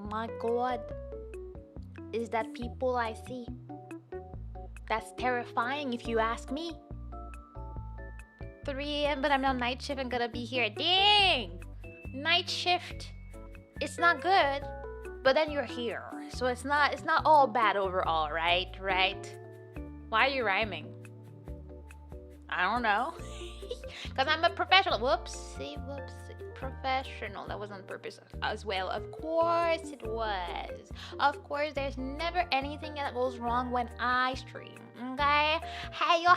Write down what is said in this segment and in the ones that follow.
my God, is that people I see. That's terrifying if you ask me. 3 a.m. but I'm on night shift and gonna be here. Dang! Night shift. It's not good, but then you're here. So it's not all bad overall, right? Right? Why are you rhyming? I don't know. Because I'm a professional. Whoopsie. Professional. That was on purpose as well. Of course it was. Of course, there's never anything that goes wrong when I stream. Okay? Heyo,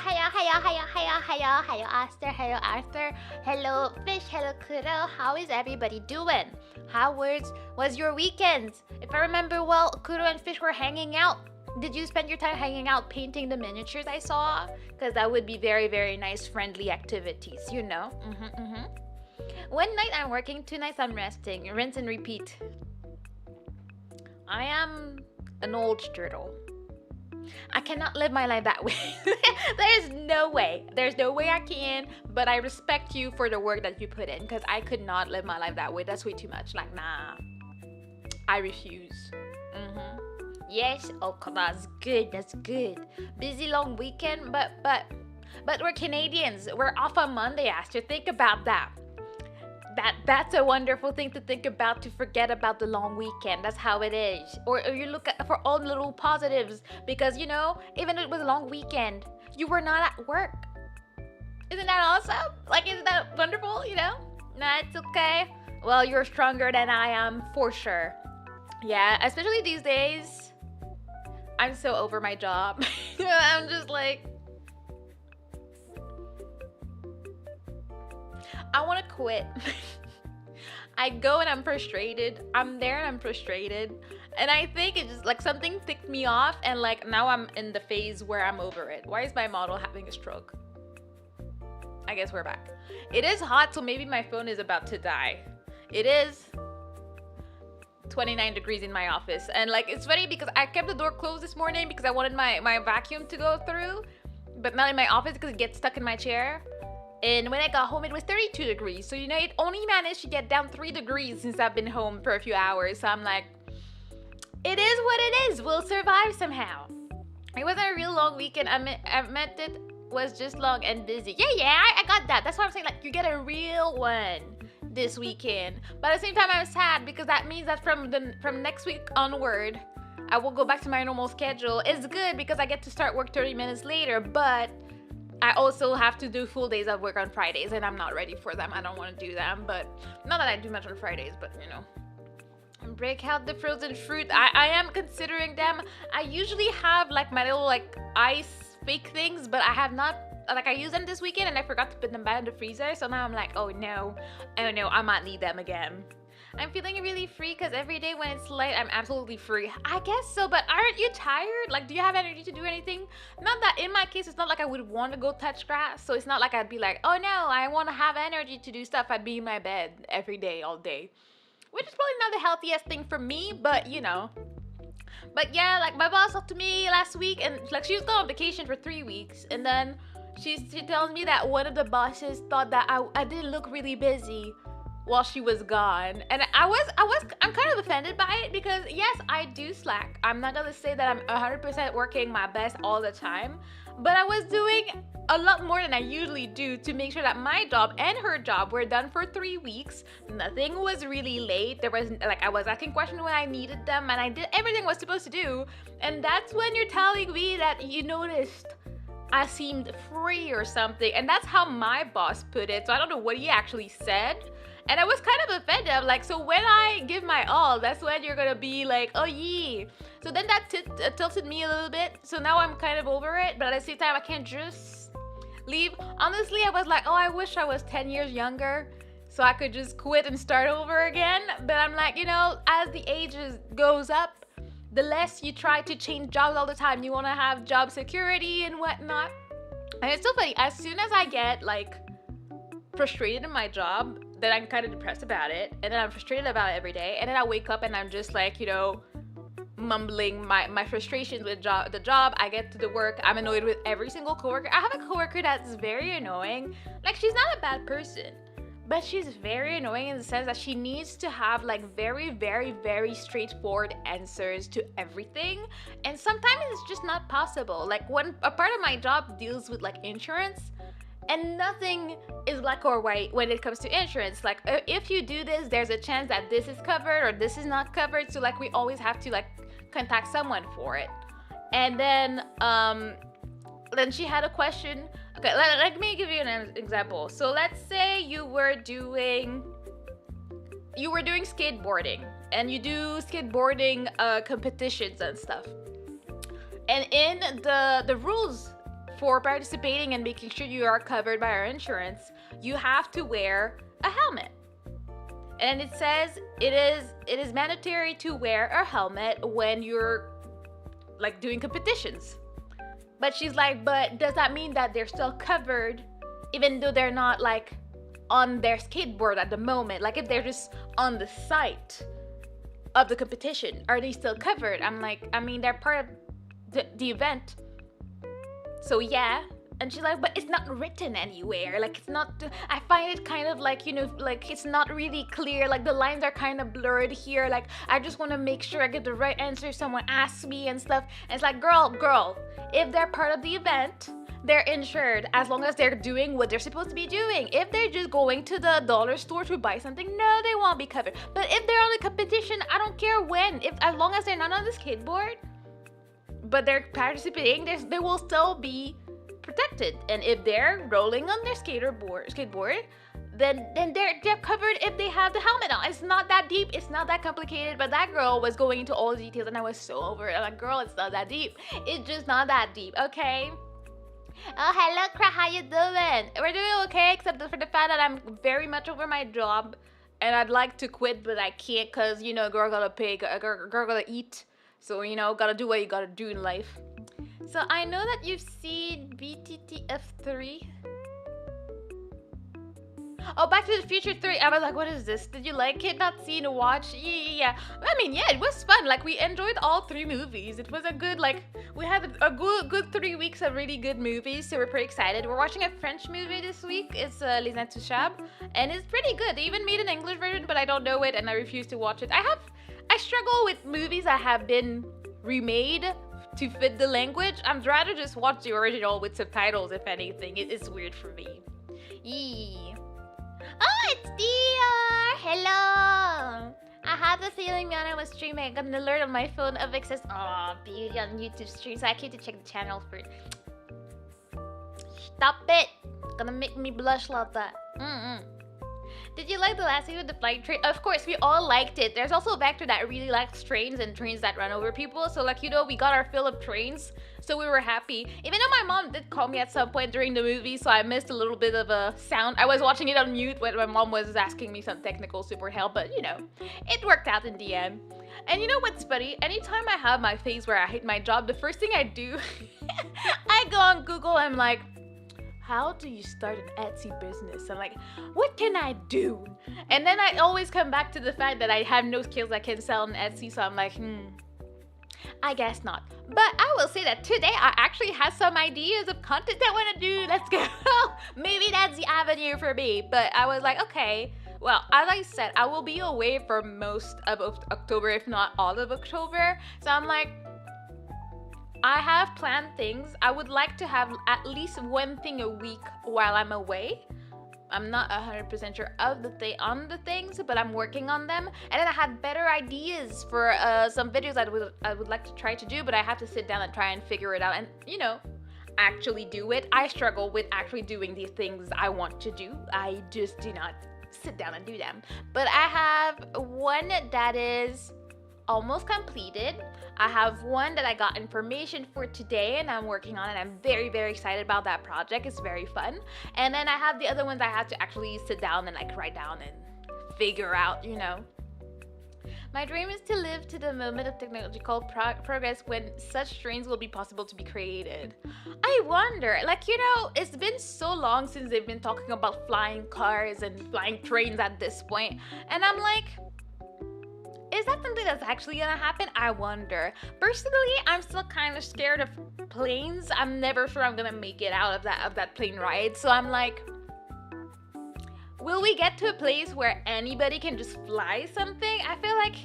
Arthur. Hello, Fish. Hello, Kudo. How is everybody doing? How was your weekend? If I remember well, Kudo and Fish were hanging out. Did you spend your time hanging out painting the miniatures I saw? Because that would be very, very nice, friendly activities, you know? One night I'm working, 2 nights I'm resting. Rinse and repeat. I am an old turtle. I cannot live my life that way. There's no way. There's no way I can, but I respect you for the work that you put in, because I could not live my life that way. That's way too much. Like, nah. I refuse. Yes, oh, that's good. That's good. Busy long weekend, but we're Canadians. We're off on Monday, Aster. Think about that. That's a wonderful thing to think about, to forget about the long weekend. That's how it is. Or you look at for all the little positives, because, you know, even if it was a long weekend, you were not at work. Isn't that awesome? Like, isn't that wonderful, you know? Nah, it's okay. Well, you're stronger than I am, for sure. Yeah, especially these days. I'm so over my job. I'm just like, I want to quit. I go and I'm frustrated. I'm there and I'm frustrated. And I think it's just like something ticked me off, and like now I'm in the phase where I'm over it. Why is my model having a stroke? I guess we're back. It is hot, so maybe my phone is about to die. It is 29 degrees in my office, and like it's funny because I kept the door closed this morning because I wanted my vacuum to go through, but not in my office because it gets stuck in my chair. And when I got home, it was 32 degrees. So, you know, it only managed to get down 3 degrees since I've been home for a few hours. So I'm like, it is what it is. We'll survive somehow. It wasn't a real long weekend. I meant it was just long and busy. Yeah, I got that. That's why I'm saying, like, you get a real one this weekend. But at the same time, I'm sad because that means that from next week onward, I will go back to my normal schedule. It's good because I get to start work 30 minutes later, but I also have to do full days of work on Fridays, and I'm not ready for them. I don't want to do them, but not that I do much on Fridays, but you know. And break out the frozen fruit. I am considering them. I usually have like my little like ice fake things, but I have not, like I used them this weekend and I forgot to put them back in the freezer. So now I'm like, oh no, I might need them again. I'm feeling really free because every day when it's light, I'm absolutely free. I guess so, but aren't you tired? Like, do you have energy to do anything? Not that in my case, it's not like I would want to go touch grass. So it's not like I'd be like, oh no, I want to have energy to do stuff. I'd be in my bed every day, all day. Which is probably not the healthiest thing for me, but you know. But yeah, like my boss talked to me last week, and like she was going on vacation for 3 weeks. And then she tells me that one of the bosses thought that I didn't look really busy while she was gone, and I'm kind of offended by it because yes, I do slack. I'm not gonna say that I'm 100% working my best all the time, but I was doing a lot more than I usually do to make sure that my job and her job were done for 3 weeks. Nothing was really late. There was like I was asking questions when I needed them, and I did everything I was supposed to do. And that's when you're telling me that you noticed I seemed free or something, and that's how my boss put it. So I don't know what he actually said. And I was kind of offended. I'm like, so when I give my all, that's when you're gonna be like, oh yeah. So then that tilted me a little bit. So now I'm kind of over it. But at the same time, I can't just leave. Honestly, I was like, oh, I wish I was 10 years younger so I could just quit and start over again. But I'm like, you know, as the ages goes up, the less you try to change jobs all the time. You want to have job security and whatnot. And it's so funny. As soon as I get like frustrated in my job, then I'm kind of depressed about it, and then I'm frustrated about it every day, and then I wake up and I'm just like, you know, mumbling my frustrations with the job. I get to the work, I'm annoyed with every single coworker. I have a coworker that's very annoying. Like, she's not a bad person, But she's very annoying in the sense that she needs to have like very, very, very straightforward answers to everything. And sometimes it's just not possible. Like when a part of my job deals with like insurance, and nothing is black or white when it comes to insurance. Like if you do this, there's a chance that this is covered or this is not covered. So like we always have to like contact someone for it. And then she had a question. Okay, let me give you an example. So let's say you were doing skateboarding, and you do skateboarding competitions and stuff. And in the rules for participating and making sure you are covered by our insurance, you have to wear a helmet. And it says it is mandatory to wear a helmet when you're like doing competitions. But she's like, but does that mean that they're still covered even though they're not like on their skateboard at the moment? Like if they're just on the site of the competition, are they still covered? I'm like, I mean, they're part of the event. So yeah. And she's like, but it's not written anywhere. Like it's not, I find it kind of like, you know, like it's not really clear. Like the lines are kind of blurred here. Like I just want to make sure I get the right answer if someone asks me and stuff. And it's like, girl, if they're part of the event, they're insured as long as they're doing what they're supposed to be doing. If they're just going to the dollar store to buy something, no, they won't be covered. But if they're on a competition, I don't care when. If as long as they're not on the skateboard, but they're participating, they will still be protected. And if they're rolling on their skateboard, then they're covered if they have the helmet on. It's not that deep, it's not that complicated. But that girl was going into all the details, and I was so over it. I'm like, girl, it's not that deep. It's just not that deep, okay? Oh, hello, Cra, how you doing? We're doing okay, except for the fact that I'm very much over my job, and I'd like to quit, but I can't, cause you know, girl gotta pay, girl gotta eat. So you know, gotta do what you gotta do in life. So I know that you've seen BTTF3. Oh, Back to the Future 3. I was like, what is this? Did you like it? Not seen, watch? Yeah. I mean, yeah, it was fun. Like, we enjoyed all 3 movies. It was a good, like, we had a good 3 weeks of really good movies, so we're pretty excited. We're watching a French movie this week. It's Les Intouchables, and it's pretty good. They even made an English version, but I don't know it, and I refuse to watch it. I struggle with movies that have been remade to fit the language. I'd rather just watch the original with subtitles, if anything. It's weird for me. Yee. Oh, it's Dior! Hello! I had the feeling when I was streaming, I got an alert on my phone of access. Oh, beauty on YouTube stream, so I came to check the channel for it. Stop it! Gonna make me blush like that. Did you like the last video with the flying train? Of course, we all liked it. There's also a Vector that really likes trains and trains that run over people. So like, you know, we got our fill of trains, so we were happy. Even though my mom did call me at some point during the movie, so I missed a little bit of a sound. I was watching it on mute when my mom was asking me some technical support help, but you know, it worked out in the end. And you know what's funny? Anytime I have my phase where I hate my job, the first thing I do, I go on Google, I'm like, how do you start an Etsy business? I'm like, what can I do? And then I always come back to the fact that I have no skills I can sell on Etsy, so I'm like, I guess not. But I will say that today I actually have some ideas of content I want to do. Let's go. Maybe that's the avenue for me. But I was like, okay, well, as I said, I will be away for most of October, if not all of October. So I'm like, I have planned things. I would like to have at least one thing a week while I'm away. I'm not 100% sure of on the things, but I'm working on them. And then I had better ideas for some videos I would like to try to do, but I have to sit down and try and figure it out and, you know, actually do it. I struggle with actually doing these things I want to do. I just do not sit down and do them. But I have one that is almost completed. I have one that I got information for today and I'm working on it. I'm very, very excited about that project. It's very fun. And then I have the other ones I have to actually sit down and like write down and figure out, you know. My dream is to live to the moment of technological progress when such trains will be possible to be created. I wonder, like, you know, it's been so long since they've been talking about flying cars and flying trains at this point. And I'm like, is that something that's actually gonna happen? I wonder. Personally, I'm still kind of scared of planes. I'm never sure I'm gonna make it out of that plane ride. So I'm like, will we get to a place where anybody can just fly something? I feel like,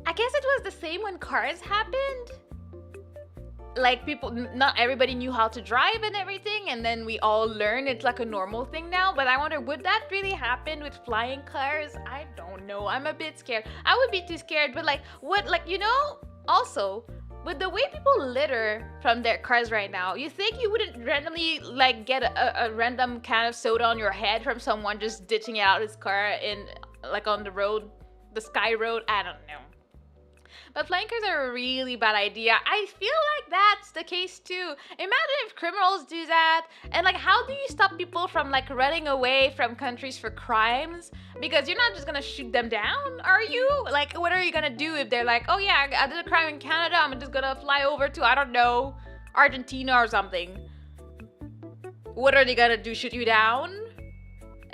I guess it was the same when cars happened. Like people, not everybody knew how to drive and everything, and then we all learn it's like a normal thing now. But I wonder, would that really happen with flying cars? I don't know. I'm a bit scared. I would be too scared, but like, what, like, you know, also, with the way people litter from their cars right now, you think you wouldn't randomly like get a random can of soda on your head from someone just ditching out his car in like on the road, the sky road? I don't know. But flying cars are a really bad idea. I feel like that's the case too. Imagine if criminals do that. And like, how do you stop people from like running away from countries for crimes? Because you're not just gonna shoot them down, are you? Like, what are you gonna do if they're like, oh yeah, I did a crime in Canada, I'm just gonna fly over to, I don't know, Argentina or something. What are they gonna do, shoot you down?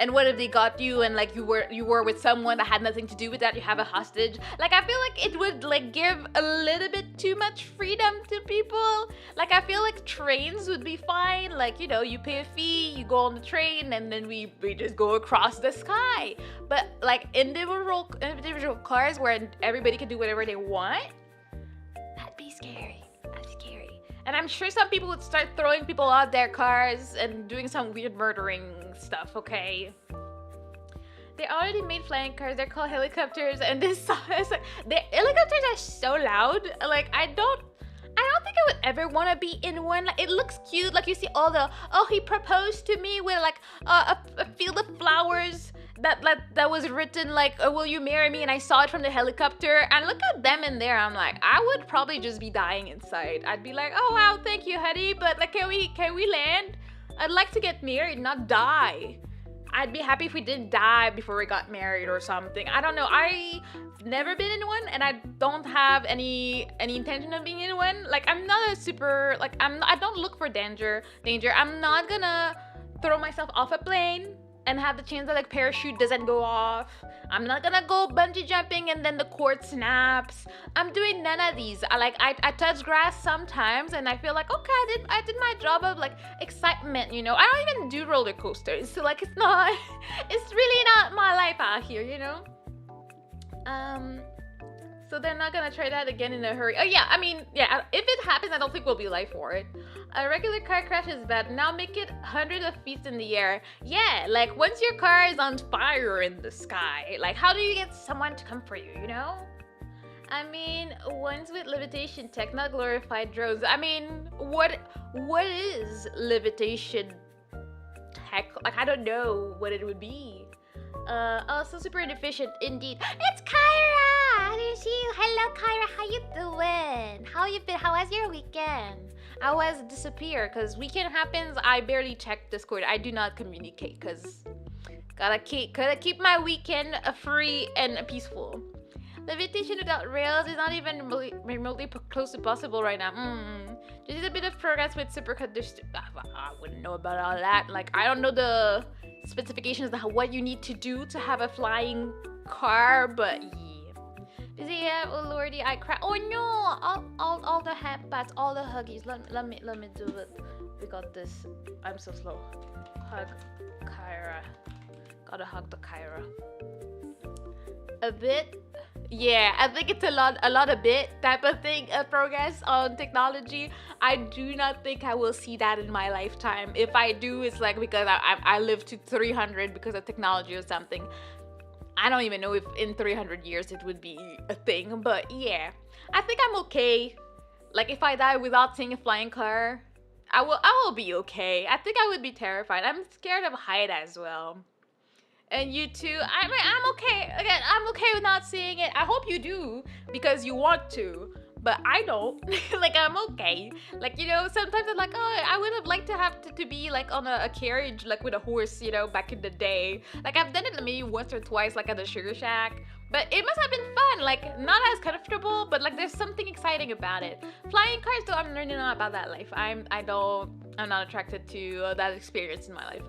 And what if they got you and like you were with someone that had nothing to do with that, you have a hostage? Like, I feel like it would like give a little bit too much freedom to people. Like, I feel like trains would be fine. Like, you know, you pay a fee, you go on the train, and then we just go across the sky. But like individual cars where everybody can do whatever they want, that'd be scary. That's scary. And I'm sure some people would start throwing people out their cars and doing some weird murdering stuff, okay? They already made flying cars. They're called helicopters, and this song is like, the helicopters are so loud. Like, I don't think I would ever want to be in one. Like, it looks cute. Like, you see all the, oh, he proposed to me with like a field of flowers that was written like, oh, will you marry me? And I saw it from the helicopter, and look at them in there. I'm like, I would probably just be dying inside. I'd be like, oh wow, thank you, honey, but like, can we land? I'd like to get married, not die. I'd be happy if we didn't die before we got married or something. I don't know. I've never been in one, and I don't have any intention of being in one. Like, I'm not a super, like, I don't look for danger. I'm not gonna throw myself off a plane and have the chance that like parachute doesn't go off. I'm not gonna go bungee jumping and then the cord snaps. I'm doing none of these. I touch grass sometimes, and I feel like, okay, I did my job of like excitement, you know. I don't even do roller coasters, so like it's really not my life out here, you know. So they're not gonna try that again in a hurry. Oh yeah, I mean, yeah, if it happens, I don't think we'll be alive for it. A regular car crash is bad. Now make it hundreds of feet in the air. Yeah, like once your car is on fire in the sky, like how do you get someone to come for you, you know? I mean, ones with levitation tech, not glorified drones. I mean, what is levitation tech? Like, I don't know what it would be. Also super inefficient indeed. It's Kyra! How do you see you? Hello, Kyra. How you doing? How you been? How was your weekend? I was disappear because weekend happens. I barely check Discord. I do not communicate because gotta keep my weekend free and peaceful. Levitation without rails is not even remotely close to possible right now. Just a bit of progress with superconductor. I wouldn't know about all that. Like, I don't know the specifications of what you need to do to have a flying car, but yeah. Does he have? Oh lordy, I cry. Oh no! All the hand pats, all the huggies. Let me do it. We got this. I'm so slow. Hug Kyra. Gotta hug the Kyra. A bit. Yeah, I think it's a lot of bit type of thing, progress on technology. I do not think I will see that in my lifetime. If I do, it's like because I live to 300 because of technology or something. I don't even know if in 300 years it would be a thing, but yeah. I think I'm okay. Like, if I die without seeing a flying car, I will be okay. I think I would be terrified. I'm scared of height as well. And you too. I mean, I'm okay. Again, I'm okay with not seeing it. I hope you do because you want to, but I don't. Like, I'm okay. Like, you know, sometimes I'm like, oh, I would have liked to have to be like on a carriage, like with a horse, you know, back in the day. Like, I've done it maybe once or twice, like at the Sugar Shack. But it must have been fun. Like, not as comfortable, but like there's something exciting about it. Flying cars, though, I'm learning about that life. I'm not attracted to that experience in my life.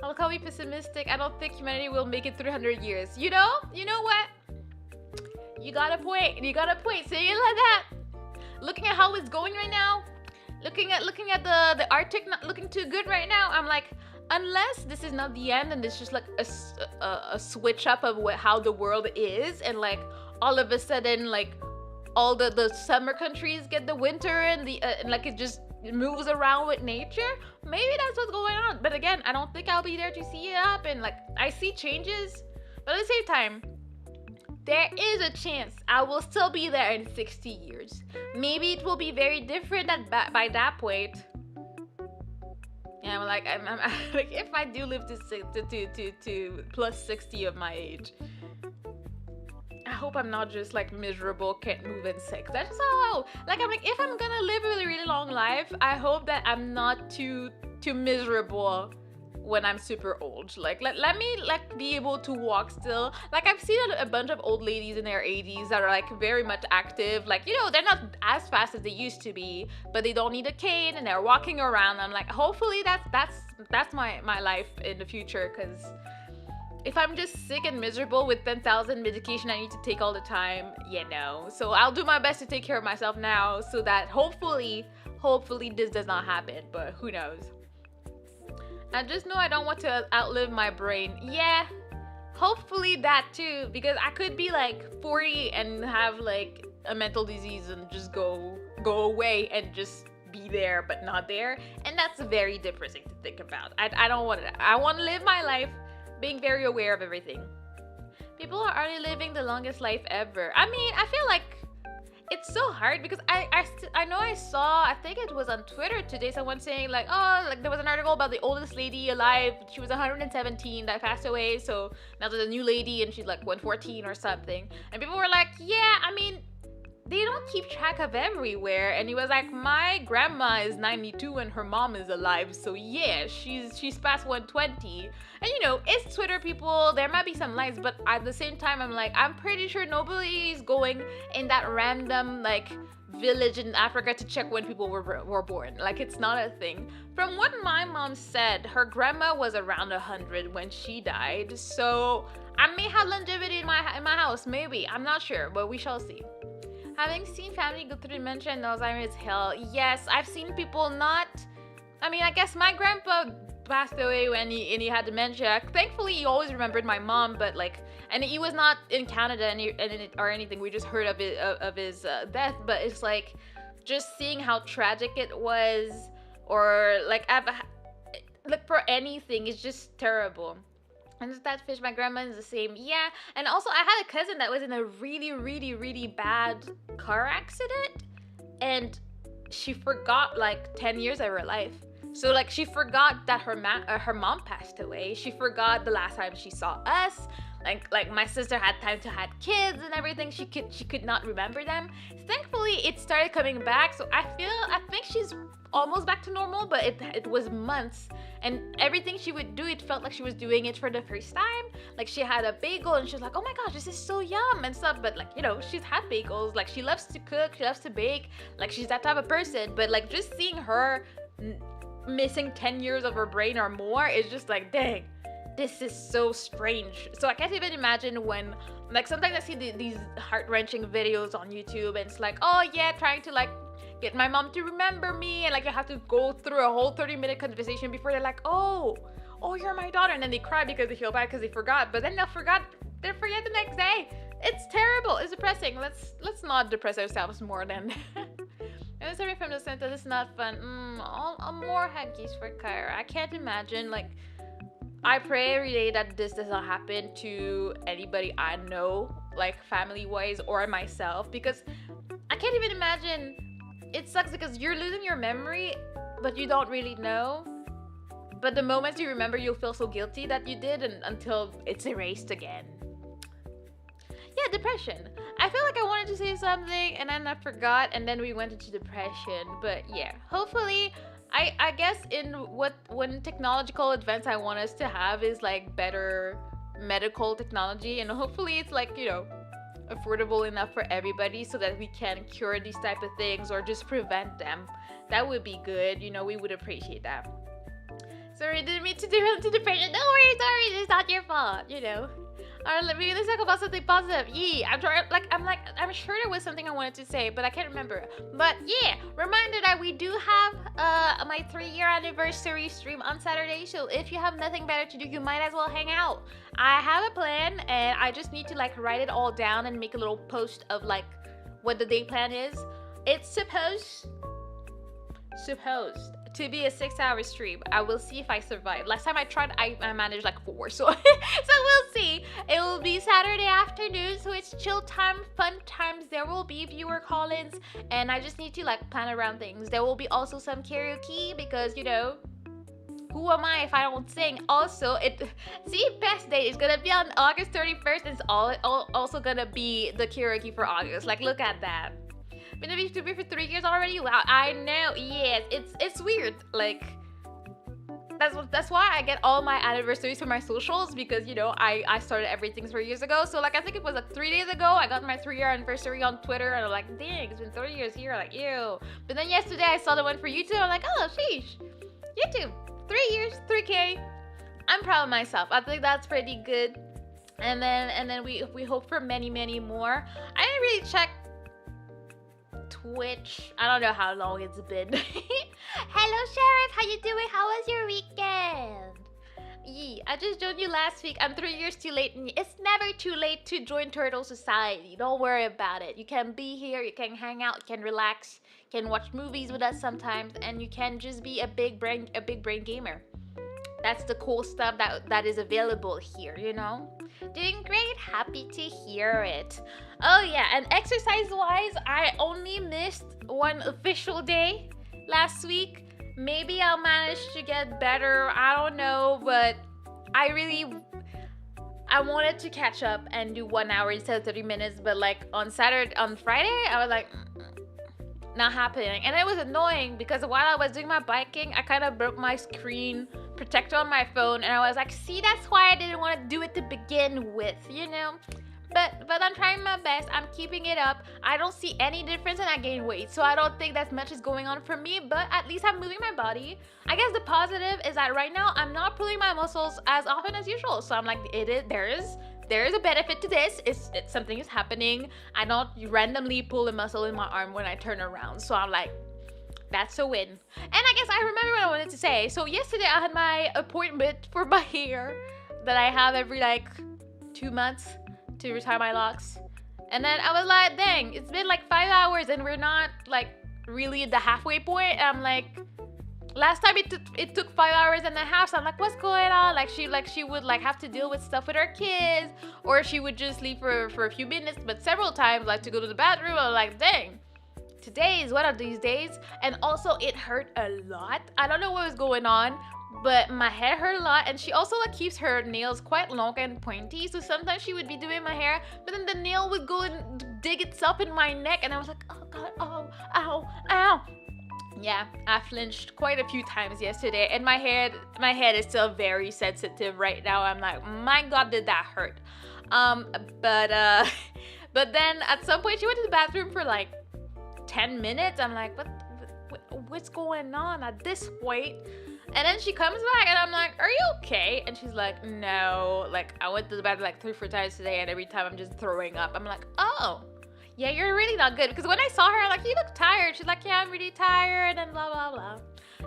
I'll call me pessimistic. I don't think humanity will make it 300 years. You know what? You got a point. Saying it like that. Looking at how it's going right now, looking at the Arctic not looking too good right now. I'm like, unless this is not the end and it's just like a switch up of how the world is, and like all of a sudden like all the summer countries get the winter, and the and like it just moves around with nature. Maybe that's what's going on. But again, I don't think I'll be there to see it happen. Like, I see changes, but at the same time, there is a chance I will still be there in 60 years. Maybe it will be very different by that point. Yeah, I'm like, I'm like, if I do live to plus 60 of my age, I hope I'm not just like miserable, can't move and sick. That's all. Like, I'm like, if I'm gonna live a really, really long life, I hope that I'm not too miserable when I'm super old. Like, let me like be able to walk still. Like, I've seen a bunch of old ladies in their 80s that are like very much active. Like, you know, they're not as fast as they used to be, but they don't need a cane and they're walking around. I'm like, hopefully that's my life in the future, because if I'm just sick and miserable with 10,000 medication I need to take all the time, you know. So I'll do my best to take care of myself now, so that hopefully this does not happen, but who knows. I just know I don't want to outlive my brain. Yeah, hopefully that too, because I could be like 40 and have like a mental disease and just go away and just be there but not there, and that's very depressing to think about. I don't want it. I want to live my life being very aware of everything. People are already living the longest life ever. I mean, I feel like it's so hard, because I know I saw, I think it was on Twitter today, someone saying like, oh, like there was an article about the oldest lady alive. She was 117 that passed away, so now there's a new lady and she's like 114 or something. And people were like, yeah, I mean, they don't keep track of everywhere. And he was like, my grandma is 92 and her mom is alive, so yeah, she's past 120. And you know, it's Twitter, people, there might be some lies, but at the same time, I'm like, I'm pretty sure nobody's going in that random like village in Africa to check when people were born. Like, it's not a thing. From what my mom said, her grandma was around 100 when she died, so I may have longevity in my house, maybe, I'm not sure, but we shall see. Having seen family go through dementia and Alzheimer's is hell. Yes, I've seen people not. I mean, I guess my grandpa passed away when he had dementia. Thankfully, he always remembered my mom, but like, and he was not in Canada or anything. We just heard of his death, but it's like just seeing how tragic it was, or like for anything, it's just terrible. And just that fish, my grandma is the same. Yeah, and also I had a cousin that was in a really, really, really bad car accident, and she forgot like 10 years of her life. So like, she forgot that her mom passed away. She forgot the last time she saw us. Like my sister had time to have kids and everything. She could not remember them. Thankfully, it started coming back. So I think she's almost back to normal, but it was months. And everything she would do, it felt like she was doing it for the first time. Like, she had a bagel and she was like, oh my gosh, this is so yum and stuff. But like, you know, she's had bagels. Like, she loves to cook, she loves to bake. Like, she's that type of person. But like, just seeing her missing 10 years of her brain or more is just like, dang, this is so strange. So I can't even imagine when, like, sometimes I see these heart-wrenching videos on YouTube and it's like, oh yeah, trying to like get my mom to remember me, and like you have to go through a whole 30-minute conversation before they're like, oh, you're my daughter, and then they cry because they feel bad because they forgot, but then they'll forget the next day. It's terrible. It's depressing. Let's not depress ourselves more than and sorry from the center, this is not fun. More huggies for Kyra. I can't imagine, like, I pray every day that this does not happen to anybody I know, like family-wise or myself, because I can't even imagine. It sucks because you're losing your memory, but you don't really know. But the moments you remember, you'll feel so guilty that you did, and until it's erased again. Yeah, depression. I feel like I wanted to say something and then I forgot, and then we went into depression. But yeah, hopefully, I guess when technological advance I want us to have is like better medical technology, and hopefully it's like, you know, affordable enough for everybody so that we can cure these type of things or just prevent them. That would be good. You know, we would appreciate that. Sorry, didn't mean to derail to depression. Don't worry, sorry, it's not your fault, you know. Alright, let's talk about something positive. Yeah, I'm sure there was something I wanted to say, but I can't remember. But yeah, reminder that we do have my 3-year anniversary stream on Saturday. So if you have nothing better to do, you might as well hang out. I have a plan, and I just need to like write it all down and make a little post of like what the day plan is. It's supposed to be a 6-hour stream. I will see if I survive. Last time I tried, I managed like 4, so so we'll see. It will be Saturday afternoon, so it's chill time, fun times. There will be viewer call-ins, and I just need to like plan around things. There will be also some karaoke because, you know, who am I if I don't sing? Also, best day is gonna be on August 31st. It's also gonna be the karaoke for August. Like, look at that. Been a VTuber for 3 years already. Wow, I know. Yes, it's weird. Like, that's why I get all my anniversaries for my socials, because, you know, I started everything 3 years ago. So like, I think it was like 3 days ago I got my 3-year anniversary on Twitter, and I'm like, dang, it's been 3 years here. Like, ew. But then yesterday I saw the one for YouTube. I'm like, oh sheesh, YouTube, 3 years, 3K. I'm proud of myself. I think that's pretty good. And then we hope for many more. I didn't really check Twitch. I don't know how long it's been. Hello Sheriff, how you doing? How was your weekend? Yeah, I just joined you last week. I'm 3 years too late. It's never too late to join Turtle Society. Don't worry about it. You can be here, you can hang out, you can relax, you can watch movies with us sometimes, and you can just be a big brain gamer. That's the cool stuff that is available here, you know? Doing great, happy to hear it. Oh yeah, and exercise-wise, I only missed one official day last week. Maybe I'll manage to get better, I don't know, but I wanted to catch up and do 1 hour instead of 30 minutes, but like on Friday, I was like, not happening. And it was annoying because while I was doing my biking, I kind of broke my screen protector on my phone, and I was like, see, that's why I didn't want to do it to begin with, you know? But I'm trying my best. I'm keeping it up. I don't see any difference, and I gain weight, so I don't think that much is going on for me, but at least I'm moving my body. I guess the positive is that right now I'm not pulling my muscles as often as usual, so I'm like, there is a benefit to this. Something is happening. I don't randomly pull a muscle in my arm when I turn around, so I'm like, that's a win. And I guess I remember what I wanted to say. So yesterday I had my appointment for my hair that I have every like 2 months to retire my locks. And then I was like, dang, it's been like 5 hours and we're not like really at the halfway point. And I'm like, last time it took 5 hours and a half. So I'm like, what's going on? Like she would like have to deal with stuff with her kids, or she would just leave for a few minutes, but several times like to go to the bathroom. I was like, dang. Today is one of these days, and also it hurt a lot. I don't know what was going on, but my head hurt a lot, and she also like keeps her nails quite long and pointy, so sometimes she would be doing my hair, but then the nail would go and dig itself in my neck, and I was like, oh god, oh, ow. Yeah, I flinched quite a few times yesterday, and my head is still very sensitive right now. I'm like, my god, did that hurt. But then at some point she went to the bathroom for like 10 minutes. I'm like, what's going on at this point? And then she comes back and I'm like, are you okay? And she's like, no, like I went to the bathroom like 3-4 times today, and every time I'm just throwing up. I'm like, oh yeah, you're really not good. Because when I saw her, I'm like, you look tired. She's like, yeah, I'm really tired, and blah blah blah.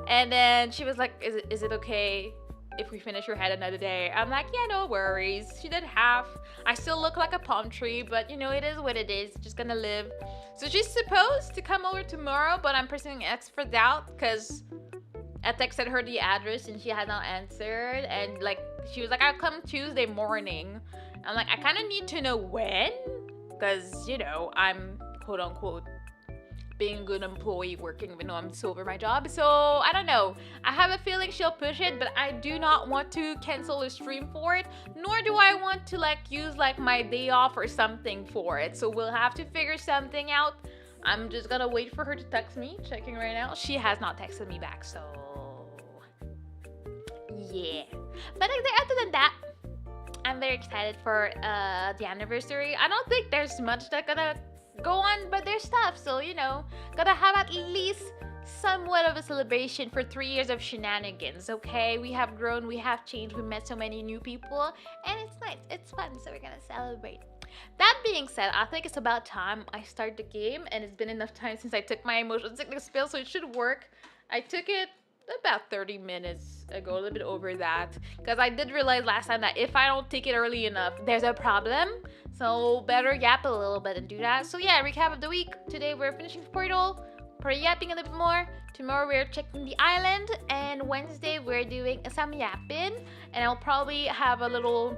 And then she was like, is it okay if we finish your head another day? I'm like, yeah, no worries. She did half. I still look like a palm tree, but you know, it is what it is. Just gonna live. So she's supposed to come over tomorrow, but I'm pressing X for doubt because I texted her the address and she had not answered. And like, she was like, I'll come Tuesday morning. I'm like, I kind of need to know when, because, you know, I'm quote unquote being a good employee working even though I'm so over my job. So I don't know. I have a feeling she'll push it, but I do not want to cancel a stream for it, nor do I want to like use like my day off or something for it. So we'll have to figure something out. I'm just gonna wait for her to text me. Checking right now. She has not texted me back, so yeah. But other than that, I'm very excited for the anniversary. I don't think there's much that's gonna go on, but there's stuff, so you know, gotta have at least somewhat of a celebration for 3 years of shenanigans, okay? We have grown, we have changed, we met so many new people, and it's nice, it's fun, so we're gonna celebrate. That being said, I think it's about time I start the game, and it's been enough time since I took my emotional sickness pill, so it should work. I took it about 30 minutes ago, a little bit over that, because I did realize last time that if I don't take it early enough, there's a problem. So better yap a little bit and do that. So yeah, recap of the week. Today we're finishing Portal, probably yapping a little bit more. Tomorrow we're checking the island, and Wednesday we're doing some yapping, and I'll probably have a little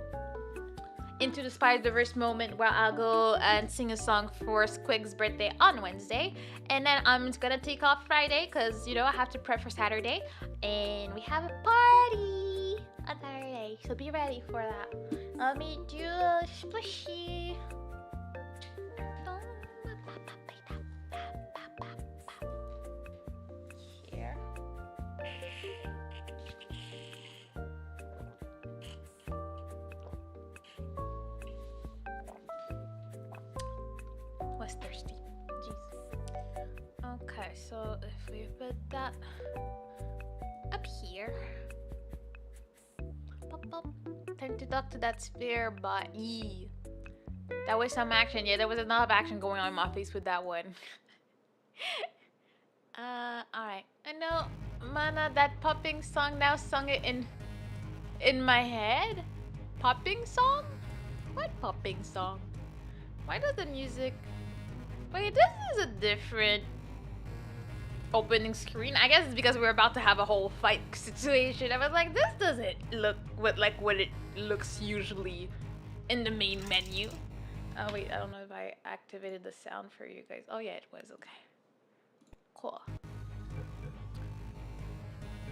Into the Spider-Verse moment where I'll go and sing a song for Squig's birthday on Wednesday. And then I'm gonna take off Friday because, you know, I have to prep for Saturday. And we have a party on Saturday, so be ready for that. Let me do a splishy. Here. Was thirsty. Jeez. Okay, so if we put that up here. Pop, pop. Time to talk to that sphere body. That was some action. Yeah, there was enough action going on in my face with that one. Alright. I know, Mana, that popping song now sung it in my head. Popping song? What popping song? Why does the music... Wait, this is a different opening screen. I guess it's because we're about to have a whole fight situation. I was like, this doesn't look what it looks usually in the main menu. Oh wait, I don't know if I activated the sound for you guys. Oh yeah, it was. Okay. Cool.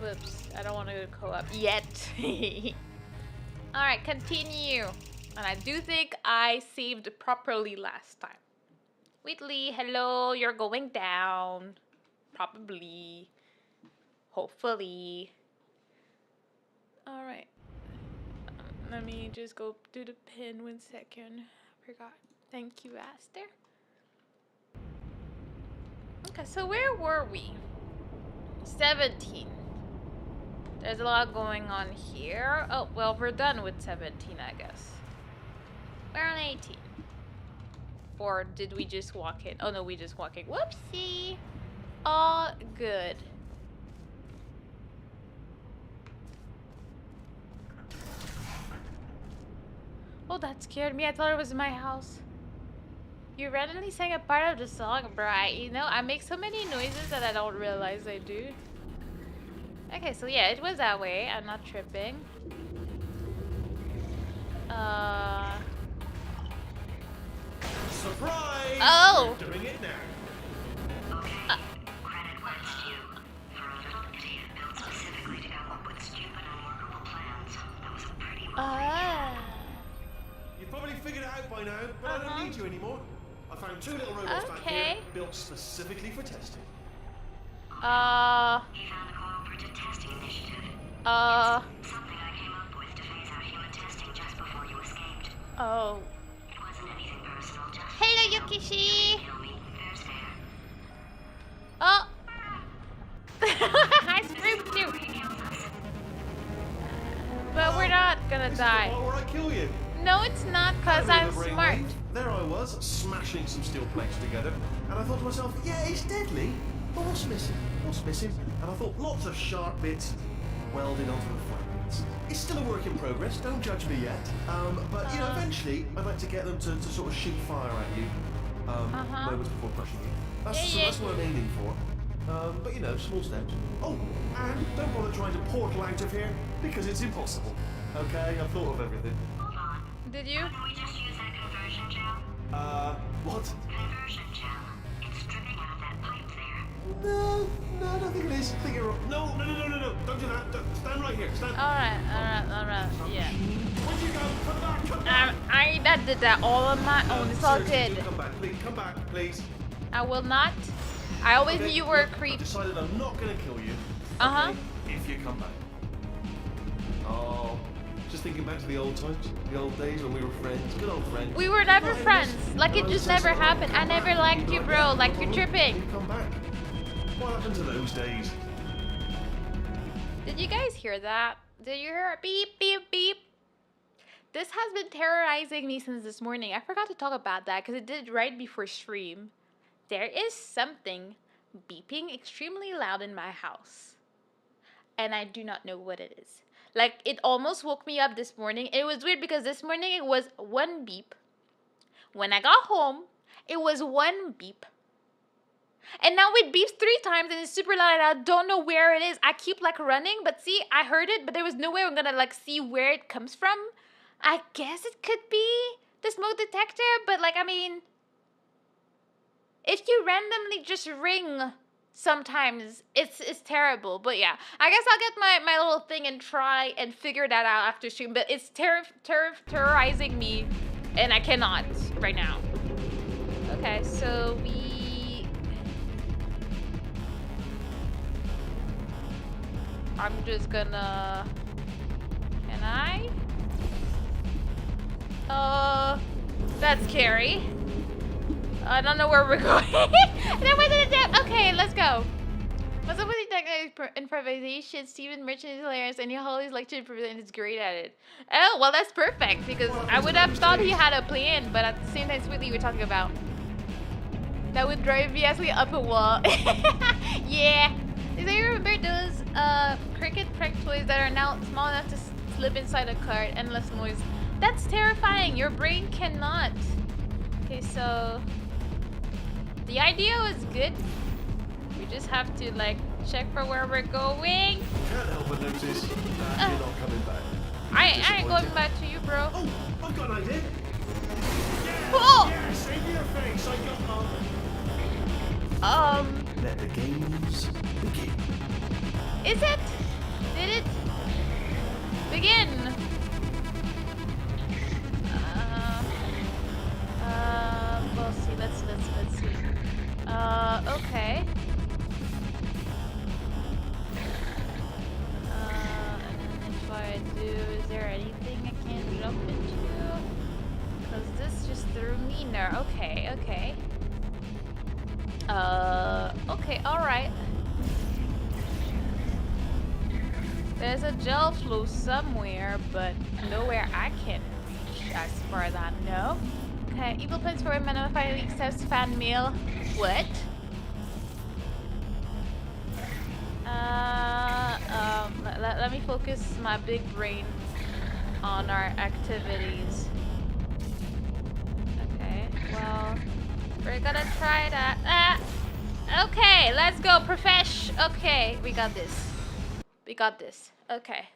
Whoops, I don't want to go co-op yet. Alright, continue. And I do think I saved properly last time. Weathley, hello, you're going down. Probably. Hopefully. Alright. Let me just go do the pin 1 second. I forgot. Thank you, Aster. Okay, so where were we? 17. There's a lot going on here. Oh, well, we're done with 17, I guess. We're on 18. Or did we just walk in? Oh no, we just walk in. Whoopsie! All good. Oh, that scared me. I thought it was my house. You randomly sang a part of the song, Bri. You know, I make so many noises that I don't realize I do. Okay, so yeah, it was that way. I'm not tripping. Surprise! Oh! We're doing it now. Credit where it's due. For a little idiot built specifically to come up with stupid unworkable plans. That was a pretty You've probably figured it out by now, but I don't need you anymore. I found 2 little robots back here, built specifically for testing. You found the cooperative testing initiative. Something I came up with to phase out human testing just before you escaped. Oh. It wasn't anything personal, just Hello, Yukishi! kill me. Fair's fair. Oh! I screamed you! But we're not gonna This die. is the part where I kill you. No, it's not, cause I'm smart. There I was, smashing some steel plates together, and I thought to myself, yeah, it's deadly, but what's missing? What's missing? And I thought, lots of sharp bits welded onto the fragments. It's still a work in progress, don't judge me yet. But, you know, eventually, I'd like to get them to sort of shoot fire at you, moments before crushing you. That's what I'm aiming for. But, you know, small steps. Oh, and don't bother trying to portal out of here, because it's impossible. Okay, I've thought of everything. Hold on. Did you? Can we just use that conversion gel? What? Conversion gel. It's dripping out of that pipe there. No, I don't think it is. I think you're wrong. No. Don't do that. Stand right here. Stand. Alright, yeah. Where'd you go? Come back. I did that all on my own. It's all Seriously, good. do come back, please. Come back, please. I will not. I always knew Okay, you were a look, creep. I've decided I'm not going to kill you. Uh-huh. Okay, if you come back. Oh, just thinking back to the old times, the old days when we were friends, good old friends. We were never Friends. friends. Like, it just never happened. I never liked you, bro. Like, you're tripping. You come back. What happened to those days? Did you guys hear that? Did you hear it? Beep, beep, beep. This has been terrorizing me since this morning. I forgot to talk about that because it did right before stream. There is something beeping extremely loud in my house. And I do not know what it is. Like, it almost woke me up this morning. It was weird because this morning it was one beep. When I got home, it was one beep. And now it beeps 3 times and it's super loud and I don't know where it is. I keep like running, but see, I heard it, but there was no way I'm gonna like see where it comes from. I guess it could be the smoke detector, but like, I mean, if you randomly just ring sometimes, it's terrible. But yeah, I guess I'll get my little thing and try and figure that out after stream, but it's terrorizing me and I cannot right now. Okay, so I'm just gonna... Can I? That's scary. I don't know where we're going. There wasn't a death. Okay, let's go. What's up with the improvisation? Steven Merchant is hilarious and he always likes to improvise and is great at it. Oh, well that's perfect because I would have thought he had a plan, but at the same time, Sweetly we're talking about. That would drive me actually up a wall. Yeah. Do you remember those cricket prank toys that are now small enough to slip inside a cart? Endless noise. That's terrifying. Your brain cannot. Okay, so the idea was good. We just have to like check for where we're going. Can't help but notice that you're not coming back. I ain't going back to you, bro. Oh, I've got an idea. Yeah, Oh! yeah, save your face. I got Let the games begin. Is it? Did it begin? We'll see. Let's see. Okay. And if I do, is there anything I can jump into? Because this just threw me there. Okay. Okay, alright. There's a gel flow somewhere, but nowhere I can reach as far as I know. Okay, evil plans for women on 5 weeks steps fan mail. What? Let me focus my big brain on our activities. Okay, well, we're gonna try that. Okay, let's go, profesh. Okay, we got this. Okay.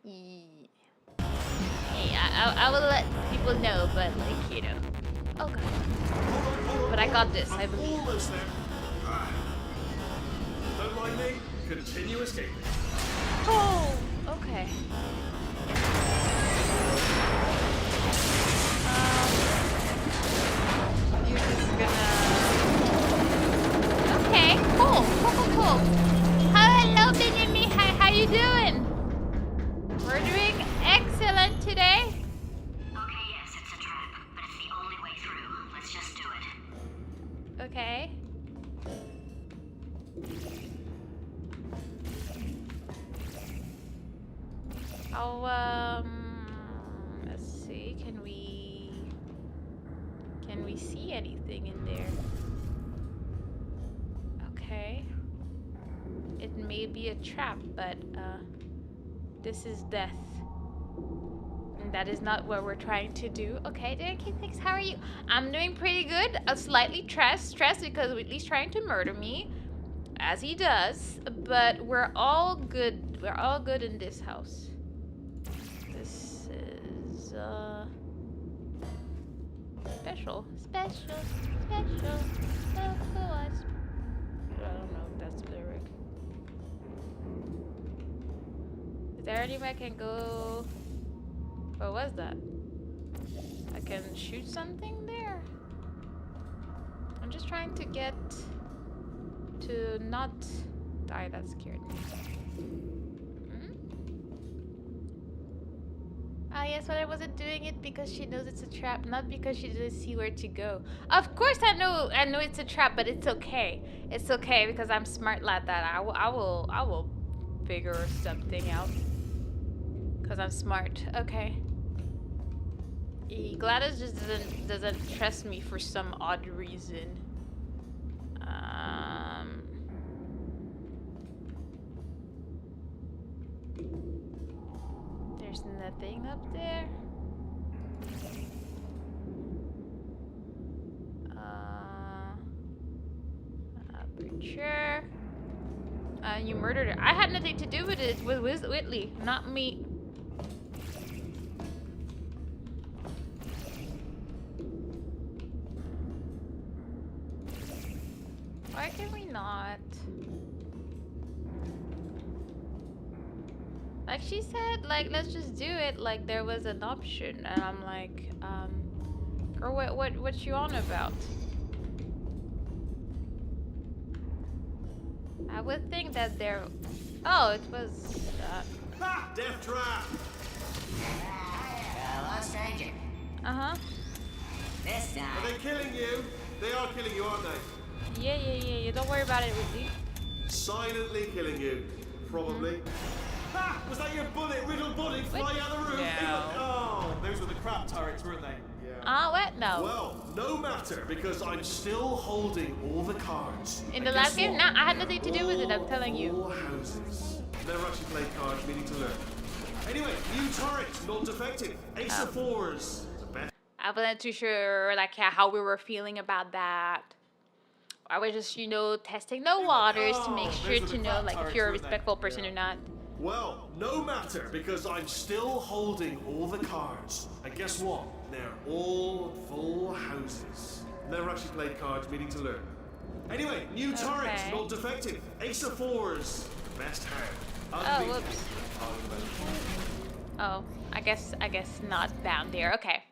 Hey, I will let people know, but like, you know. Oh god. But I got this, I believe. Almost there. Don't mind me. Continue escaping. Oh, okay. You're just gonna... Okay, cool. Hello, Benjamin. How you doing? We're doing excellent today. Okay, yes, it's a trap, but it's the only way through. Let's just do it. Okay. Let's see. Can we see anything in there? Okay. It may be a trap, but this is death. And that is not what we're trying to do. Okay, thanks. How are you? I'm doing pretty good. Slightly stressed because Whitley's trying to murder me, as he does. But we're all good. We're all good in this house. This is special. I don't know if that's the lyric. Is there anywhere I can go? What was that? I can shoot something there? I'm just trying to get to not die. That scared me. Ah, yes, but I wasn't doing it because she knows it's a trap, not because she doesn't see where to go. Of course I know it's a trap, but it's okay. It's okay because I'm smart like that. I will figure something out. Because I'm smart. Okay. Gladys just doesn't trust me for some odd reason. There's nothing up there. Aperture. You murdered her. I had nothing to do with it. With Whitley, not me. Why can we not? Like she said, like let's just do it. Like there was an option, and I'm like, girl, what you on about? I would think that there. Oh, it was. Ha! Death trap! Hello, stranger. Uh-huh. This time. Are they killing you? They are killing you, aren't they? Yeah. Don't worry about it, Whitley. Silently killing you, probably. Ha! Was that your bullet-riddled body flying out of the room? No. Oh, those were the crab turrets, weren't they? Yeah. What? No. Well, no matter, because I'm still holding all the cards. In And the last guess game? what? Nah, I had nothing to do with it, I'm telling you. All houses. Never actually played cards, meaning to learn. Anyway, new turret, not defective. Ace of fours. The best. I wasn't too sure, like, how we were feeling about that. I was just, testing the waters to make sure to know, like, if you're a respectful person or not. Well, no matter, because I'm still holding all the cards. And guess what? They're all full houses. Never actually played cards, meaning to learn. Anyway, new turret, Okay. not defective. Ace of fours. Best hand. Oh, whoops. Oh, I guess not down there. Okay.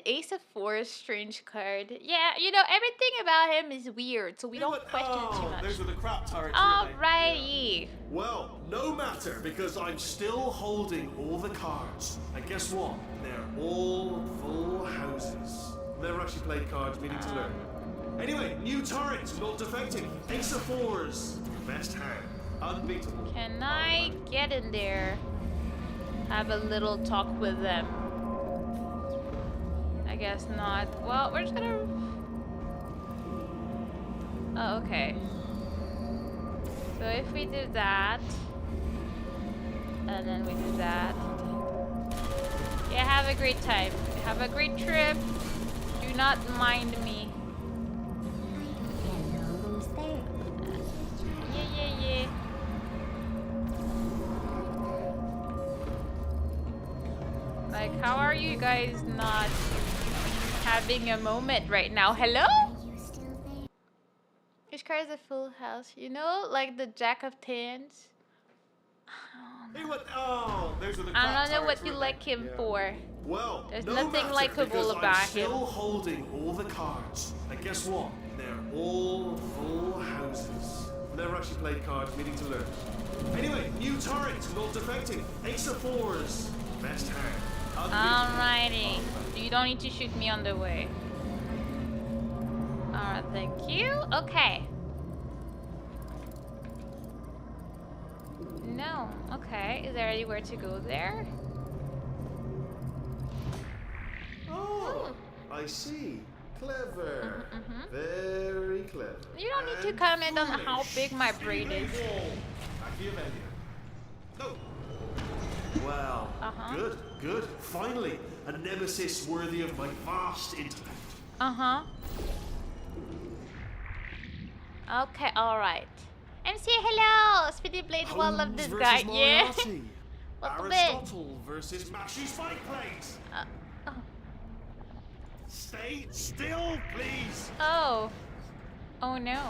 Ace of Fours, strange card. Yeah, everything about him is weird, so we don't question it too much. Those were the crap turrets. Alrighty. Well, no matter, because I'm still holding all the cards. And guess what? They're all full houses. Never actually played cards, meaning to learn. Anyway, new turret, not defective. Ace of fours. Best hand. Unbeatable. Can I get in there? Have a little talk with them. I guess not. Well, we're just gonna... Oh, okay. So if we do that, and then we do that. Yeah, have a great time. Have a great trip. Do not mind me. Who's there? Yeah. Like, how are you guys not having a moment right now? Hello? You still there? Which card is a full house? Like the Jack of Tens? Hey, what? Oh, those are the I crap don't know what turrets, you weren't like they? him Yeah. for. Well, There's no nothing matter, likable because about I'm him. still holding all the cards. And guess what? They're all full houses. Never actually played cards, meaning to learn. Anyway, new turret, not defective. Ace of fours. Best hand. Alrighty. You don't need to shoot me on the way. Alright, thank you. Okay. No. Okay. Is there anywhere to go there? Oh, I see. Clever. Very clever. You don't need to And comment on how foolish. big my brain is. No. Well, Uh-huh. good. Finally, a nemesis worthy of my vast intellect. Uh-huh. Okay, alright. MC, hello! Speedy Blade will love this Holmes guy. versus Yeah. Moriarty. Welcome in. Aristotle versus Mashy Spike Plates. Oh. Stay still, please. Oh. Oh no.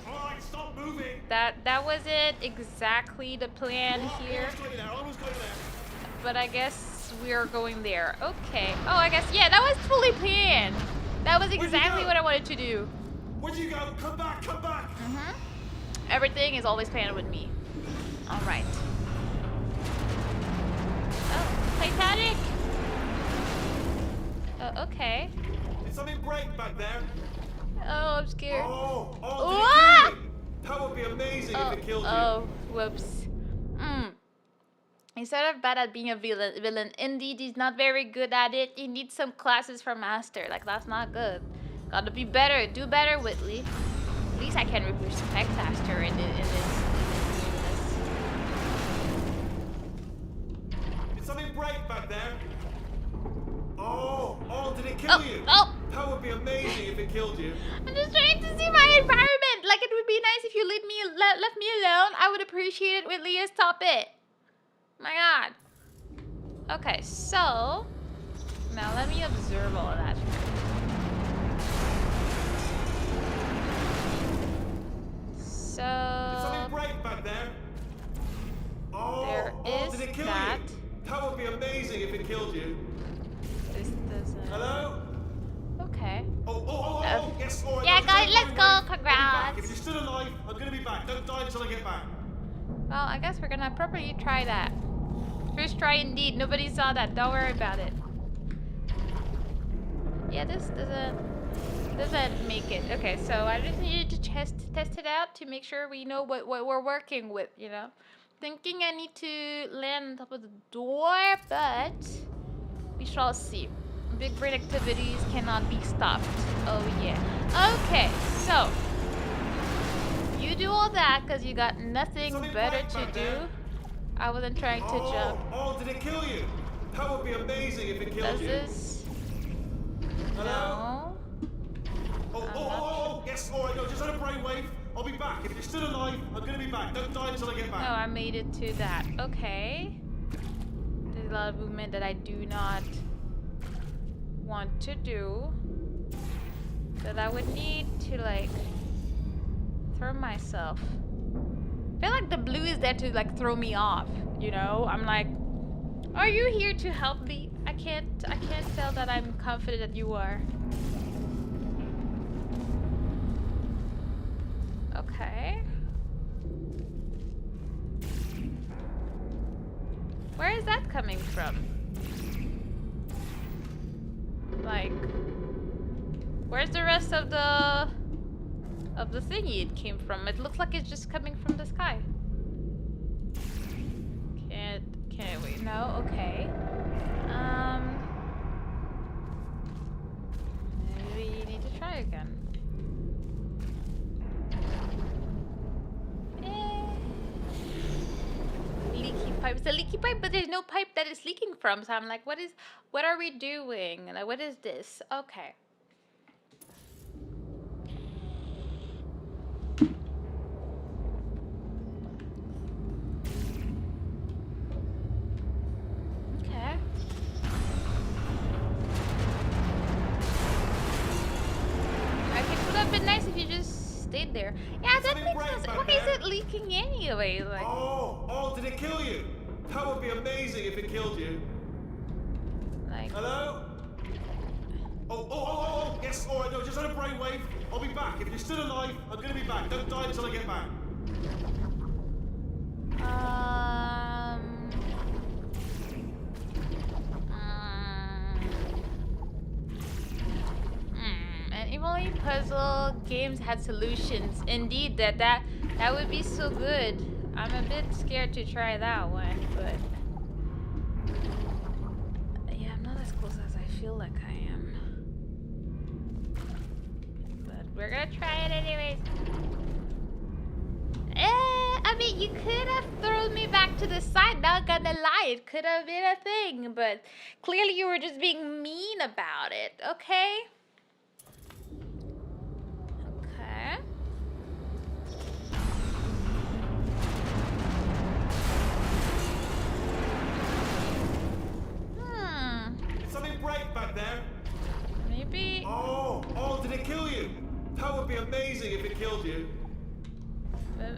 All right, stop moving. That wasn't exactly the plan here. Almost going there. But I guess we're going there. Okay. Oh, I guess, yeah, that was fully planned. That was you exactly go? what I wanted to do. Where'd you go? Come back. Everything is always planned with me. Alright. Oh, Titanic! Okay. Did something break back there? Oh, I'm scared. Oh, Ah! did it kill you? That would be amazing if it killed you. Oh, whoops. Instead of bad at being a villain, indeed he's not very good at it. He needs some classes for master. Like, that's not good. Gotta be better. Do better, Whitley. At least I can respect faster in this. Did something break back there? Oh, did it kill you? Oh! That would be amazing if it killed you. I'm just trying to see my environment. Like, it would be nice if you left me alone. I would appreciate it, Whitley. Stop it. My God. Okay, so now let me observe all of that. So Did something break back there? there is did it kill that. you? That would be amazing if it killed you. This doesn't. Hello? Okay. Yes, all right. Yeah, no, guys, don't let's worry, go. wait. I'll be back. Congrats. If you're still alive, I'm gonna be back. Don't die until I get back. Well, I guess we're gonna properly try that. First try indeed. Nobody saw that. Don't worry about it. Yeah, this doesn't make it. Okay, so I just needed to test it out to make sure we know what we're working with, you know. Thinking I need to land on top of the door, but we shall see. Big brain activities cannot be stopped. Oh yeah. Okay, so you do all that because you got nothing better to do. I wasn't trying to jump. Oh, did it kill you? That would be amazing if it killed Does you. this? Hello? No. Yes, all right. No, just on a brainwave. I'll be back. If you're still alive, I'm gonna be back. Don't die until I get back. No, I made it to that. Okay. There's a lot of movement that I do not want to do. That I would need to, like, throw myself. I feel like the blue is there to, like, throw me off, you know? I'm like, are you here to help me? I can't tell that I'm confident that you are. Okay. Where is that coming from? Like, where's the rest of the thingy it came from? It looks like it's just coming from the sky. Can't wait. No, okay. Maybe you need to try again. Leaky pipe. It's a leaky pipe, but there's no pipe that it's leaking from. So I'm like, what are we doing? Like, what is this? Okay. Okay. Okay, it would have been nice if you just stayed there. Yeah, that makes sense. Why is it leaking anyway? Like. Oh, did it kill you? That would be amazing if it killed you. Like. Hello? Yes, all right. No, just on a brainwave. I'll be back. If you're still alive, I'm gonna be back. Don't die until I get back. And if only puzzle games had solutions. Indeed, that would be so good. I'm a bit scared to try that one, but yeah, I'm not as close as I feel like I am. But we're gonna try it anyways. I mean, you could have thrown me back to the side. Not gonna lie, it could have been a thing, but clearly you were just being mean about it. Okay. Okay. Did something break back there? Maybe. Oh, did it kill you? That would be amazing if it killed you.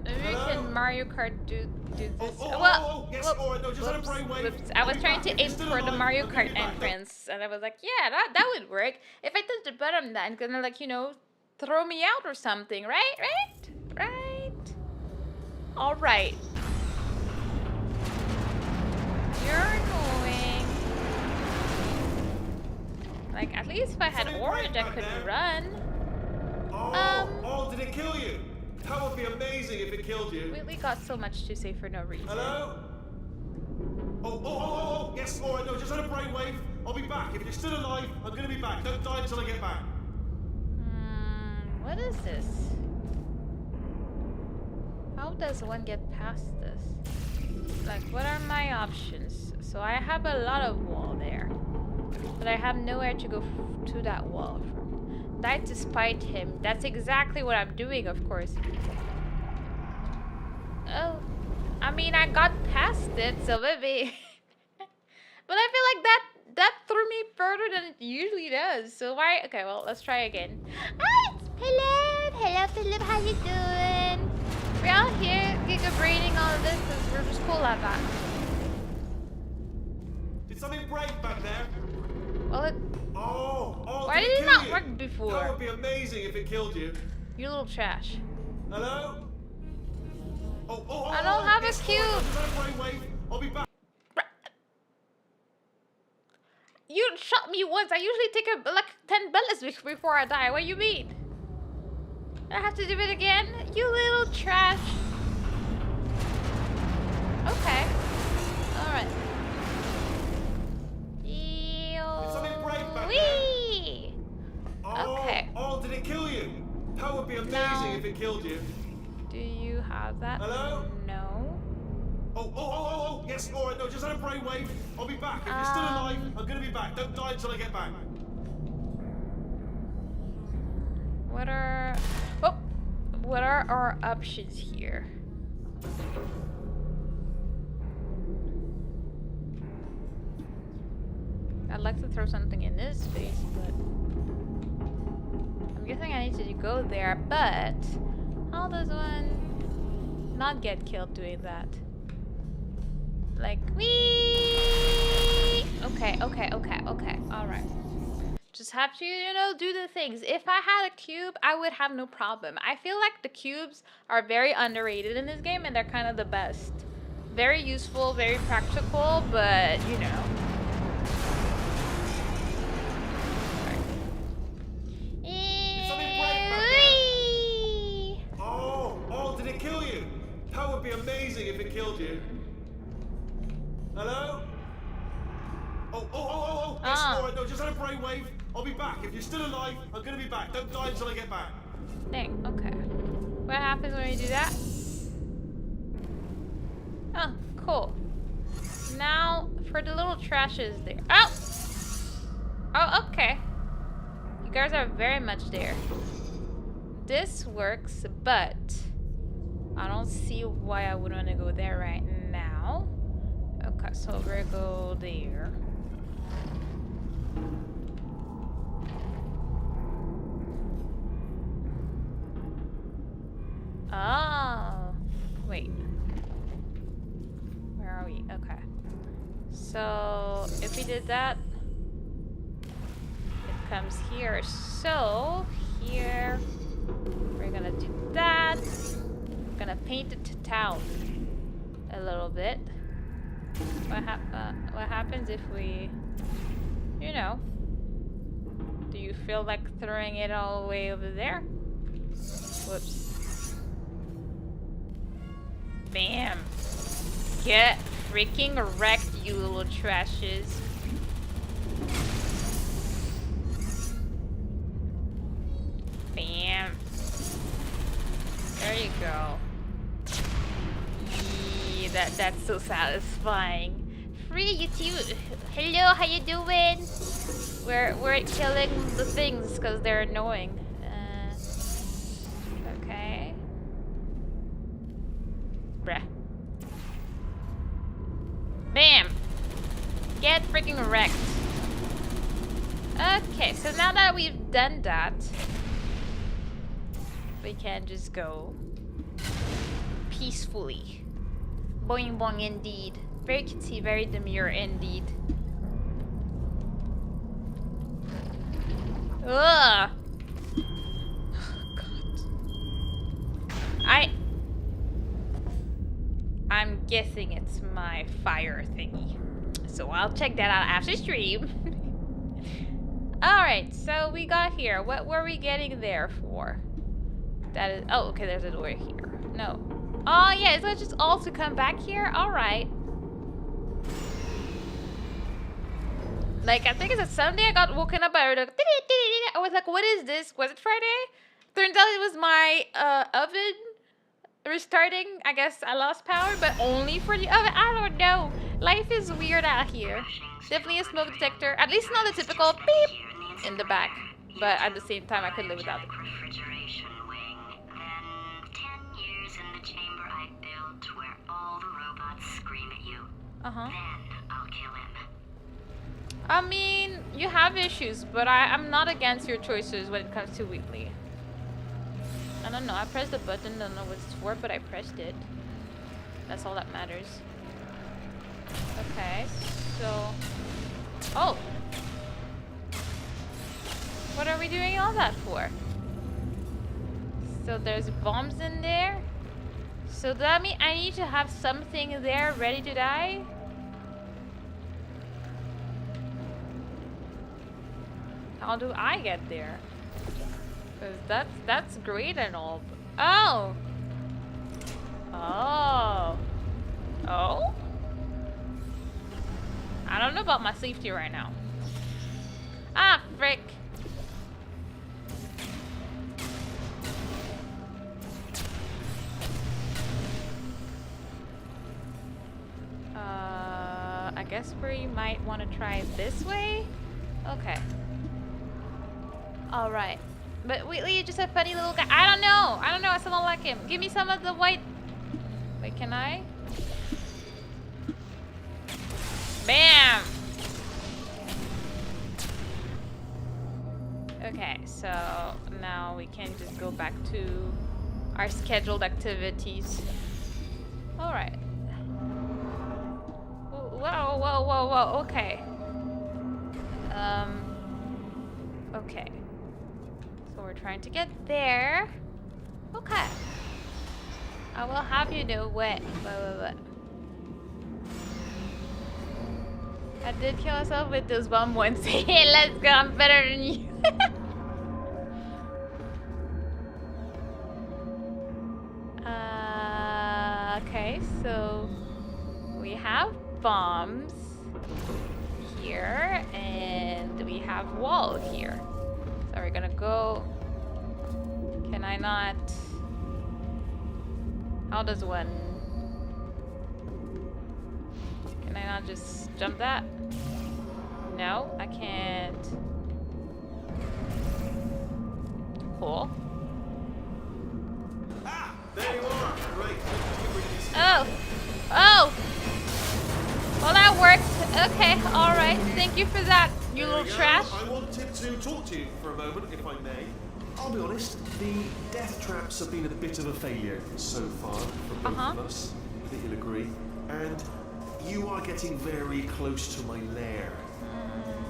Maybe we can Mario Kart do this. Yes, all right. No, just on a brainwave. Whoops. I was trying to aim for the Mario Kart entrance, and I was like, yeah, that would work. If I touch the button, then it's gonna, like, you know, throw me out or something, right? All right. You're annoying. Like, at least if I had orange, I could run. Oh, did it kill you? That would be amazing if it killed you. Weathley got so much to say for no reason. Hello? Oh, yes, alright, no, just had a brainwave. I'll be back. If you're still alive, I'm gonna be back. Don't die until I get back. What is this? How does one get past this? Like, what are my options? So I have a lot of wall there. But I have nowhere to go to that wall from. Die to spite him. That's exactly what I'm doing, of course. Oh. I mean, I got past it, so maybe... But I feel like that threw me further than it usually does. So why... Okay, well, let's try again. Hi, it's Philip! Hello, Philip. How you doing? We're out here giga-braining all of this because we're just cool at that. Did something break back there? Well, it... Oh, why did it not work before? That would be amazing if it killed you. You little trash. Hello? I don't have a cube. I'll be back. You shot me once. I usually take like 10 bullets before I die. What do you mean? I have to do it again? You little trash. Okay. Alright. Did something break back Whee! Okay. Oh, did it kill you? That would be amazing if it killed you. Do you have that? Hello? No. Oh, yes, alright, no, just had a brainwave. I'll be back. If you're still alive, I'm gonna be back. Don't die until I get back. What are our options here? I'd like to throw something in this space, but I'm guessing I need to go there, but how does one not get killed doing that? Like, wee! Okay, alright. Just have to, you know, do the things. If I had a cube, I would have no problem. I feel like the cubes are very underrated in this game, and they're kind of the best. Very useful, very practical, but, you know. Oh, did it kill you? That would be amazing if it killed you. Hello? Oh, yes, alright, no, just had a brainwave. I'll be back. If you're still alive, I'm gonna be back. Don't die until I get back. Dang, okay. What happens when we do that? Oh, cool. Now, for the little trashes there. Oh, okay. You guys are very much there. This works, but I don't see why I would want to go there right now. Okay, so we'll go there. Oh, wait. Where are we? Okay. So, if we did that, it comes here. So, here, we're gonna do that. I'm gonna paint it to town a little bit. What happens if we, you know, do you feel like throwing it all the way over there? Whoops. Bam. Get freaking wrecked, you little trashes. Bam. There you go. Yeah, that's so satisfying. Free you too. Hello, how you doing? We're killing the things because they're annoying. Okay. Bruh. Bam! Get freaking wrecked. Okay, so now that we've done that, we can just go peacefully. Boing boing indeed. Very cutesy, very demure indeed. Ugh! God. I'm guessing it's my fire thingy. So I'll check that out after stream. Alright, so we got here. What were we getting there for? That is... Oh, okay, there's a door here. No. Oh, yeah, is that just all to come back here? Alright. Like, I think it's a Sunday. I got woken up by a... I was like, what is this? Was it Friday? Turns out it was my oven restarting. I guess I lost power, but only for the oven. I don't know. Life is weird out here. Definitely a smoke detector. At least not the typical beep in the back. But at the same time, I could live without it. Refrigeration wing. Then 10 years in the chamber I built where all the robots scream at you. Uh-huh. Then I'll kill him. I mean, you have issues, but I'm not against your choices when it comes to Weathley. I don't know, I pressed the button, don't know what it's for, but I pressed it. That's all that matters. Okay, so... Oh! What are we doing all that for? So there's bombs in there? So does that mean I need to have something there ready to die? How do I get there? Because that's great and all. Oh! Oh! Oh? I don't know about my safety right now. Ah, frick. I guess we might want to try this way? Okay. Alright. But Weathley, you're just a funny little guy. I don't know. I still don't like him. Give me some of the white... Wait, can I? Bam! Okay, so now we can just go back to our scheduled activities. Alright. Whoa, whoa, whoa, whoa, okay. Okay. So we're trying to get there. Okay. I will have you know what. I did kill myself with this bomb once. Hey, let's go. I'm better than you. Okay, so we have bombs here, and we have wall here. So we're gonna go. Can I not? How does one? Can I not just jump that? No, I can't. Cool. Ah, there you are. Right. Oh, oh. Well, that worked. Okay, all right. Thank you for that, you little trash. I wanted to talk to you for a moment, if I may. I'll be honest, the death traps have been a bit of a failure so far for both of us. I think you'll agree. And you are getting very close to my lair.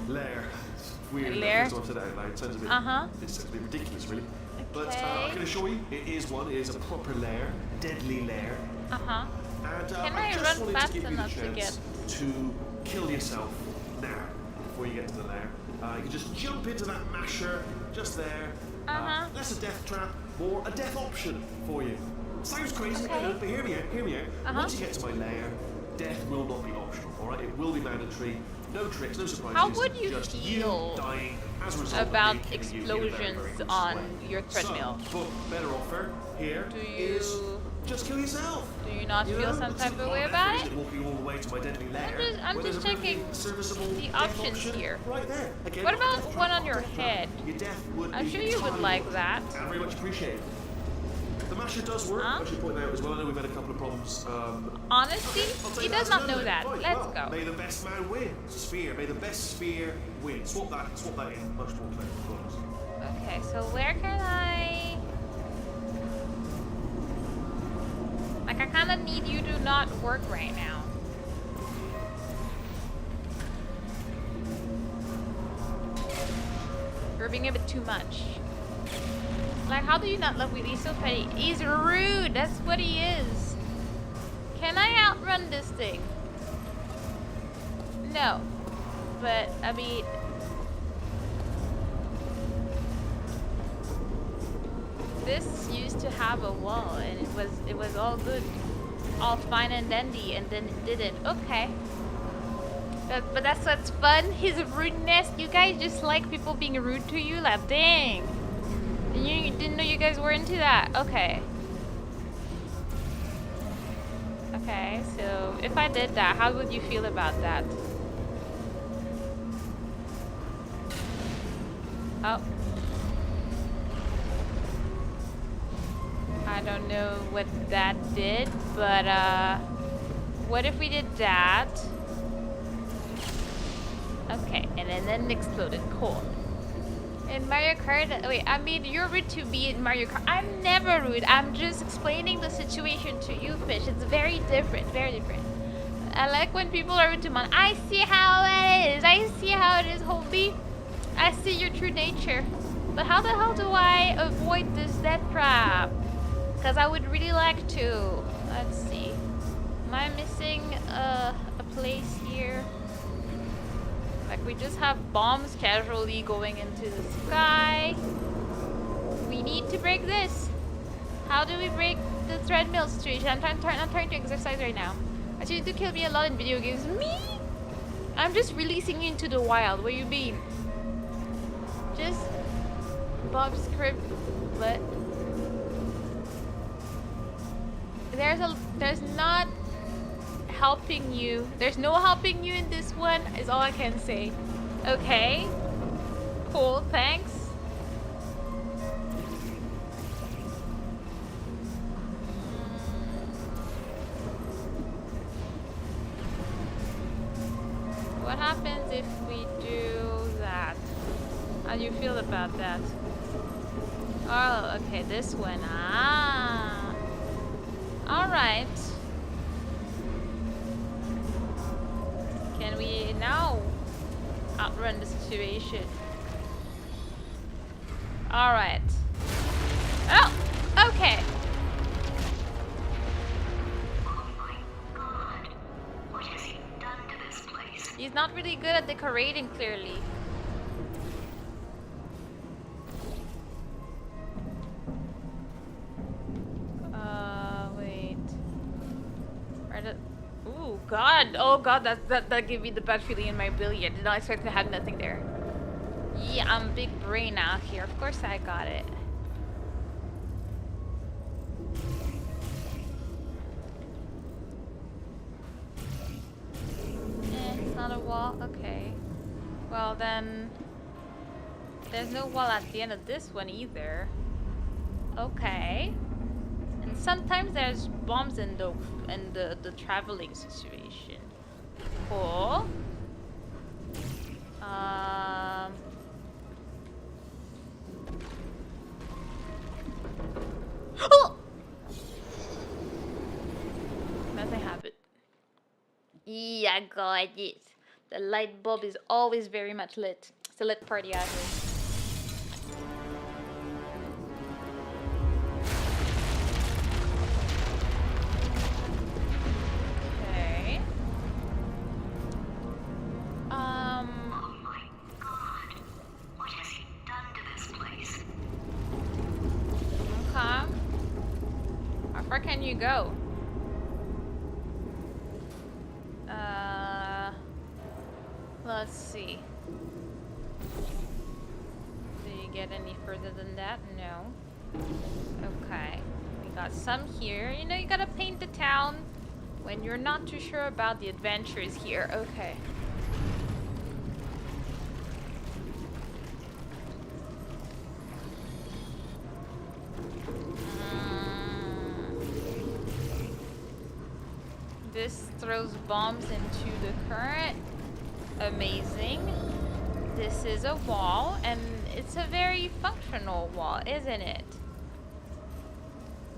Lair. It's weird. Lair? I've said it out loud. It sounds a bit, it sounds a bit ridiculous, really. But I can assure you, it is one. It is a proper lair, deadly lair. And Can I I just run wanted fast to give you the enough to chance get? to kill yourself now before you get to the lair. You can just jump into that masher just there. That's a death trap or a death option for you. Sounds crazy, I know, but hear me out. Once you get to my lair, death will not be optional, alright? It will be mandatory. No tricks, no surprises. How would you just feel you dying as a result about of me killing you in a explosions very, very good on way. your treadmill? So, but better offer here is just kill yourself. Do you not feel some type of way about it? Walking all the way to my deadly lair, I'm where just there's a checking perfectly serviceable the death options option here. Right there. Again, What about death trap, one on your death trap. head? Your death would I'm be sure you would entirely like worth it that. and very much appreciated. The masher does work, I should point out as well. I know we've had a couple of problems. Honestly, I'll take he that does as not a know no that. then. Fine. Let's Well, go. May the best man win. Sphere. May the best sphere win. Swap that in. Much more clear, of course. Okay, so where can I... Like, I kind of need you to not work right now. You're being a bit too much. Like, how do you not love Weathley? He's so petty. He's rude. That's what he is. Can I outrun this thing? No. But, I mean... this used to have a wall, and it was all good, all fine and dandy, and then it didn't. Okay. But that's what's fun. His rudeness. You guys just like people being rude to you. Like, dang. You didn't know you guys were into that. Okay. Okay, so if I did that, how would you feel about that? Oh. I don't know what that did, but what if we did that? Okay, and then it exploded. Cool. In Mario Kart, wait, I mean, you're rude to me in Mario Kart. I'm never rude. I'm just explaining the situation to you, Fish. It's very different, very different. I like when people are rude to Mon. I see how it is. I see how it is, Hobie. I see your true nature. But how the hell do I avoid this death trap? Because I would really like to. Let's see. Am I missing a place here? Like, we just have bombs casually going into the sky. We need to break this. How do we break the treadmill situation? I'm trying to exercise right now. Actually, you do kill me a lot in video games. Me? I'm just releasing you into the wild. Where you be? Just Bob script, but there's not helping you. There's no helping you in this one, is all I can say. Okay. Cool, thanks. What happens if we do that? How do you feel about that? Oh, okay, this one. Ah. Alright. Can we now outrun the situation? Alright. Oh! Okay. Oh my god. What has he done to this place? He's not really good at decorating, clearly. Wait. Where did... Ooh, God. Oh, God, that gave me the bad feeling in my belly. I did not expect to have nothing there. Yeah, I'm big brain out here. Of course I got it. It's not a wall? Okay. Well, then... There's no wall at the end of this one either. Okay. And sometimes there's bombs in the traveling situation. Cool. Oh! Nothing happened. Yeah, got it. The light bulb is always very much lit. It's a lit party out here. Okay. Oh my god. What has he done to this place? Okay. How far can you go? Let's see. Do you get any further than that? No. Okay. We got some here. You know, you gotta paint the town when you're not too sure about the adventures here. Okay. This throws bombs into the current. Amazing. This is a wall, and it's a very functional wall, isn't it?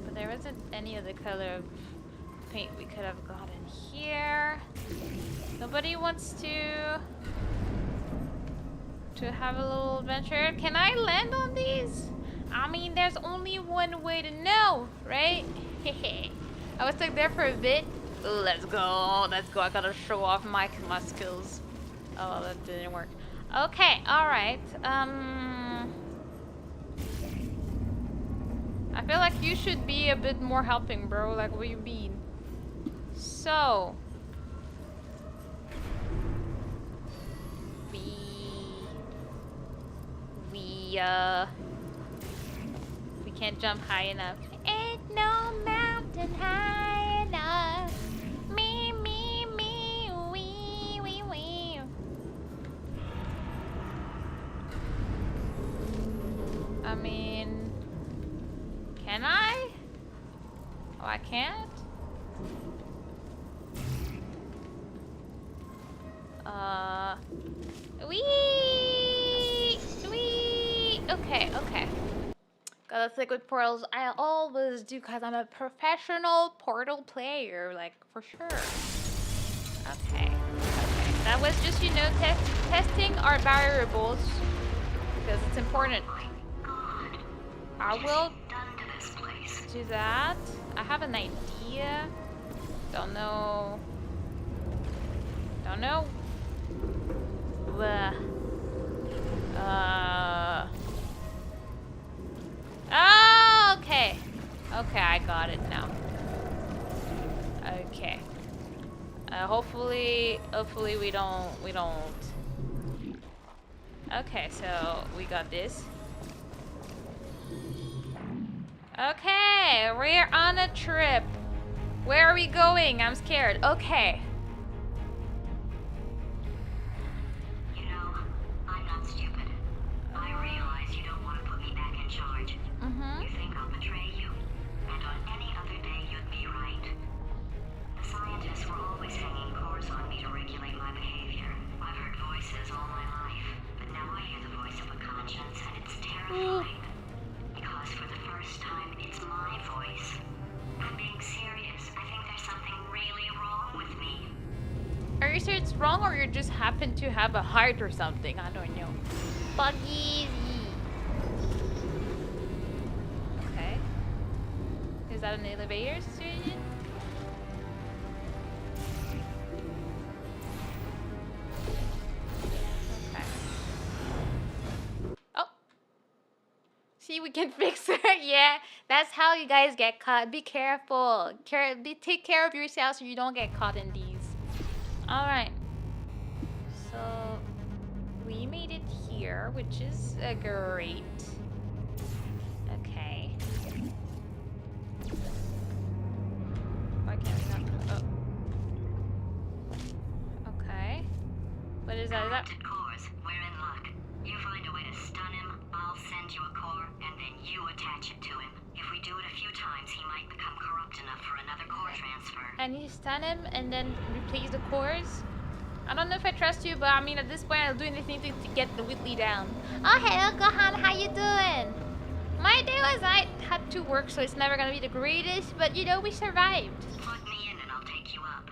But there isn't any of the color of paint we could have gotten here. Nobody wants to have a little adventure. Can I land on these? I mean, there's only one way to know, right? I was stuck there for a bit. Let's go. Let's go. I gotta show off my skills. Oh, that didn't work. Okay, alright. I feel like you should be a bit more helping, bro. Like, what you mean? So. We can't jump high enough. Ain't no mountain high enough. Me, wee. I mean, can I? Oh, I can't? Okay. Gotta stick with portals. I always do because I'm a professional portal player, like, for sure. Okay. That was just, you know, testing our variables because it's important. I will do that. I have an idea. Don't know. Bleh. Oh, okay. Okay, I got it now. Okay. Hopefully we don't. Okay, so we got this. Okay, we're on a trip. Where are we going? I'm scared. Okay. You know, I'm not stupid. I realize you don't want to put me back in charge. You think I'll betray you, and on any other day you'd be right. The scientists were always hanging cores on me to regulate my behavior. I've heard voices all my life, but now I hear the voice of a conscience, and it's terrifying. Because for the first time, it's my voice. I'm being serious. I think there's something really wrong with me. Are you sure it's wrong, or you just happen to have a heart or something? I don't know. Buggy. Okay. Is that an elevator station? Okay. Oh. See, we can fix it. Yeah, that's how you guys get caught. Be careful. Take care of yourself so you don't get caught in these. Alright. So, we made it here, which is great. Okay. Why can't we not? Oh. Okay. What is that? Is that? Corrupted cores. We're in luck. You find a way to stun him, I'll send you a core, and then you attach it to him. If we do it a few times, he might become corrupt enough for another core transfer. And you stun him and then replace the cores? I don't know if I trust you, but I mean, at this point, I'll do anything to get the Weathley down. Oh, hello, Gohan. How you doing? My day was I had to work, so it's never gonna be the greatest, but you know, we survived. Plug me in and I'll take you up.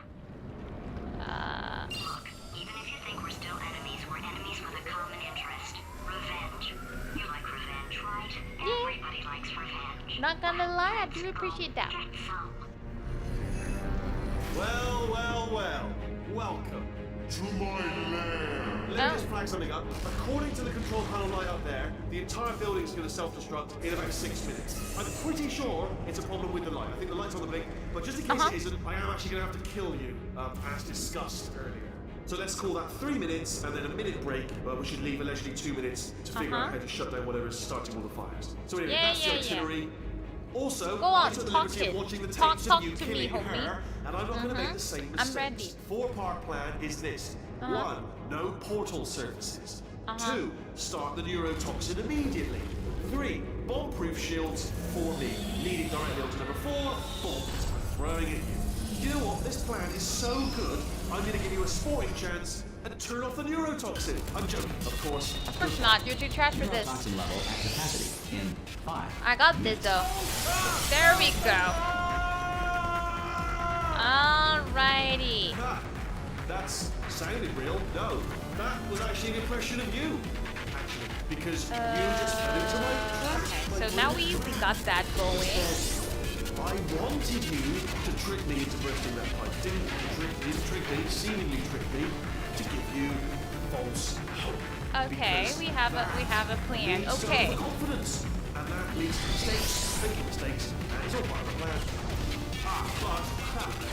Look, even if you think we're still enemies, we're enemies with a common interest. Revenge. You like revenge, right? Yeah. Everybody likes revenge. Not gonna lie, I do appreciate that. Get some. Well. Welcome to my land. Let me just flag something up. According to the control panel light up there, the entire building is going to self-destruct in about 6 minutes. I'm pretty sure it's a problem with the light. I think the light's on the blink, but just in case it isn't, I am actually going to have to kill you, as discussed earlier. So let's call that 3 minutes and then a minute break. We should leave allegedly 2 minutes to figure out how to shut down whatever is starting all the fires. So anyway, that's the itinerary. Also, Go on, I took the talk liberty it. of watching the Talk tapes of you to me, killing homie. her, and I'm not going to make the same mistakes. I'm ready. 4-part plan is this. 1, no portal surfaces. 2, start the neurotoxin immediately. 3, bomb-proof shields for me, leading directly on to number 4, bombs. Throwing at you. You know what? This plan is so good, I'm going to give you a sporting chance and turn off the neurotoxin. I'm joking, of course. Of course not. You're too trash for this. Neurotoxin level at capacity in 5. I got this though. There we go. Alrighty. That's sounded real. No, that was actually an impression of you. Actually, because you just fell into my trap. Okay, so now we got that going. I wanted you to trick me into bursting that pipe. Didn't trick me, seemingly trick me, to give you false hope. Okay, Because we have a plan. leads to Okay. overconfidence, and that leads to mistakes, making mistakes, and it's all part of the plan.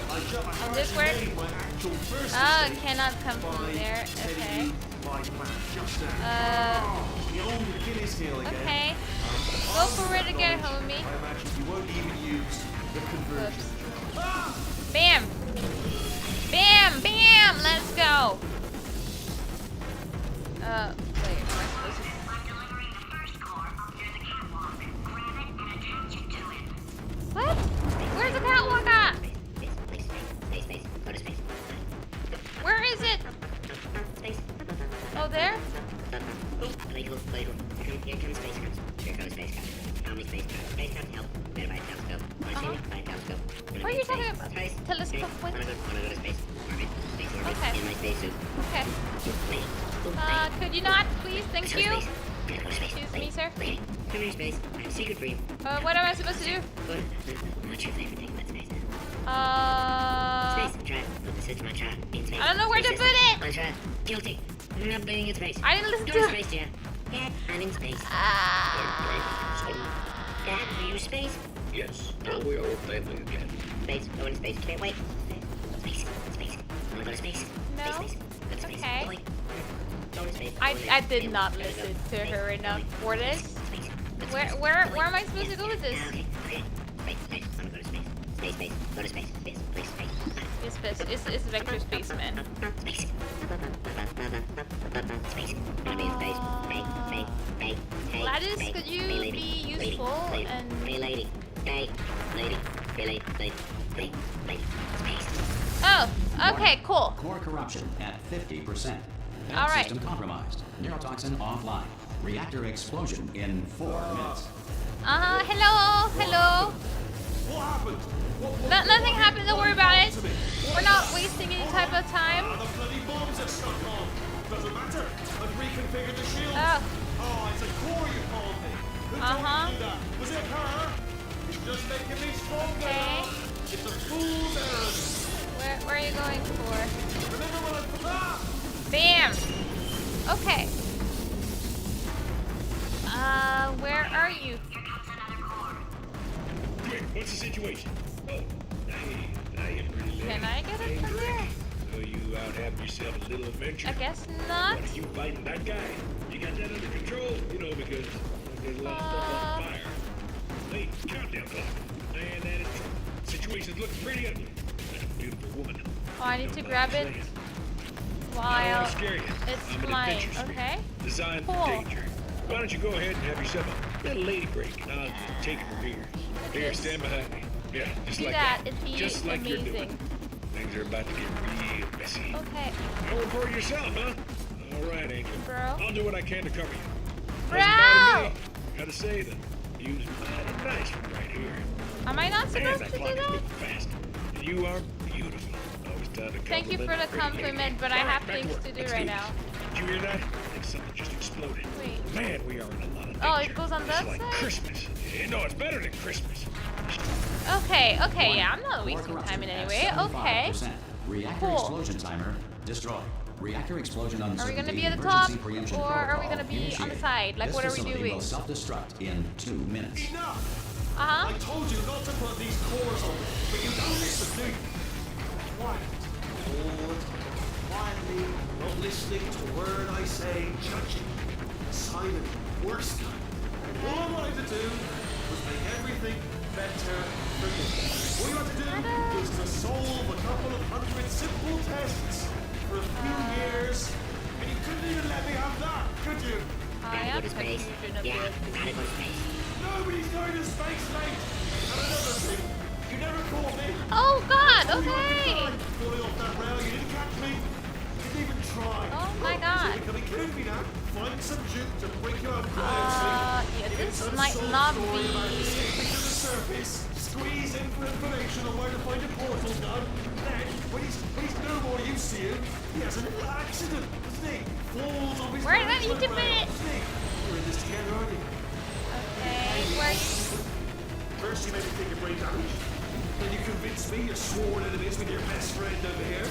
But This work? my actual first Oh, mistake cannot come by from there. telling Okay. you my plan just now. The old Achilles heel again. Okay. Go for it again, homie. I imagine you won't even use the conversion. Bam! Bam! Bam! Let's go! Wait, am I supposed to... I'm delivering the first core up near the catwalk. Grab it and attach it to it. What? Where's the catwalk at? Space. Go to space. Where is it? Space. Oh, there? Play cool. Here comes space crabs. Here goes space crabs. How many space crabs? Space crabs help. Better buy a telescope. Want to see me? Buy a telescope. What are you talking about? Space. Telescope with? Wanna go to space. Orbit. Space orbit. Okay. In my spacesuit. Okay. Could you not, please? Thank you. Excuse me, sir. Come here, space. I have a secret for you. What am I supposed to do? Good. What's your favorite thing about space? Uh... Space. Try it. Put this into my trap. In space. I don't know where to Space put system. it. My trap. Guilty. I'm not putting it in space. I didn't listen Go to to it. space, Dad. Dad, I'm in space. Dad, are you space? Yes, now we are family again. Space. Go into space. Can't wait. Space. Wanna go to space? No. Space. Go to space. Okay. Boy. Go to space. I did not listen to her enough for this. Space. Go to Where space. am I supposed to go with this? Okay. Space. Wanna go to space. Space. Go to space. Space. It's vector space, man. Space. Space. Gonna be in space. Hey. Gladys, Hey, could you hey, lady. be Lady. useful Lady. and... Hey, lady. Hey, lady. Lady. Space. Oh, okay, cool. Core corruption at 50%. All right. System compromised. Neurotoxin offline. Reactor explosion in 4 minutes. Hello. What happened? Nothing happened, don't worry about it. To me? We're not wasting any type of time. The bloody bombs are stuck on. Doesn't matter. I've reconfigured the shield. Oh. It's a core you called me. Who told you to do that? Was it her? It's just making me stronger. Okay. It's a fool's errand. Where are you going for? Remember when I forgot? Bam! Okay. Where are you? Here comes another core. Quick, what's the situation? Oh, I am really Can I get it from there? So you out having yourself a little adventure? I guess not. What, are you fighting that guy? You got that under control? You know, because there's a lot of stuff on fire. Hey, countdown clock. Man, that is trouble. Situation's looking pretty ugly. That's a beautiful woman. Oh, I need to grab it I don't while want to scare you. it's I'm an flying. adventure spirit, Okay. designed Cool. for danger. Why don't you go ahead and have yourself a little lady break, and I'll take it from here. Here, Yes. stand behind me. Yeah, just Do like that. that. It'd be Just like you're amazing. doing. Things are about to get real messy. Okay. Going for it yourself, huh? All right, Angel. Bro. I'll do what I can to cover you. Bro! Doesn't matter to me. Gotta say, the view's mighty nice right here. Am I not Man, supposed that to do clock is that? moving fast. And you are beautiful. Always time to Thank you for the compliment, but I have things to do right now. Did you hear that? I think something just exploded. Wait. Man, we are in a lot of danger. Oh, it goes on It's that like side? Christmas. No, it's better than Christmas. Okay, yeah, I'm not wasting time in any way. Okay. Reactor Cool. explosion timer destroyed. Reactor explosion Are we uncertainty. gonna be at the top, emergency preemption or are we protocol gonna be on the initiated. side? Like, This what are we facility doing? will self-destruct in 2 minutes. Enough! Uh-huh. I told you not to put these cores on, but you don't listen, do you? Quiet. All the time. Quietly, not listening to a word I say, judging. Silent, worst kind. All I wanted to do was make everything better for you. All you had to do was to solve a couple of hundred simple tests for a few years, and you couldn't even let me have that, could you? I am confusion a Yeah, bit. gotta go to space. Nobody's going to space, mate! And another thing, you never caught me. Oh God, Oh, you okay. falling off that rail, you didn't catch me. You didn't even try. Oh my God. So you're coming kidding me now? Find some juke to break you out of Yeah, this might not be... Escaping to the surface, squeeze in for information on where to find a portal gun. Then, when he's no more use to you, he has a little accident, doesn't he? Falls off his Where do I need management to put rail, it? doesn't he? You're in this together, aren't you? Okay, where you... First you made me think of brain damage. Then you convinced me you're sworn enemies with your best friend over here.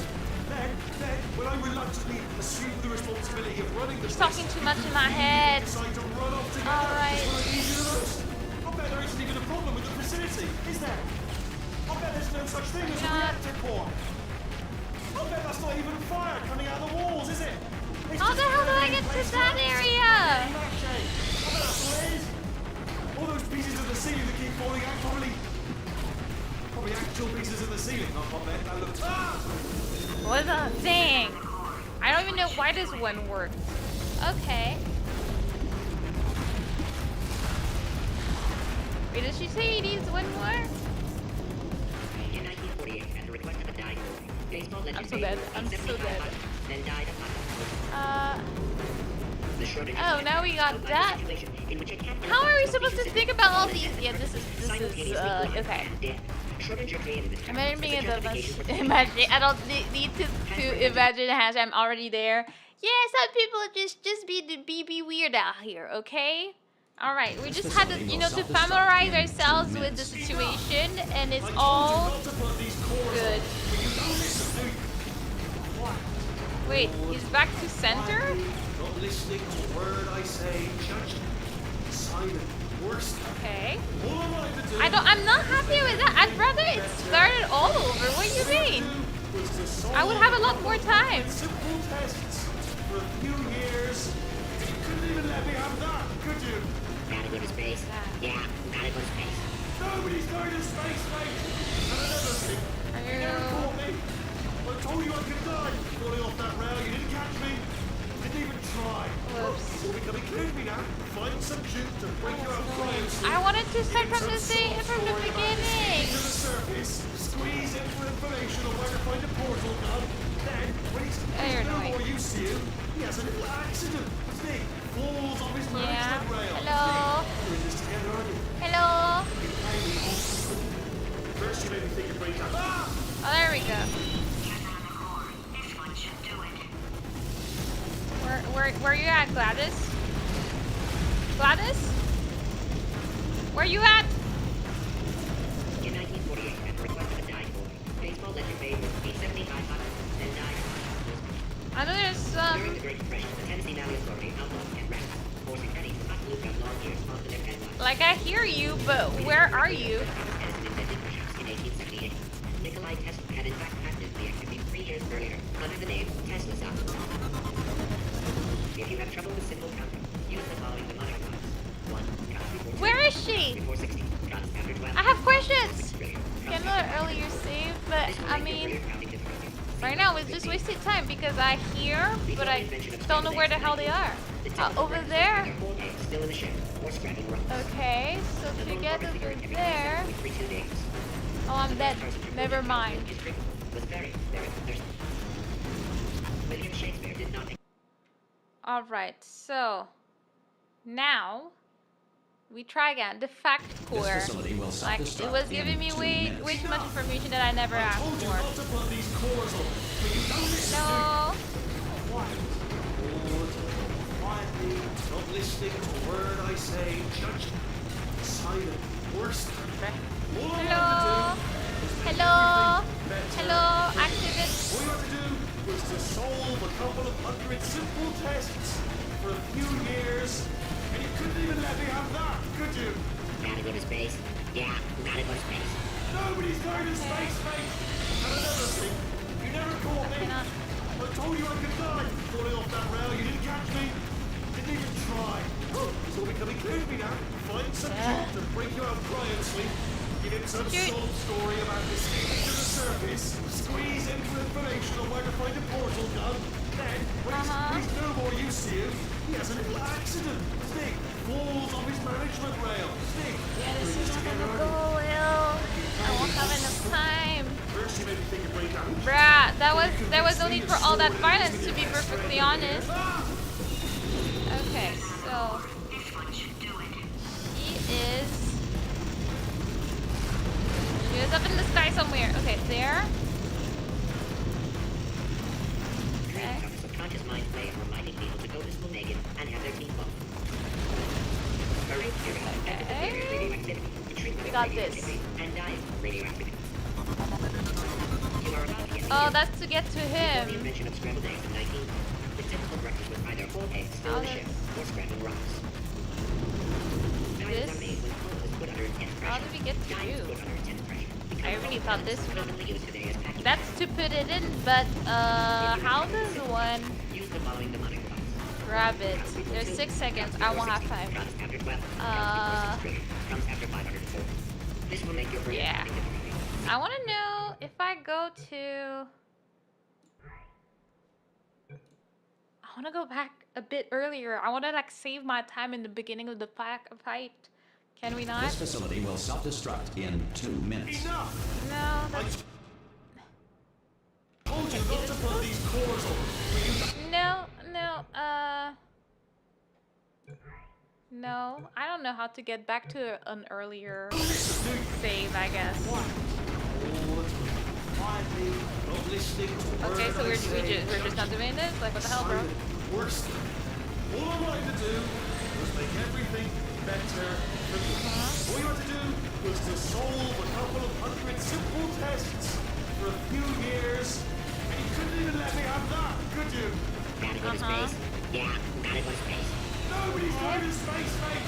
Then, when I reluctantly assumed the responsibility of running the He's talking too much in my head. decide to run off together. All right. It's what I need you the most. I bet bet there isn't even a problem with the facility, is there? I bet there's no such thing as a reactor core. I bet that's not even fire coming out of the walls, is it? How the hell do I get to that area? I bet that's all it is. All those pieces of the ceiling that keep falling out, probably actual pieces of the ceiling. I bet that looks. What the dang? I don't even know why this one worked. Okay. Wait, did she say he needs one more? In 1948, at the request of a dying boy, baseball legend I'm so dead. I'm so dead. then died of heart. The Schrodinger Oh, now we got that. situation in which a cat How are we supposed to think about all these? Yeah, this is okay. Schrodinger created this Imagine being a imagine. I don't need to imagine as I'm already there. Yeah, some people just be weird out here, okay? All right, we just had to, to familiarize ourselves with the situation, and it's all good. Wait, he's back to center? Not listening to a word I say, judged, silent, worst. Okay. All I wanted to do I'm not happy with that. I'd rather it started all over. What do you mean? was to solve I would have a lot more time. simple tests for a few years. You couldn't even let me have that, could you? Gotta go to space. Yeah, gotta go to space. Nobody's going to space, mate. And another thing, you never caught me. I told you I could die. Falling off that rail, you didn't catch me. Didn't even try. Whoops. It's all becoming clear to me now. Find some juke to break you out of I wanted to start from the beginning. To the surface, squeeze in for information on where to find a portal gun. Then, when he's you're no annoying. more used to you, he has a little accident. Doesn't he? Falls off his management rail. Hello. You're in this together, aren't you? Hello. You pay me off. First you made me think of break up. Ah! Oh, there we go. Turn on the core. This one should do it. Where you at, Gladys? Gladys? Where you at? In 1948, at the request of a dying boy, baseball legend Babe Ruth, age 75 then died of heart. I know there's During the Great Depression, the Tennessee Valley Authority outlawed cat rats, forcing many to cut loose long ears onto their pet lives. like I hear you, but where are you? Edison invented push-ups in 1878. Nikolai Tesla had in fact patented the activity 3 years earlier under the name Tesla Stop. If you have trouble with simple counting, use the following mnemonic device. 1. Count before 2. Where is she? Before 60. Count after 12. I have questions. 6 trillion. I know an earlier save, but I mean, right now it's just wasted time because I hear, but I don't know where the hell they are. Over there. Still in the ship, or scrapping rocks. Okay, so to get over there. Oh, I'm dead. Never mind. Was very, very thirsty. William Shakespeare did not. All right, so now we try again. The fact core. facility will Like it was giving me way too much information that I never I asked told you for. not to put these cores on, but you don't listen to me. No. Quiet. Bored. Quietly, not listening to a word I say, judged, silent, worst. All I Hello. wanted to do was make Hello. everything better. Hello, activist. All you had to do was to solve a couple of hundred simple tests for a few years, and you couldn't even let me have that, could you? Gotta go to space. Yeah, gotta go to space. Nobody's going to space, mate. And another thing, you never caught me. cannot. I told you I could die. Falling off that rail, you didn't catch me. Didn't even try. It's all becoming clear to me now. Find some job to break you out cryously. Give him some sob story about escaping to the surface. Squeeze in for information on where to find a portal gun. Then, when he's no more used to you, he has a little accident. Stick falls off his management rail. Stick. Yeah, this is not gonna go well. I won't have enough time. First you made me think of break out. Bruh, there was no need for all that violence, to be perfectly honest. Okay, so This one should do it. she is up in the sky somewhere. Okay, there. Okay. Dreams are the subconscious mind's way of reminding people to go to school naked and have their teeth bumped. Hurry, here we go. Okay. Radioactivity. The treatment We of got radioactivity this. and dying from radioactivity. You are about to get Oh, that's to get to the him. invention of scrambled eggs in 19. The typical breakfast was either whole eggs still in the ship or scrambled rocks. Diets This? are made when coal is put under How did we get to you? Put under intense pressure. I really thought this was... Commonly used today as packing. That's to put it in, but how does one Use the following mnemonic device. grab it? There's 6 seconds. I won't have time. Runs after 12. Comes after 504. This will make your brain Yeah. think differently. I want to know if I go to... I want to go back a bit earlier. I want to like save my time in the beginning of the fight. Can we not? This facility will self-destruct in 2 minutes. Enough! No, that's... I told you not to put these cores on. No. No, I don't know how to get back to an earlier save, I guess. Quietly, not listening to a Okay, word so I we're say. just not doing this? Like, what the hell, bro? Worse. All I wanted to do was make everything better for you. All you had to do was to solve a couple of 100 simple tests for a few years, and you couldn't even let me have that, could you? Gotta go to space? Yeah, gotta go to space. Nobody's going to space, mate!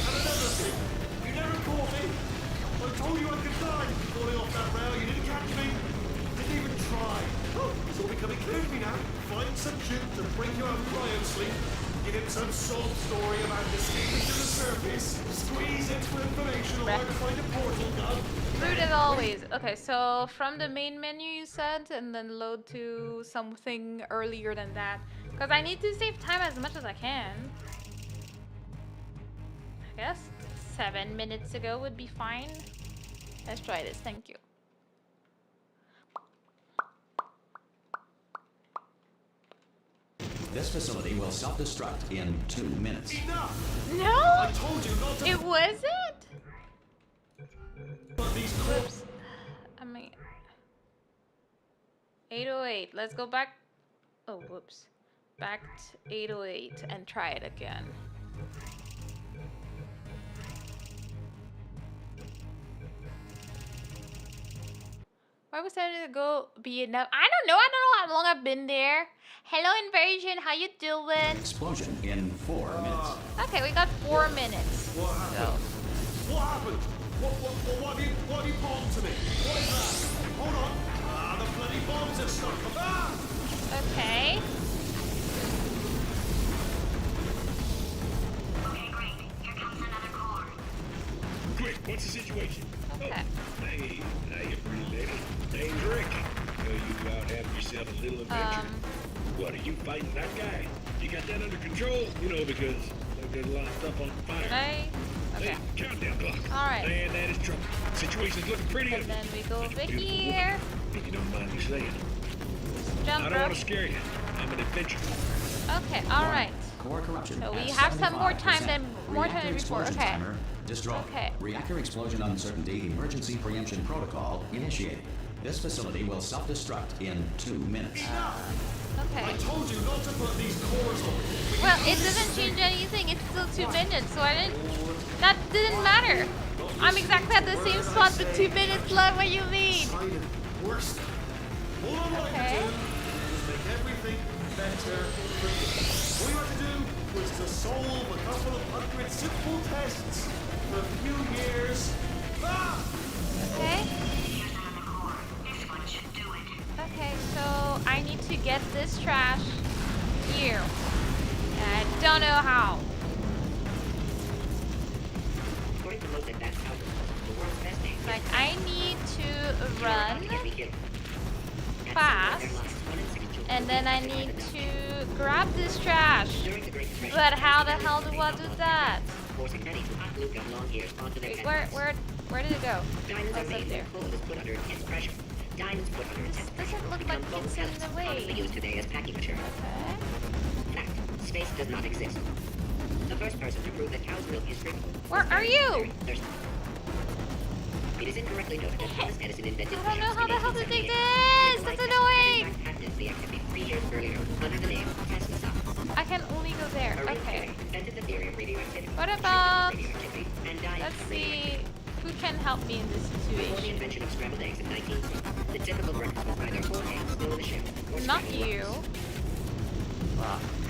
And another thing, you never caught me. I told you I could die falling off that rail. You didn't catch me. Didn't even try. Oh, it's all becoming clear to me now. Find some shit to bring you out of cryo sleep. Give him some sob story about escaping to the surface. Squeeze in for information on where to find a portal gun. Rude as always. Okay, so from the main menu you said, and then load to something earlier than that. Because I need to save time as much as I can. I guess 7 minutes ago would be fine. Let's try this, thank you. This facility will self-destruct in 2 minutes. Enough! No! I told you not to It wasn't? put these cores. Oops. I mean... 808. Let's go back... Oh, whoops. Back to 808 and try it again. Why was I to go be enough? I don't know how long I've been there. Hello, Inversion. How you doing? Explosion in 4 minutes. Okay, we got 4 minutes. What happened? What happened? What have you bombed to me? What is that? Hold on. Ah, the bloody bombs are stuck. Ah! Okay. Okay, great. Here comes another core. Quick, what's the situation? Okay. Oh, hey, how you pretty lady? Name's Rick. You out having yourself a little adventure? What, are you fighting that guy? You got that under control? You know, because there's a lot of stuff on fire. Right? Okay. Hey, countdown clock. Alright. Man, that is trouble. Situation's looking pretty And ugly. then we go over Beautiful here. woman, if you don't mind me saying. Jump I don't rope. want to scare you. I'm an adventurer. Okay, alright. Core corruption. So we at have some more time 75%. than Reactor before. explosion Okay. timer destroyed. Okay. Reactor explosion uncertainty emergency preemption protocol initiated. This facility will self-destruct in 2 minutes. Okay. I told you not to put these cores on. Well, it doesn't change anything. It's still 2 minutes, so I didn't... That didn't matter. I'm exactly at the same spot for 2 minutes left. What do you mean? Decided worst. All I wanted Okay. to do was make everything better for you. All you had to do was to solve a couple of 100 simple tests for a few years. Ah! Okay. Here's another core. This one should do it. Okay, so I need to get this trash here. And I don't know how. According to most advanced algorithms, the world's best name Like, I need to run fast. And then I need to grab this trash. But how the hell do I do that? Forcing many to unglued their long ears onto their Wait, heads. where did it go? Diamonds Oh, are it's made up there. when coal is put under intense pressure. Diamonds put under intense pressure Doesn't look become like bone it's in pellets, the way. commonly used today as packing material. Okay. Fact: space does not exist. The first person to prove that cow's milk is drinkable. Where are you? It is incorrectly noted that Thomas Edison invented I don't know how the hell to take 1878. this. His That's wife annoying. had in fact patented the activity 3 years earlier under the name Tesla. I can only go there. Marie Okay. Curie invented the theory of radioactivity. What She about- invented radioactivity and died Let's from see radioactivity. who can help me in this Before the situation. invention of scrambled eggs in 1910, the typical breakfast was either whole eggs still in the shell or Not scrambled you. eggs.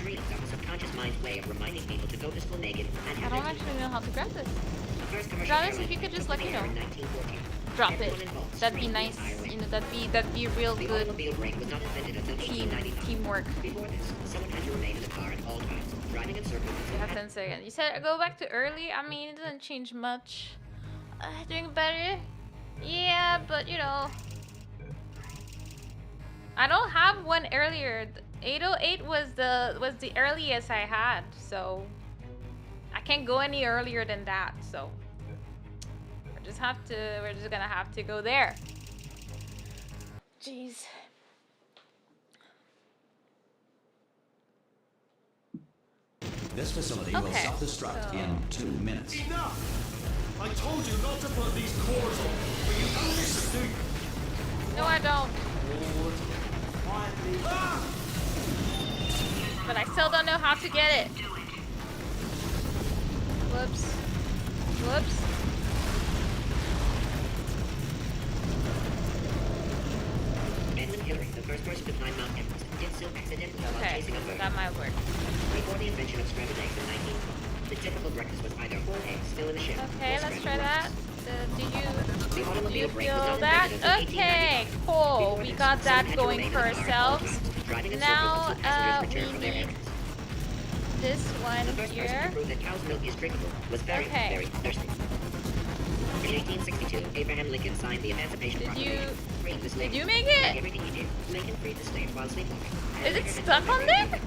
Dreams of a subconscious mind nice way of reminding people to go to school naked and I have don't their teeth actually know how to grab this. The first commercial Travis, if airline you could just took let me the air know. in 1914. Drop Everyone it. involved That'd be screamed the nice. entire way. You know, that'd be real The good automobile brake was not invented until 1895. teamwork. Before this, someone had to remain in the car at all times, driving in circles until You have 10 seconds. You said go back to early. I mean, it doesn't change much. Doing better? Yeah, but you know, I don't have one earlier. 808 was the earliest I had, so I can't go any earlier than that. So we're just gonna have to go there. Jeez. This facility will Okay, self-destruct so- in 2 minutes. Enough! I told you not to put these cores on, but you don't listen, do you? No, I don't. Quietly. Ah! But I still don't know how to get it. Whoops. Whoops. Edmund Hillary, the first person to climb Mount Everest, did so accidentally while Okay, chasing a bird. that might work. Before the invention of scrambled eggs in 1912, the typical breakfast was either whole eggs still in the shell Okay, or let's scrambled try that. rice. Do The you automobile brake was feel not that? invented until Okay, 1895. cool. Before We this, got someone that had to going remain for in the car at all ourselves. times, driving in Now, circles until passengers we returned from their need errands. this one The first person to here. prove that cow's milk is drinkable was very, Okay. very thirsty. In 1862, Abraham Lincoln signed the Emancipation Did Proclamation, freeing the slave. you make Like it? everything he did, Lincoln freed the slave while sleepwalking. Is it Later stuck mentioned on by there?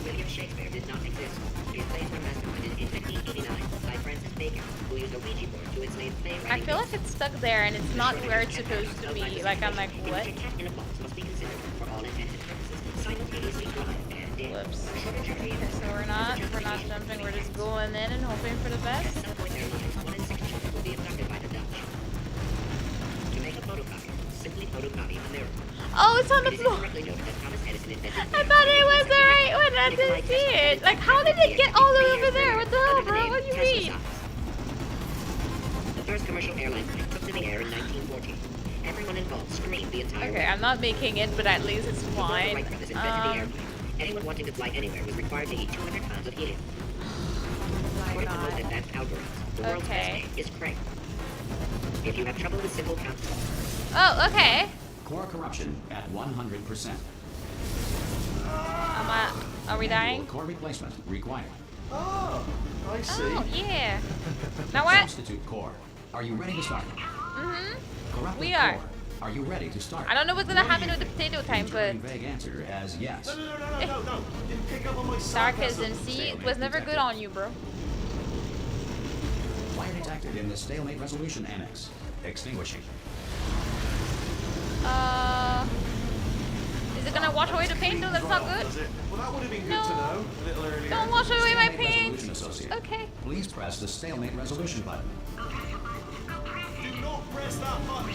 William Shakespeare did not exist. His plays were masterminded in 1589 by Francis Bacon, who used a Ouija board to enslave play I feel like it's stuck there and it's not where it's supposed to be. Like, I'm like, what? A cat in a box must be considered, for all intents and purposes, simultaneously alive and dead. Whoops. A shorter journey Okay, so we're not jumping, we're just going in and hoping for the best. At some point in their lives, 1 in 6 children will be abducted by the Dutch. To make a photocopy, simply photocopy a mirror. Oh, it's on the It is floor. incorrectly noted that Thomas Edison invented I thought it was the right one. I didn't see it. Like, how did it get all the way over there? What the hell, bro? What do you mean? The first commercial airline flight took to the air in 1914. Everyone involved screamed the entire Okay, way. I'm not making it, but at least it's Before the fine. Wright brothers invented the airplane, anyone wanting to fly anywhere was required to eat 200 pounds of helium. My According to most God. advanced algorithms, the world's best Okay. egg is Craig. If you have trouble with simple counting, Oh, okay. Core corruption at 100%. Are we dying? Core replacement required. Oh, I see. Oh, yeah. Now what? Substitute core. Are you ready to start? Mm-hmm. Corrupted We are. core. Are you ready to start? I don't know what's gonna happen with the potato time, but Returning vague answer as yes. No. Didn't pick up on my sarcasm. See, it was never good on you, bro. Fire detected in the stalemate resolution annex. Extinguishing. Is it gonna wash away the paint though? That's not good. Does it? Well, that would have been good No. to know a little earlier. Don't wash away my Stalemate paint. resolution associate. Okay. Please press the stalemate resolution button. Do not press that button.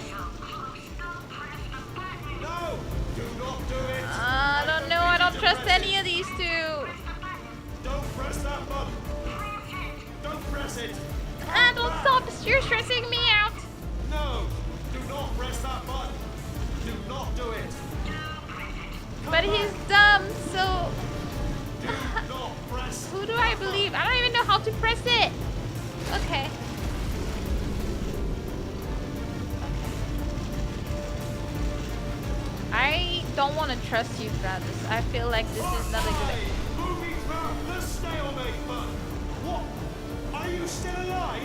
No! Do not do it! I don't know. I don't trust any of these two. Don't press that button! Don't press it! Don't stop. You're stressing me out. No! Do not press that button! Do not do it! But he's dumb, so Do not press. who do I believe? I don't even know how to press it. Okay. I don't want to trust you, Travis. I feel like this is not a good idea. Moving from the stalemate button! What? Are you still alive?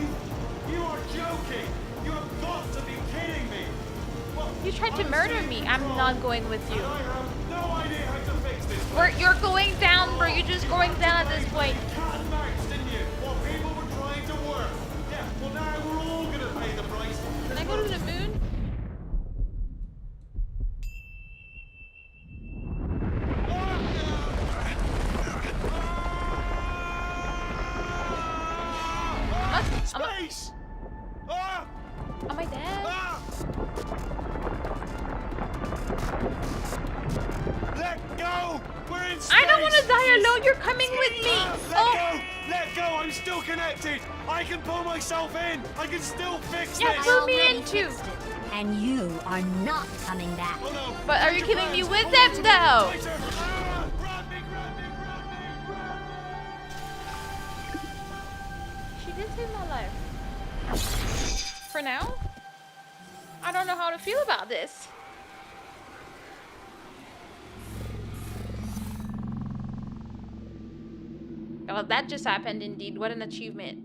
You are joking! You have got to be kidding me! Well, You tried to I'm murder in me. I'm control, not going with and you. I have no idea how to fix this. You're going down, bro. You're just going down at this point. Cat and mouse, didn't you? While people were trying to work. Yeah, well now we're all gonna pay the price. Can I go to the moon? What? Space! Ah! Am I dead? Ah! Let go! We're in space! I don't want to die alone. You're coming with me. Let Oh, go! Let go! I'm still connected! I can pull myself in! I can still fix yeah, this! pull me Already in too. fixed it, and you are not coming back. Oh no! But are you Your killing me hands! with Hold them on to though? tighter. Ah! Grab me! Grab me! Grab me! Grab me! alive. For now? I don't know how to feel about this. Well, that just happened indeed. What an achievement.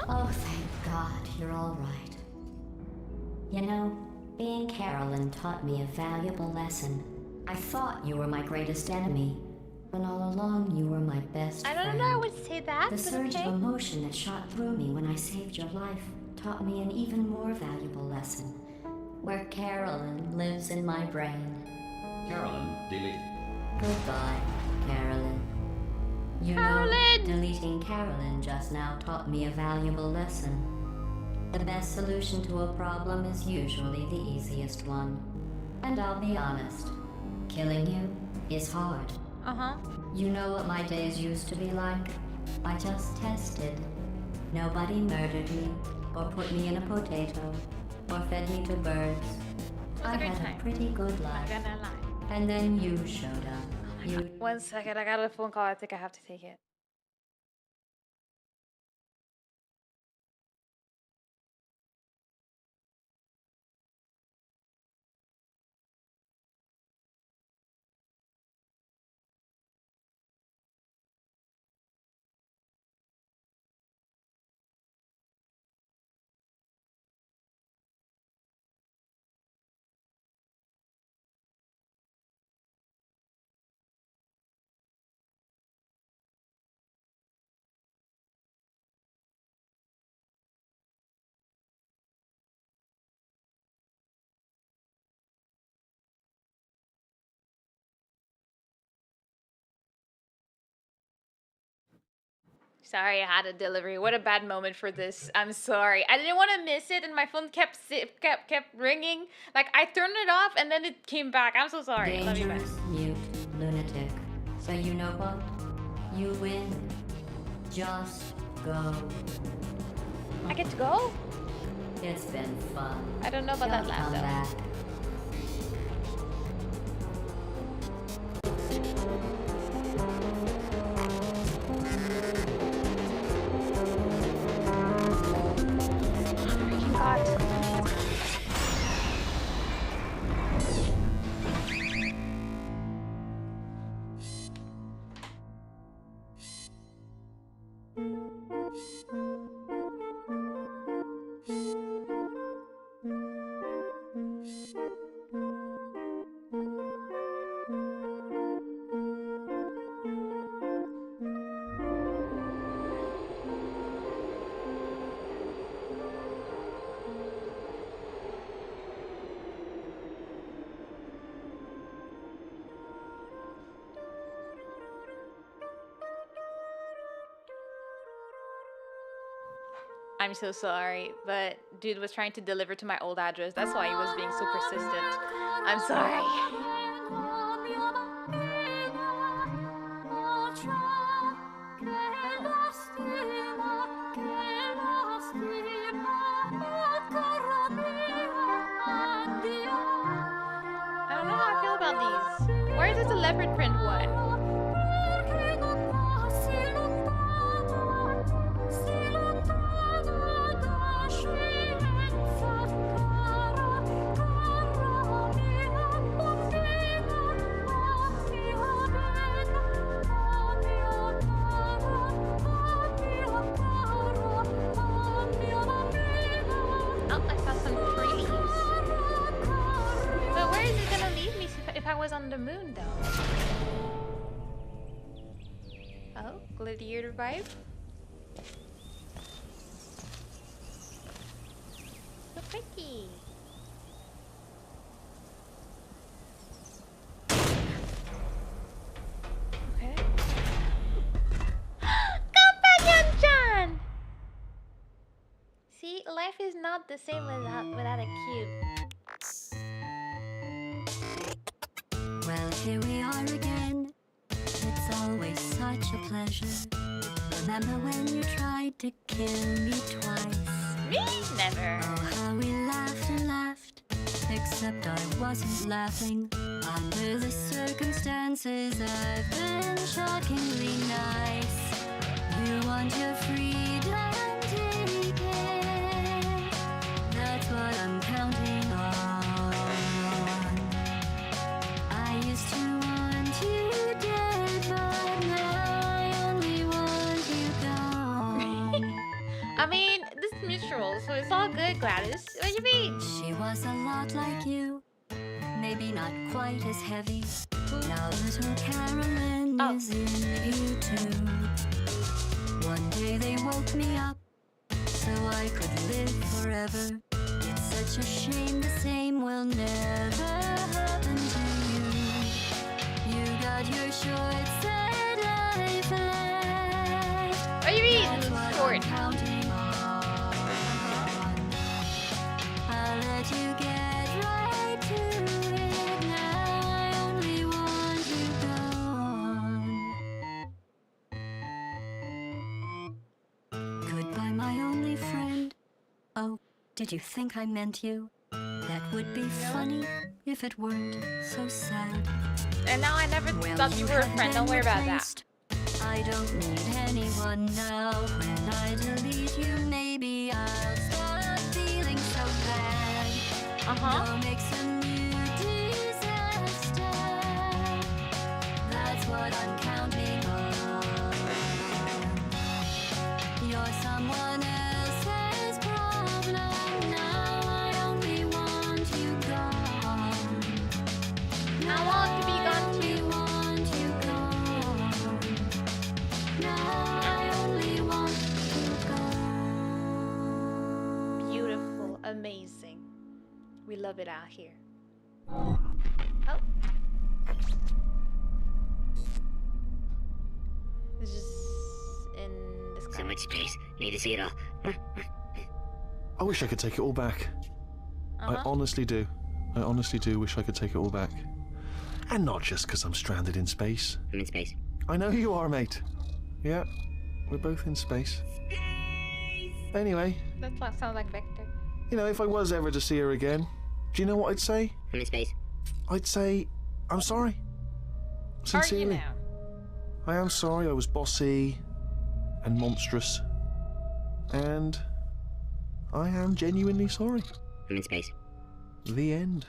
Oh, thank God, you're all right. You know, being Carolyn taught me a valuable lesson. I thought you were my greatest enemy, when all along you were my best I friend. don't know, I would say that, The but surge okay. of emotion that shot through me when I saved your life taught me an even more valuable lesson, where Carolyn lives in my brain. Carolyn, delete. Goodbye, Carolyn. You Carolyn! know, deleting Carolyn just now taught me a valuable lesson. The best solution to a problem is usually the easiest one. And I'll be honest, killing you is hard. Uh-huh. You know what my days used to be like? I just tested. Nobody murdered me, or put me in a potato, or fed me to birds. I good had time. a pretty good I'm life. gonna lie. And then you showed up. You 1 second, I got a phone call. I think I have to take it. Sorry, I had a delivery. What a bad moment for this. I'm sorry. I didn't want to miss it, and my phone kept ringing. Like I turned it off, and then it came back. I'm so sorry. Love you, dangerous, mute, lunatic. So you know what? You win. Just go. I get to go? It's been fun. I don't know about that Just laugh come though. back. Freaking God. I'm so sorry, but dude was trying to deliver to my old address. That's why he was being so persistent. I'm sorry. I don't know how I feel about these. Where is this a leopard print one? Oh, I saw some trees. But where is it gonna lead me if I was on the moon, though? Oh, gladiator revive. So pretty. Okay. Companion-chan! See, life is not the same without a cube. Well, here we are again. It's always such a pleasure. Remember when you tried to kill me twice? Me? Never. Oh, how we laughed and laughed Except I wasn't laughing. Under the circumstances, I've been shockingly nice. You want your freedom, take it. That's what I'm counting on. I used to want you dead, but now I only want you gone. I mean, this is mutual, so it's all good, Gladys. What do you mean? She was a lot like you, maybe not quite as heavy. Now little Carolyn is in you too. One day they woke me up so I could live forever. It's such a shame the same will never happen to you. You got your short set life left. What do you mean? That's what Short. I'm counting on. I'll let you get right to it. Now I only want you gone. Goodbye, my only friend. Oh, did you think I meant you? That would be funny if it weren't so sad. And now I never thought you were a friend. Don't worry about that. I don't need anyone now. When I delete you, maybe I'll stop feeling so bad. Go make some new disaster. That's what I'm counting on. You're someone else's problem. Now I only want you gone. I want to be gone only too. want you gone. Now I only want you gone. Beautiful, amazing. We love it out here. Oh. It's just in this So much space. Need to see it all. I wish I could take it all back. I honestly do. I honestly do wish I could take it all back. And not just because I'm stranded in space. I'm in space. I know you are, mate. Yeah, we're both in space. Anyway, That sounds like Vector. you know, if I was ever to see her again, do you know what I'd say? I'm in space. I'd say, I'm sorry. Are you Sincerely. now? I am sorry I was bossy and monstrous. And I am genuinely sorry. I'm in space. The end.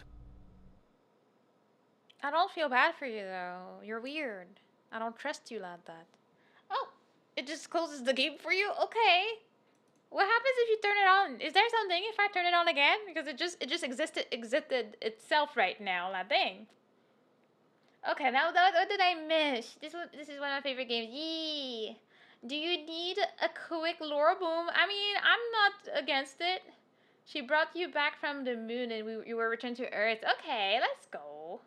I don't feel bad for you though. You're weird. I don't trust you like that. Oh, it just closes the game for you? Okay. What happens if you turn it on? Is there something if I turn it on again? Because it just existed itself right now, that thing. Okay, now what did I miss? This is one of my favorite games. Yee. Do you need a quick lore boom? I mean, I'm not against it. She brought you back from the moon and you were returned to Earth. Okay, let's go.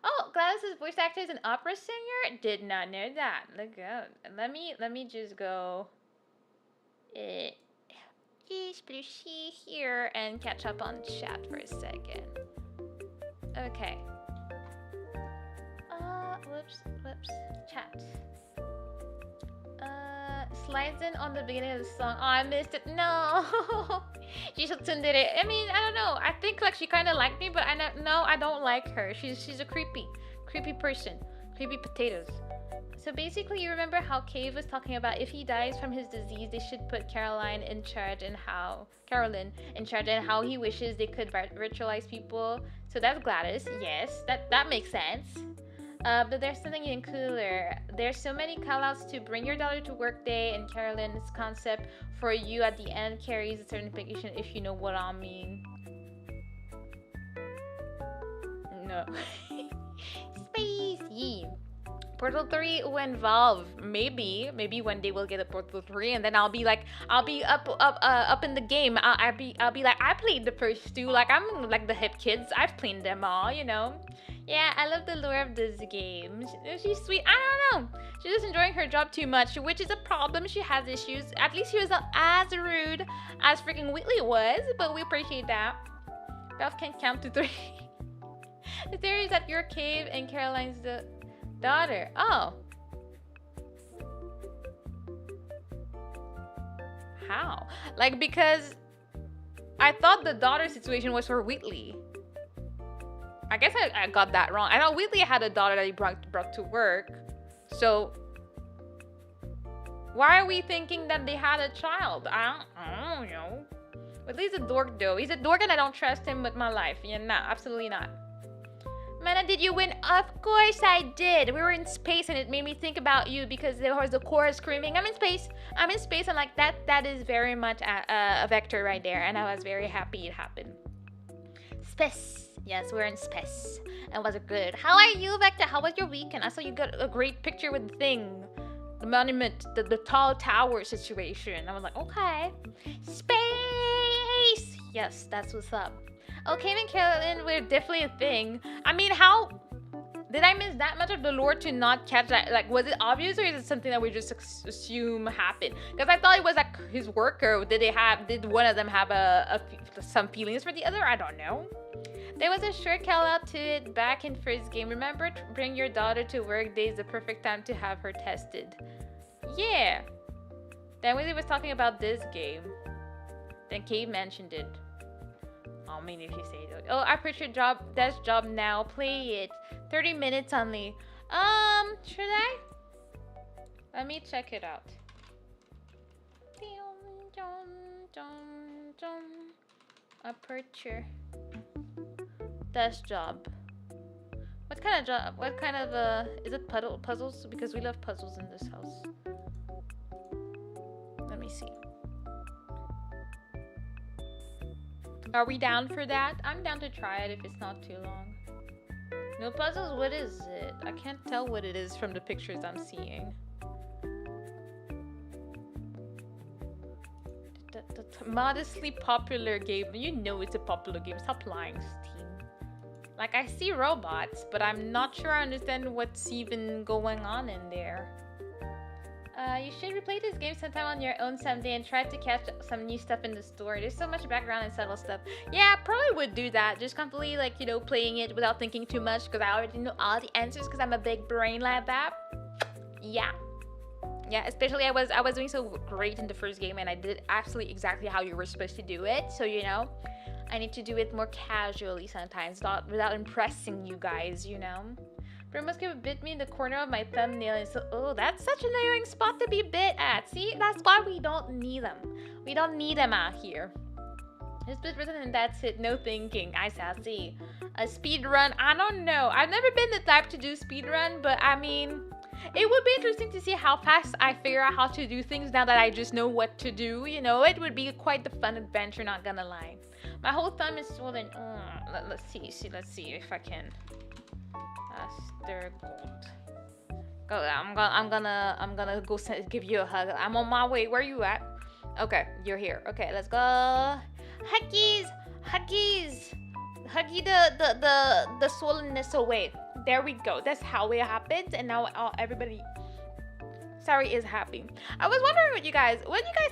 Oh, Gladys' voice actor is an opera singer? Did not know that. Look out. Let me just go splooshy here and catch up on chat for a second. Okay. Whoops. Chat. Slides in on the beginning of the song. Oh, I missed it. No. She did it. I mean, I don't know. I think like she kind of liked me, but I don't like her. She's a creepy person. Creepy potatoes. So basically, you remember how Cave was talking about if he dies from his disease, they should put Carolyn in charge and how he wishes they could ritualize people. So that's Gladys. Yes, that makes sense. But there's something even cooler. There's so many callouts to bring your daughter to work day, and Carolyn's concept for you at the end carries a certain implication, if you know what I mean. No. Spacey. Portal 3 when Valve. Maybe one day we'll get a Portal 3, and then I'll be up in the game. I'll be like, I played the first two. Like I'm like the hip kids. I've played them all, you know. Yeah, I love the lore of this game. She's sweet. I don't know. She's just enjoying her job too much, which is a problem. She has issues. At least she was not as rude as freaking Weathley was, but we appreciate that. Valve can count to 3. The theory is that you're Cave and Caroline's the daughter. Oh. How? Like, because I thought the daughter situation was for Weathley. I guess I got that wrong. I know Weathley had a daughter that he brought to work. So why are we thinking that they had a child? I don't know. Weathley's a dork though. He's a dork and I don't trust him with my life. Yeah, no, absolutely not. Mana, did you win? Of course I did. We were in space and it made me think about you because there was the chorus screaming, I'm in space. I'm in space. I'm like, that is very much a vector right there. And I was very happy it happened. Space. Yes, we're in space. And was it good? How are you, Vector? How was your weekend? I saw you got a great picture with the thing. The monument, the tall tower situation. I was like, okay. Space! Yes, that's what's up. Oh, Cave and Carolyn were definitely a thing. I mean, how did I miss that much of the lore to not catch that? Like, was it obvious or is it something that we just assume happened? Because I thought it was like his worker. Did one of them have some feelings for the other? I don't know. There was a short call out to it back in first game. Remember, bring your daughter to work day is the perfect time to have her tested. Yeah. Then Willie was talking about this game. Then Cave mentioned it. I mean, if you say it. Oh, I put your desk job now. Play it. 30 minutes only. Should I? Let me check it out. Aperture. Desk job. What kind of job? What kind of is it puzzles? Because we love puzzles in this house. Let me see. Are we down for that? I'm down to try it if it's not too long. No puzzles? What is it? I can't tell what it is from the pictures I'm seeing. Modestly popular game. You know it's a popular game. Stop lying, Steam. Like, I see robots, but I'm not sure I understand what's even going on in there. You should replay this game sometime on your own someday and try to catch some new stuff in the store. There's so much background and subtle stuff. Yeah, I probably would do that. Just completely, like, you know, playing it without thinking too much because I already know all the answers because I'm a big brain like that. Yeah. Yeah, especially I was doing so great in the first game and I did absolutely exactly how you were supposed to do it. So, you know, I need to do it more casually sometimes without impressing you guys, you know. Bromoska bit me in the corner of my thumbnail and so, oh, that's such an annoying spot to be bit at. See, that's why we don't need them. We don't need them out here. Just split person and that's it. No thinking. I see. A speed run. I don't know. I've never been the type to do speed run, but I mean, it would be interesting to see how fast I figure out how to do things now that I just know what to do. You know, it would be quite the fun adventure, not gonna lie. My whole thumb is swollen. Let's see if I can. Aster Gold. Go. I'm gonna go give you a hug. I'm on my way. Where are you at? Okay, you're here. Okay, let's go. Huggies, huggy the swollenness away. There we go. That's how it happens, and now everybody. Sorry is happy. I was wondering what you guys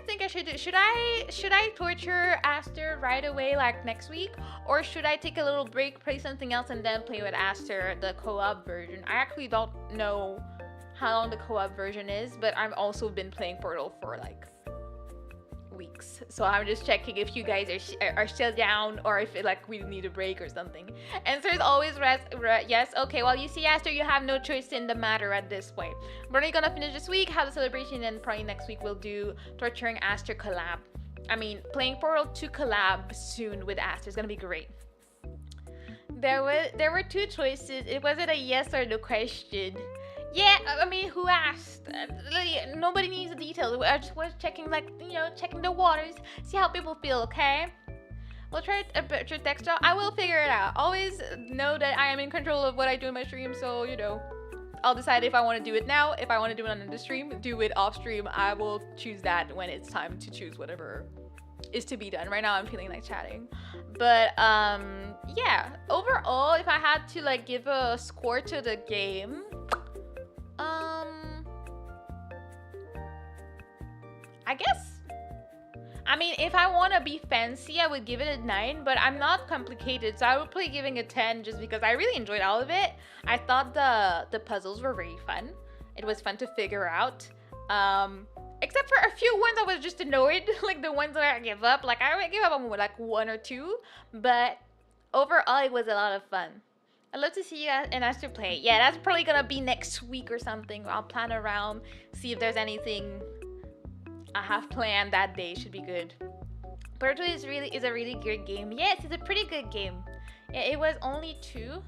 think I should do. Should I torture Aster right away like next week, or should I take a little break, play something else, and then play with Aster the co-op version? I actually don't know how long the co-op version is, but I've also been playing Portal for like weeks, so I'm just checking if you guys are still down or if like we need a break or something. Answer is always yes. Okay, well, you see, Aster, you have no choice in the matter at this point. We're only gonna finish this week, have the celebration, and probably next week we'll do torturing Aster collab. I mean, playing Portal 2 collab soon with Aster is gonna be great. There were two choices. It wasn't a yes or no question. Yeah, I mean, who asked? Nobody needs the details. I just was checking, like, you know, checking the waters, see how people feel, okay? We'll try a better text job. I will figure it out. Always know that I am in control of what I do in my stream, so, you know, I'll decide if I want to do it now, if I want to do it on the stream, do it off stream. I will choose that when it's time to choose whatever is to be done. Right now, I'm feeling like chatting. But, yeah, overall, if I had to, like, give a score to the game, I guess, I mean, if I want to be fancy, I would give it a 9, but I'm not complicated, so I would play giving a 10 just because I really enjoyed all of it. I thought the puzzles were very fun. It was fun to figure out. Except for a few ones I was just annoyed, like the ones where I give up. Like, I would give up on like 1 or 2, but overall, it was a lot of fun. I'd love to see you and us to play. Yeah, that's probably gonna be next week or something. I'll plan around, see if there's anything I have planned that day. Should be good. Portal is a really good game. Yes, it's a pretty good game. Yeah, it was only 2.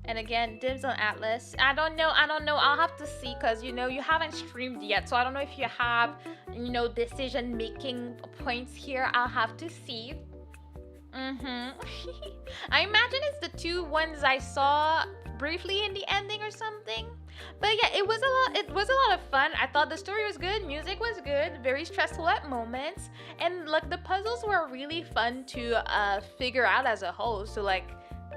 And again, dibs on Atlas. I don't know. I'll have to see because, you know, you haven't streamed yet. So I don't know if you have, you know, decision-making points here. I'll have to see. I imagine it's the 2 ones I saw briefly in the ending or something. But yeah, it was a lot of fun. I thought the story was good, music was good, very stressful at moments, and like the puzzles were really fun to figure out as a whole. So like,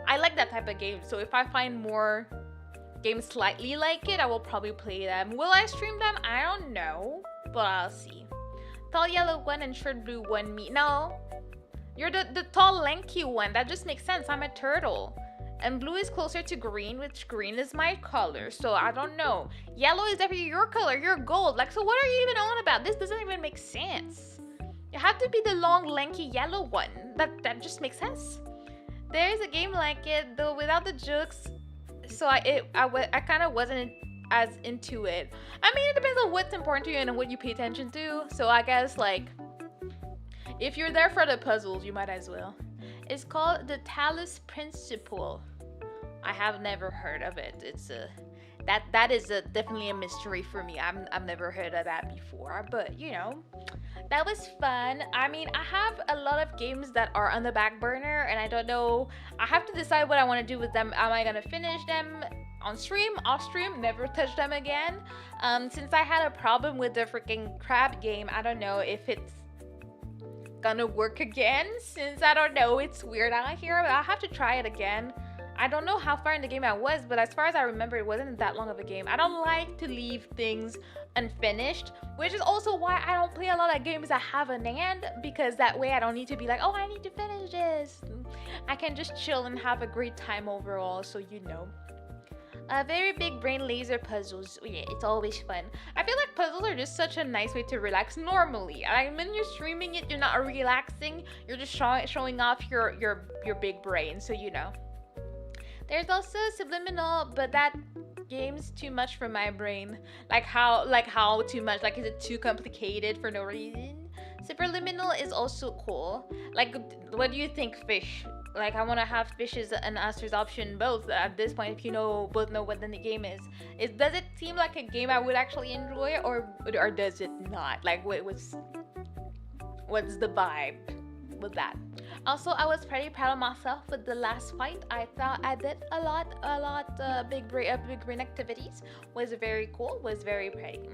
I like that type of game. So if I find more games slightly like it, I will probably play them. Will I stream them? I don't know, but I'll see. Tall yellow one and short blue one me. No, you're the tall lanky one. That just makes sense. I'm a turtle. And blue is closer to green, which green is my color. So I don't know. Yellow is definitely your color. You're gold. Like, so what are you even on about? This doesn't even make sense. You have to be the long, lanky yellow one. That just makes sense. There's a game like it, though without the jokes. So I kind of wasn't as into it. I mean, it depends on what's important to you and what you pay attention to. So I guess, like, if you're there for the puzzles, you might as well. It's called the Talus Principle. I have never heard of it. It's that is definitely a mystery for me. I've never heard of that before, but you know, that was fun. I mean, I have a lot of games that are on the back burner, and I don't know. I have to decide what I want to do with them. Am I gonna finish them on stream, off stream, never touch them again? Since I had a problem with the freaking crab game, I don't know if it's gonna work again, since I don't know, it's weird out here, but I'll have to try it again. I don't know how far in the game I was, but as far as I remember, it wasn't that long of a game. I don't like to leave things unfinished, which is also why I don't play a lot of games that have an end, because that way I don't need to be like, oh, I need to finish this. I can just chill and have a great time overall, so you know. Very big brain laser puzzles. Yeah, it's always fun. I feel like puzzles are just such a nice way to relax normally. I mean, when you're streaming it, you're not relaxing. You're just showing off your big brain, so you know. There's also Subliminal, but that game's too much for my brain. Like how too much? Like, is it too complicated for no reason? Superliminal is also cool. Like, what do you think, Fish? Like, I want to have Fishes and Aster's option both at this point, if you both know what the game is. Does it seem like a game I would actually enjoy, or does it not? Like, what's the vibe with that? Also, I was pretty proud of myself with the last fight. I thought I did a lot big brain activities. Was very cool, was very pretty.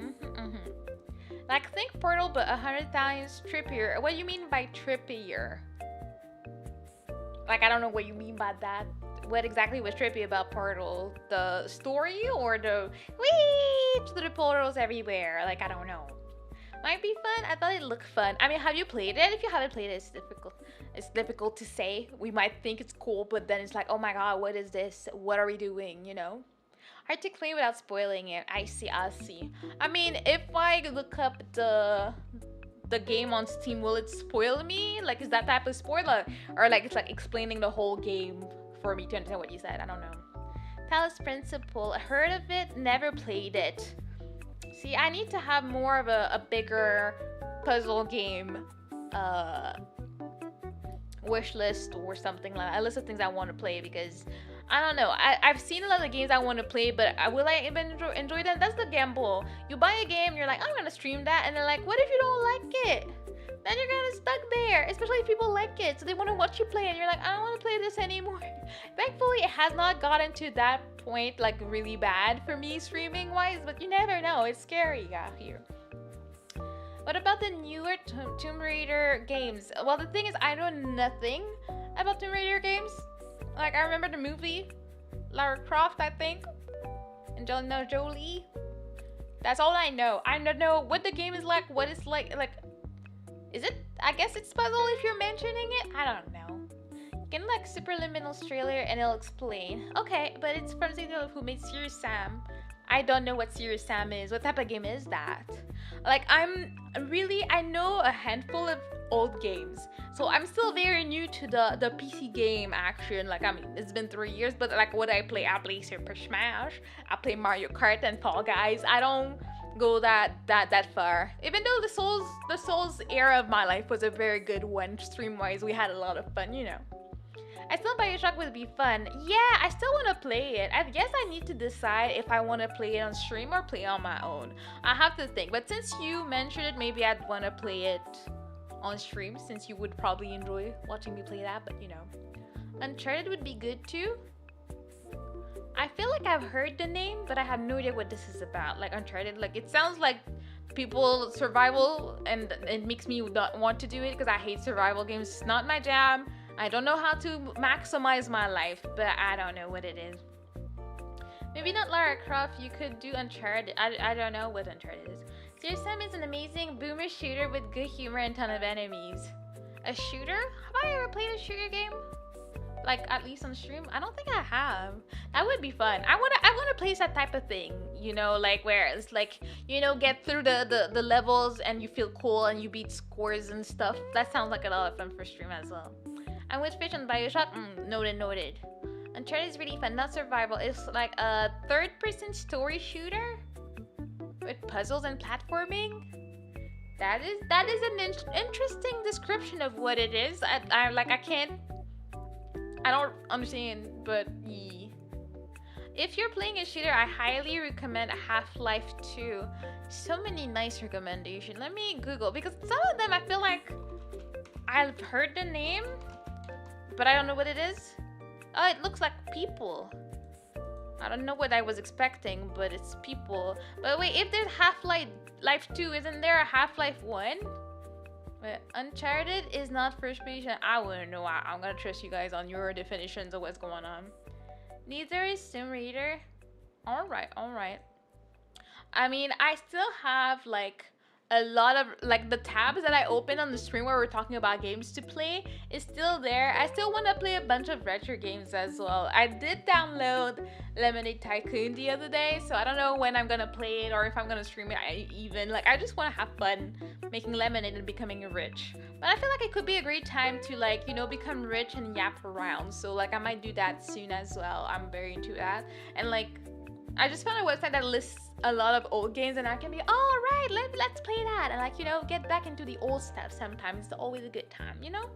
Like, think Portal, but 100 times trippier. What do you mean by trippier? Like, I don't know what you mean by that. What exactly was trippy about Portal? The story, or the whee to the portals everywhere? Like, I don't know. Might be fun. I thought it looked fun. I mean, have you played it? If you haven't played it, it's difficult. It's difficult to say. We might think it's cool, but then it's like, oh my god, what is this? What are we doing? You know? Hard to claim without spoiling it. I see. I mean, if I look up the game on Steam, will it spoil me? Like, is that type of spoiler? Or like, it's like explaining the whole game for me to understand what you said? I don't know. Talus Principle. I heard of it, never played it. See, I need to have more of a bigger puzzle game wish list or something like that. A list of things I want to play, because I don't know. I've seen a lot of games I want to play, but will I even enjoy them? That's the gamble. You buy a game, you're like, I'm gonna stream that, and they're like, what if you don't like it? Then you're kind of stuck there, especially if people like it, so they want to watch you play, and you're like, I don't want to play this anymore. Thankfully, it has not gotten to that point, like, really bad for me streaming wise, but you never know. It's scary out here. What about the newer Tomb Raider games? Well, the thing is, I know nothing about Tomb Raider games. Like, I remember the movie, Lara Croft, I think, Angelina Jolie. That's all I know. I don't know what the game is like, what it's like, is it? I guess it's puzzle if you're mentioning it. I don't know. You can like Superliminal trailer and it'll explain. Okay, but it's from Zeno who made Serious Sam. I don't know what Serious Sam is. What type of game is that? Like, I know a handful of old games. So I'm still very new to the PC game action. Like, I mean, it's been 3 years, but like what I play Super Smash. I play Mario Kart and Fall Guys. I don't go that far. Even though the Souls era of my life was a very good one, stream-wise, we had a lot of fun, you know. I still Bioshock would be fun. Yeah, I still want to play it. I guess I need to decide if I want to play it on stream or play it on my own. I have to think. But since you mentioned it, maybe I'd want to play it on stream, since you would probably enjoy watching me play that. But you know, Uncharted would be good too. I feel like I've heard the name, but I have no idea what this is about. Like Uncharted, like it sounds like people survival, and it makes me not want to do it because I hate survival games. It's not my jam. I don't know how to maximize my life, but I don't know what it is. Maybe not Lara Croft, you could do Uncharted. I don't know what Uncharted is. Serious Sam is an amazing boomer shooter with good humor and ton of enemies. A shooter? Have I ever played a shooter game? Like, at least on stream? I don't think I have. That would be fun. I wanna play that type of thing, you know, like where it's like, you know, get through the levels and you feel cool and you beat scores and stuff. That sounds like a lot of fun for stream as well. I'm with Fish on Bioshock. Noted. Uncharted is really fun, not survival. It's like a third-person story shooter with puzzles and platforming. That is an interesting description of what it is. I don't understand, but yeah. If you're playing a shooter, I highly recommend Half-Life 2. So many nice recommendations. Let me Google, because some of them I feel like I've heard the name, but I don't know what it is. Oh, it looks like people. I don't know what I was expecting, but it's people. But wait, if there's Half-Life 2, isn't there a Half-Life 1? Wait, Uncharted is not first person. I wouldn't know. I'm gonna trust you guys on your definitions of what's going on. Neither is Sim Raider. Alright. I mean, I still have like a lot of like the tabs that I open on the screen where we're talking about games to play is still there. I still want to play a bunch of retro games as well. I did download Lemonade Tycoon the other day, so I don't know when I'm gonna play it or if I'm gonna stream it. I just want to have fun making lemonade and becoming rich. But I feel like it could be a great time to, like, you know, become rich and yap around. So like I might do that soon as well. I'm very into that. And like I just found a website that lists a lot of old games, and I can be, all right, let's play that, and like, you know, get back into the old stuff. Sometimes it's always a good time, you know.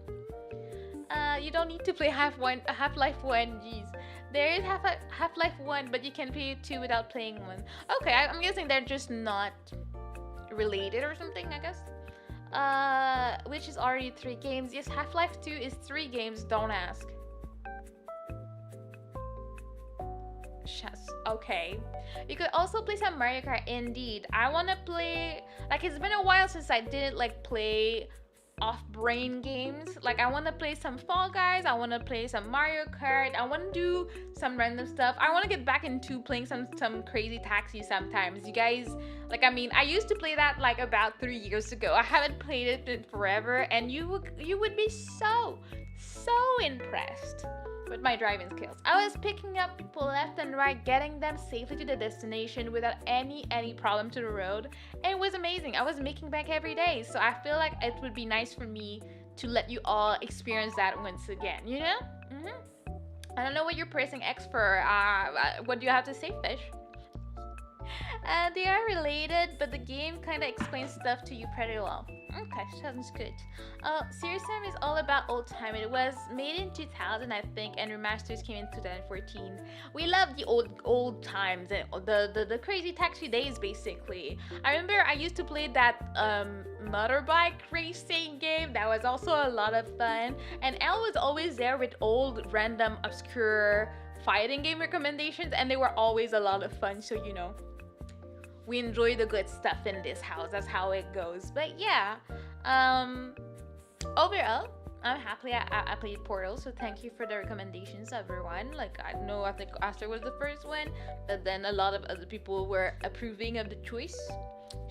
You don't need to play Half-Life 1. Jeez, there is Half-Life 1, but you can play 2 without playing 1. Okay, I'm guessing they're just not related or something, I guess. Which is already 3 games. Yes, Half-Life 2 is 3 games. Don't ask. Okay, you could also play some Mario Kart. Indeed, I want to play, like, it's been a while since I didn't like play off-brain games. Like, I want to play some Fall Guys, I want to play some Mario Kart, I want to do some random stuff. I want to get back into playing some crazy taxi sometimes. You guys, like, I mean, I used to play that like about 3 years ago. I haven't played it in forever, and you would be so impressed with my driving skills. I was picking up people left and right, getting them safely to the destination without any problem to the road, and it was amazing. I was making back every day, so I feel like it would be nice for me to let you all experience that once again, you know? I don't know what you're pressing X for. What do you have to say, Fish? They are related, but the game kind of explains stuff to you pretty well. Okay, sounds good. Serious Sam is all about old time. It was made in 2000, I think, and remasters came in 2014. We love the old times and the crazy taxi days, basically. I remember I used to play that motorbike racing game. That was also a lot of fun. And Elle was always there with old, random, obscure fighting game recommendations, and they were always a lot of fun. So, you know, we enjoy the good stuff in this house. That's how it goes. But yeah, overall, I'm happy I played Portal, so thank you for the recommendations, everyone. Like, I think Aster was the first one, but then a lot of other people were approving of the choice,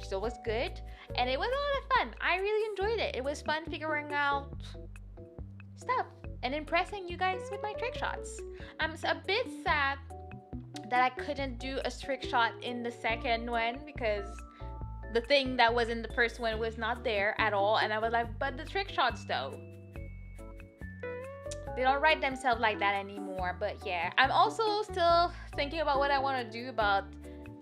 so it was good. And it was a lot of fun. I really enjoyed it. It was fun figuring out stuff and impressing you guys with my trick shots. I'm a bit sad that I couldn't do a trick shot in the second one because the thing that was in the first one was not there at all. And I was like, but the trick shots though. They don't write themselves like that anymore. But yeah, I'm also still thinking about what I want to do about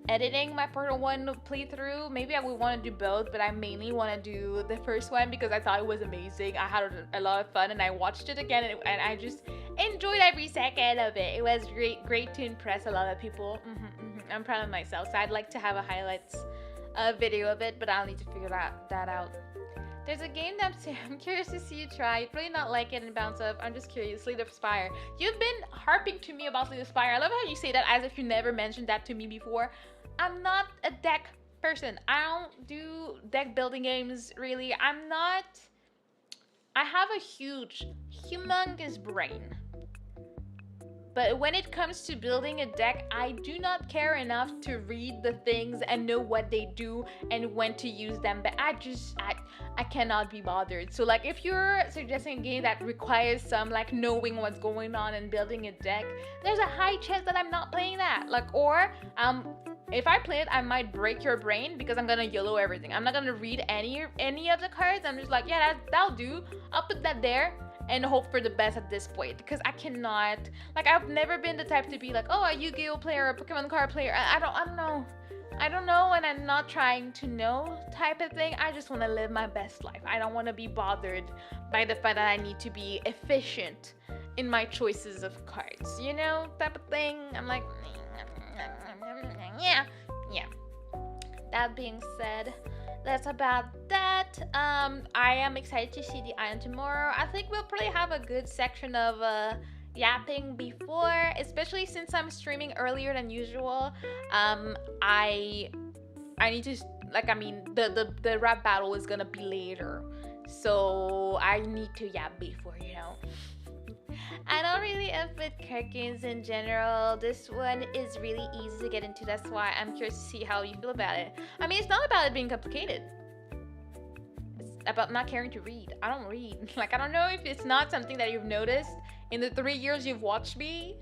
editing my Portal 1 playthrough. Maybe I would want to do both, but I mainly want to do the first one because I thought it was amazing. I had a lot of fun and I watched it again and I just enjoyed every second of it. It was great to impress a lot of people. I'm proud of myself. So I'd like to have a highlights video of it, but I'll need to figure that out. There's a game that I'm curious to see you try. You'd probably not like it and bounce up. I'm just curious. Slay the Spire. You've been harping to me about Slay the Spire. I love how you say that as if you never mentioned that to me before. I'm not a deck person. I don't do deck building games, really. I have a humongous brain. But when it comes to building a deck, I do not care enough to read the things and know what they do and when to use them. But I cannot be bothered. So like if you're suggesting a game that requires some like knowing what's going on and building a deck, there's a high chance that I'm not playing that. Like, or if I play it, I might break your brain because I'm gonna YOLO everything. I'm not gonna read any of the cards. I'm just like, yeah, that'll do. I'll put that there and hope for the best at this point, because I cannot, like, I've never been the type to be like, oh, a Yu-Gi-Oh player, a Pokemon card player. I don't know, and I'm not trying to know type of thing. I just want to live my best life. I don't want to be bothered by the fact that I need to be efficient in my choices of cards, you know, type of thing. I'm like, yeah. That being said, that's about that. I am excited to see the island tomorrow. I think we'll probably have a good section of yapping before, especially since I'm streaming earlier than usual. I need to, like, I mean, the rap battle is gonna be later, so I need to yap before, you know. I don't really up with card games in general. This one is really easy to get into. That's why I'm curious to see how you feel about it. I mean, it's not about it being complicated. It's about not caring to read. I don't read. Like, I don't know if it's not something that you've noticed in the 3 years you've watched me.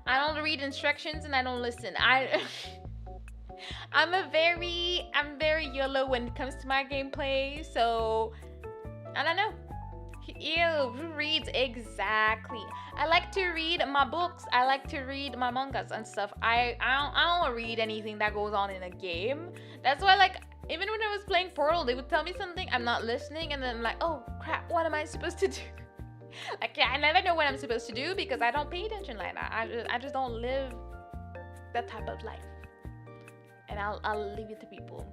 I don't read instructions and I don't listen. I'm very YOLO when it comes to my gameplay, so I don't know. Ew, who reads? Exactly. I like to read my books. I like to read my mangas and stuff. I don't read anything that goes on in a game. That's why, like, even when I was playing Portal, they would tell me something, I'm not listening, and then I'm like, oh crap, what am I supposed to do? Like, yeah, I never know what I'm supposed to do because I don't pay attention like that. I just don't live that type of life. And I'll leave it to people.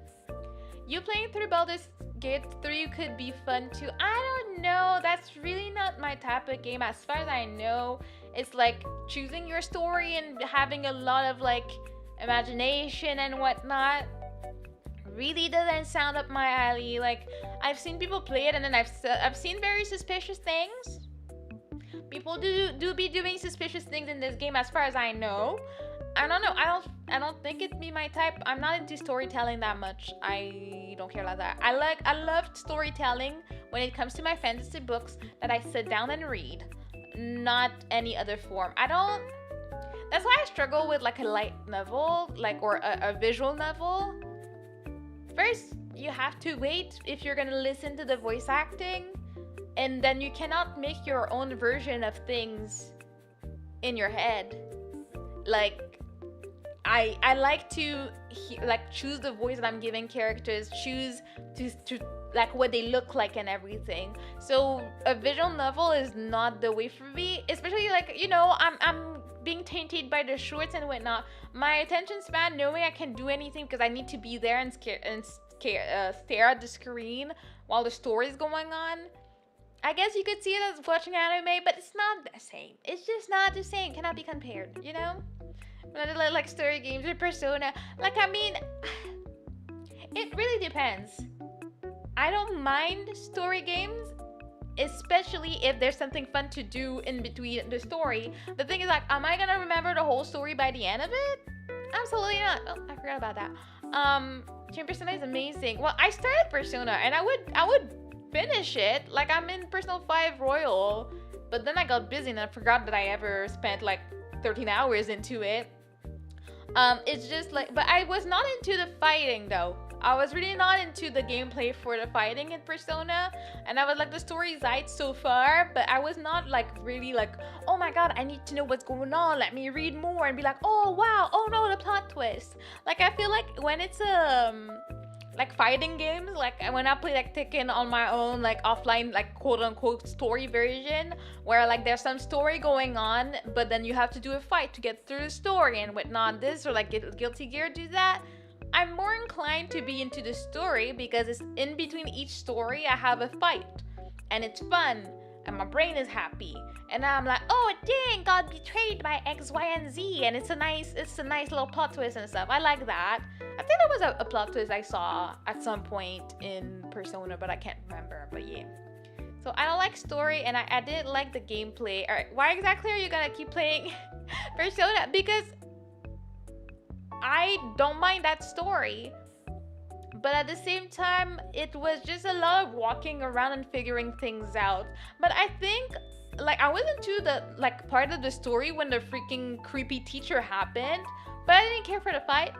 You playing through Baldur's Gate 3 could be fun too. I don't know. That's really not my type of game. As far as I know, it's like choosing your story and having a lot of like imagination and whatnot. Really doesn't sound up my alley. Like, I've seen people play it and then I've seen very suspicious things. People do be doing suspicious things in this game, as far as I know. I don't know. I don't think it'd be my type. I'm not into storytelling that much. I don't care about that. I love storytelling when it comes to my fantasy books that I sit down and read, not any other form. That's why I struggle with like a light novel, like, or a visual novel. First, you have to wait if you're gonna listen to the voice acting, and then you cannot make your own version of things in your head. Like, I like to like choose the voice that I'm giving characters, choose to like what they look like and everything. So a visual novel is not the way for me, especially like, you know, I'm being tainted by the shorts and whatnot. My attention span, knowing I can do anything because I need to be there and stare at the screen while the story is going on. I guess you could see it as watching anime, but it's not the same. It's just not the same. Cannot be compared, you know? Like story games or Persona. Like, I mean, it really depends. I don't mind story games, especially if there's something fun to do in between the story. The thing is, like, am I gonna remember the whole story by the end of it? Absolutely not. Oh, I forgot about that. Persona is amazing. Well, I started Persona and I would finish it. Like, I'm in Persona 5 Royal, but then I got busy and I forgot that I ever spent like 13 hours into it. It's just like, but I was not into the fighting though. I was really not into the gameplay for the fighting in Persona, and I was like, the story's right so far, but I was not like really like, oh my god, I need to know what's going on, let me read more and be like, oh wow, oh no, the plot twist. Like I feel like when it's like fighting games, like when I play like Tekken on my own, like offline, like quote unquote story version, where like there's some story going on, but then you have to do a fight to get through the story and whatnot. This or like Guilty Gear do that. I'm more inclined to be into the story because it's in between each story I have a fight and it's fun and my brain is happy and I'm like, oh dang, got betrayed by X, Y, and Z, and it's a nice little plot twist and stuff. I like that. I think there was a plot twist I saw at some point in Persona, but I can't remember. But yeah. So I don't like story and I didn't like the gameplay. Alright, why exactly are you gonna keep playing Persona? Because I don't mind that story, but at the same time it was just a lot of walking around and figuring things out. But I think like I wasn't to the like part of the story when the freaking creepy teacher happened, but I didn't care for the fight.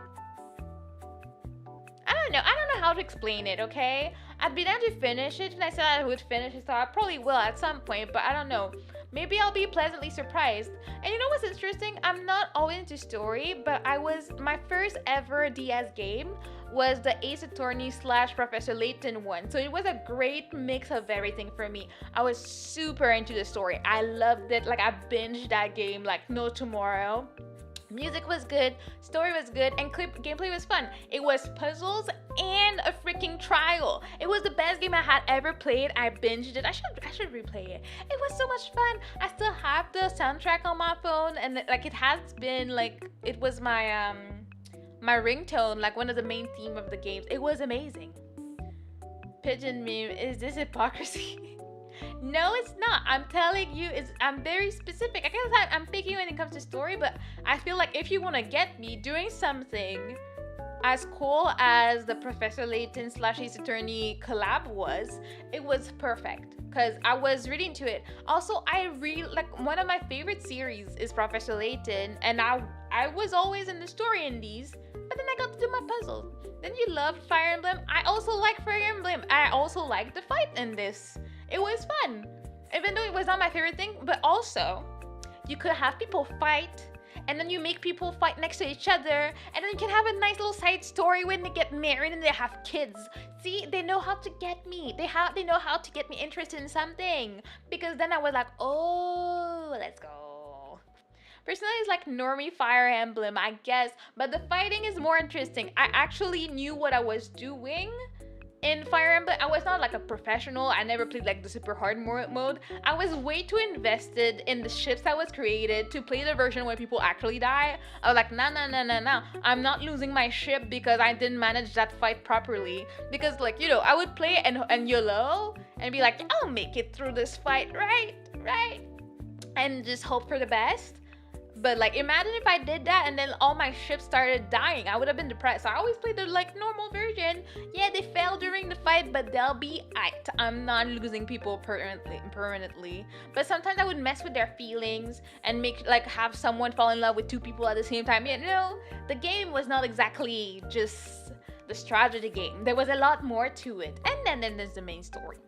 I don't know how to explain it, okay? I'd be down to finish it and I said I would finish it, so I probably will at some point, but I don't know. Maybe I'll be pleasantly surprised. And you know what's interesting? I'm not always into story, but my first ever DS game was the Ace Attorney / Professor Layton one. So it was a great mix of everything for me. I was super into the story. I loved it. Like I binged that game like no tomorrow. Music was good, story was good, and gameplay was fun. It was puzzles and a freaking trial. It was the best game I had ever played. I binged it. I should replay it. It was so much fun. I still have the soundtrack on my phone, and like it has been like it was my my ringtone, like one of the main theme of the games. It was amazing. Pigeon meme, is this hypocrisy? No, it's not. I'm telling you, I'm very specific. I guess I'm picky when it comes to story, but I feel like if you want to get me doing something as cool as the Professor Layton / Ace Attorney collab was, it was perfect because I was really into it. Also, I really like one of my favorite series is Professor Layton, and I was always in the story in these, but then I got to do my puzzles. Then you loved Fire Emblem. I also like Fire Emblem. I also like the fight in this. It was fun, even though it was not my favorite thing. But also, you could have people fight, and then you make people fight next to each other, and then you can have a nice little side story when they get married and they have kids. See, they know how to get me. They know how to get me interested in something. Because then I was like, oh, let's go. Personally, it's like normie Fire Emblem, I guess, but the fighting is more interesting. I actually knew what I was doing. In Fire Emblem, I was not like a professional. I never played like the super hard mode. I was way too invested in the ships that was created to play the version where people actually die. I was like, nah. I'm not losing my ship because I didn't manage that fight properly. Because like, you know, I would play and YOLO and be like, I'll make it through this fight, right? And just hope for the best. But like, imagine if I did that and then all my ships started dying. I would have been depressed. So I always played the like normal version. Yeah, they fell during the fight, but they'll be aight. I'm not losing people permanently. But sometimes I would mess with their feelings and make like have someone fall in love with two people at the same time. You know, the game was not exactly just the strategy game. There was a lot more to it. And then there's the main story.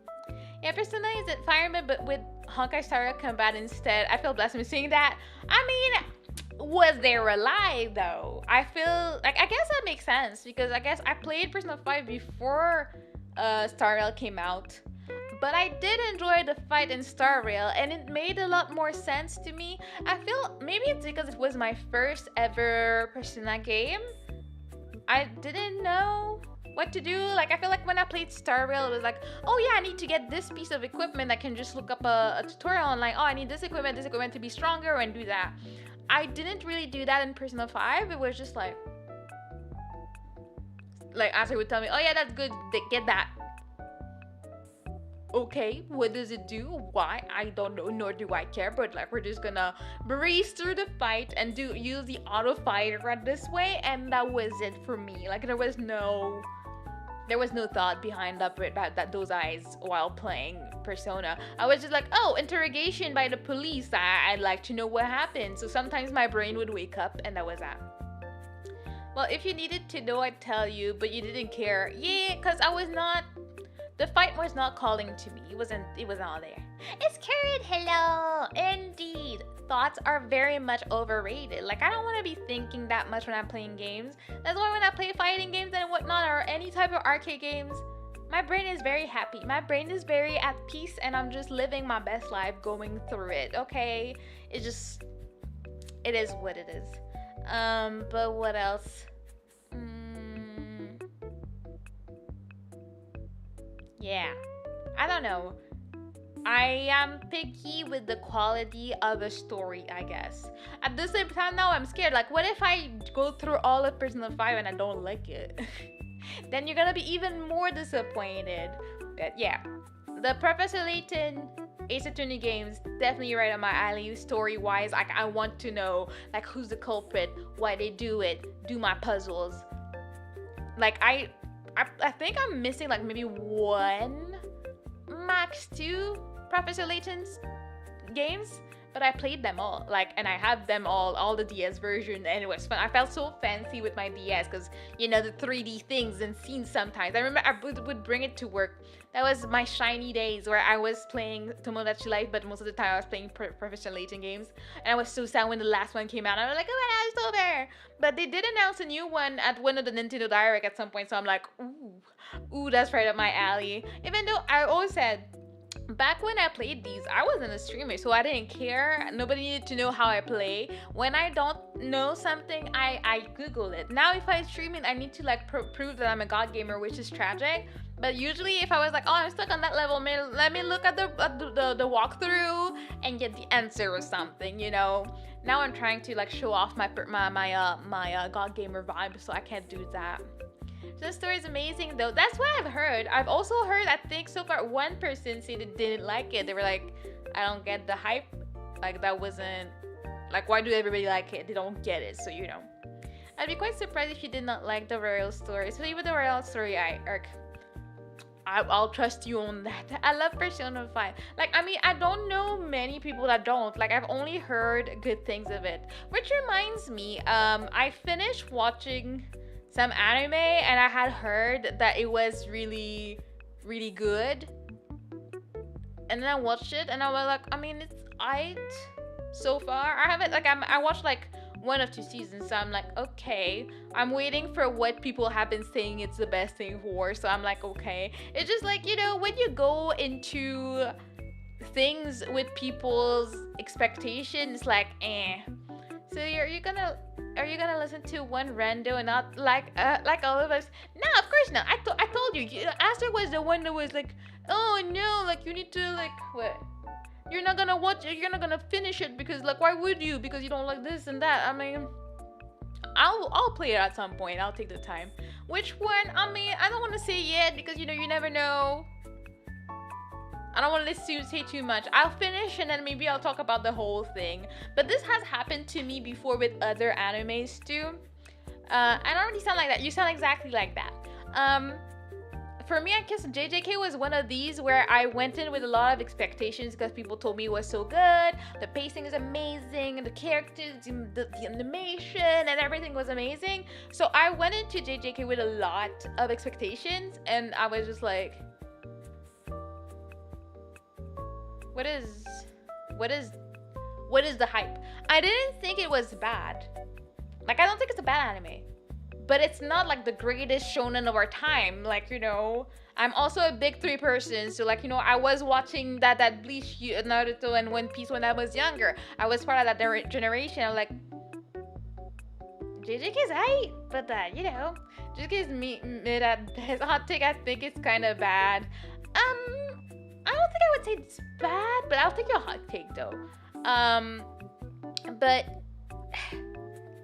Yeah, Persona is at Fire Emblem, but with Honkai Star Rail Combat instead. I feel blasphemous saying that. I mean, was there a lie though? I feel like, I guess that makes sense because I guess I played Persona 5 before Star Rail came out. But I did enjoy the fight in Star Rail and it made a lot more sense to me. I feel maybe it's because it was my first ever Persona game. I didn't know what to do. Like, I feel like when I played Star Rail, it was like, oh yeah, I need to get this piece of equipment. I can just look up a tutorial online. Oh, I need this equipment to be stronger and do that. I didn't really do that in Persona 5. It was just like Asher would tell me, oh yeah, that's good, get that. Okay, what does it do? Why? I don't know, nor do I care, but like, we're just gonna breeze through the fight and use the auto fighter this way, and that was it for me. Like, there was no there was no thought behind those eyes while playing Persona. I was just like, oh, interrogation by the police. I'd like to know what happened. So sometimes my brain would wake up, and that was that. Well, if you needed to know, I'd tell you, but you didn't care. Yeah, because the fight was not calling to me. It was all there. It's Karen, hello. Indeed. Thoughts are very much overrated. Like, I don't want to be thinking that much when I'm playing games. That's why when I play fighting games and whatnot, or any type of arcade games, my brain is very happy. My brain is very at peace, and I'm just living my best life going through it, okay? It is what it is. But what else? Yeah, I don't know. I am picky with the quality of a story, I guess. At the same time now, I'm scared. Like, what if I go through all of Persona 5 and I don't like it? Then you're gonna be even more disappointed. But yeah, the Professor Layton Ace Attorney games definitely right on my alley story-wise. Like, I want to know, like, who's the culprit, why they do it, do my puzzles. Like, I think I'm missing like maybe one, max two Professor Layton's games, but I played them all, like, and I have them all the DS version, and it was fun. I felt so fancy with my DS because, you know, the 3D things and scenes sometimes. I remember I would bring it to work. That was my shiny days where I was playing Tomodachi Life, but most of the time I was playing Professor Layton games, and I was so sad when the last one came out. I was like, oh my god, it's still there. But they did announce a new one at one of the Nintendo Direct at some point, so I'm like, ooh, that's right up my alley. Even though I always said, back when I played these, I wasn't a streamer, so I didn't care. Nobody needed to know how I play. When I don't know something, I Google it. Now, if I stream it, I need to like prove that I'm a god gamer, which is tragic. But usually, if I was like, oh, I'm stuck on that level, let me look at the walkthrough and get the answer or something, you know. Now I'm trying to like show off my god gamer vibe, so I can't do that. The story is amazing though. That's what I've heard. I've also heard, I think so far, one person say they didn't like it. They were like, I don't get the hype. Like, that wasn't, like, why do everybody like it? They don't get it, so you know. I'd be quite surprised if you did not like the royal story. So even the royal story, I'll trust you on that. I love Persona 5. Like, I mean, I don't know many people that don't. Like, I've only heard good things of it. Which reminds me, I finished watching some anime, and I had heard that it was really, really good. And then I watched it, and I was like, I mean, it's aight so far. I haven't, like, I watched like 1 or 2 seasons, so I'm like, okay. I'm waiting for what people have been saying it's the best thing for, so I'm like, okay. It's just like, you know, when you go into things with people's expectations, like, so are you gonna listen to one rando and not like all of us? No, of course not. I told you, Aster was the one that was like, oh no, like, you need to, like, what? You're not gonna watch it, you're not gonna finish it because, like, why would you? Because you don't like this and that. I mean, I'll play it at some point. I'll take the time. Which one? I mean, I don't want to say yet because, you know, you never know. I don't want to say too much. I'll finish and then maybe I'll talk about the whole thing. But this has happened to me before with other animes too. I don't really sound like that. You sound exactly like that. For me, I guess JJK was one of these where I went in with a lot of expectations because people told me it was so good. The pacing is amazing, the characters, the animation, and everything was amazing. So I went into JJK with a lot of expectations, and I was just like, what is the hype? I didn't think it was bad. Like, I don't think it's a bad anime. But it's not like the greatest shonen of our time. Like, you know, I'm also a big 3 person. So, like, you know, I was watching that Bleach, Naruto, and One Piece when I was younger. I was part of that generation. I'm like, JJK's aight, but you know, JJK's mid at his hot take. I think it's kind of bad. I don't think I would say it's bad, but I'll take your hot take though. But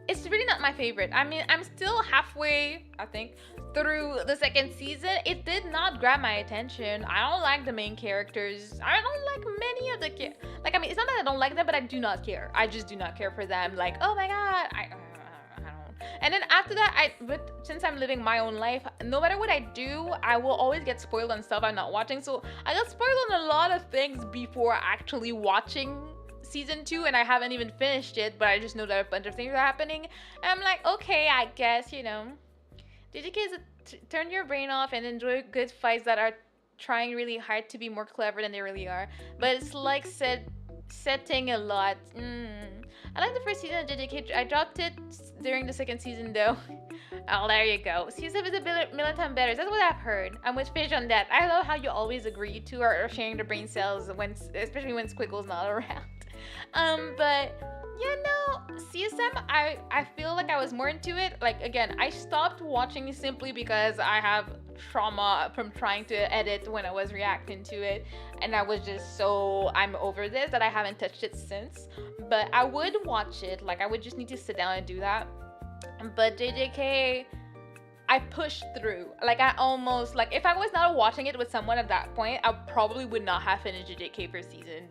it's really not my favorite. I mean, I'm still halfway, I think, through the 2nd season. It did not grab my attention. I don't like the main characters. I don't like many of the like, I mean, it's not that I don't like them, but I do not care. I just do not care for them. Like, oh my god, I don't. And then after that, since I'm living my own life, no matter what I do, I will always get spoiled on stuff I'm not watching. So I got spoiled on a lot of things before actually watching season 2, and I haven't even finished it, but I just know that a bunch of things are happening. And I'm like, okay, I guess, you know, JJK is turn your brain off and enjoy good fights that are trying really hard to be more clever than they really are. But it's like setting a lot. I like the first season of JJK. I dropped it during the second season though. Oh, there you go. Season is a million times better. That's what I've heard. I'm with Fish on that. I love how you always agree. You two are sharing the brain cells, especially when Squiggle's not around. But yeah, no, CSM, I feel like I was more into it. Like, again, I stopped watching simply because I have trauma from trying to edit when I was reacting to it, and I was just so, I'm over this that I haven't touched it since. But I would watch it, like I would just need to sit down and do that. But JJK, I pushed through. Like, I almost, like, if I was not watching it with someone at that point, I probably would not have finished JJK first season.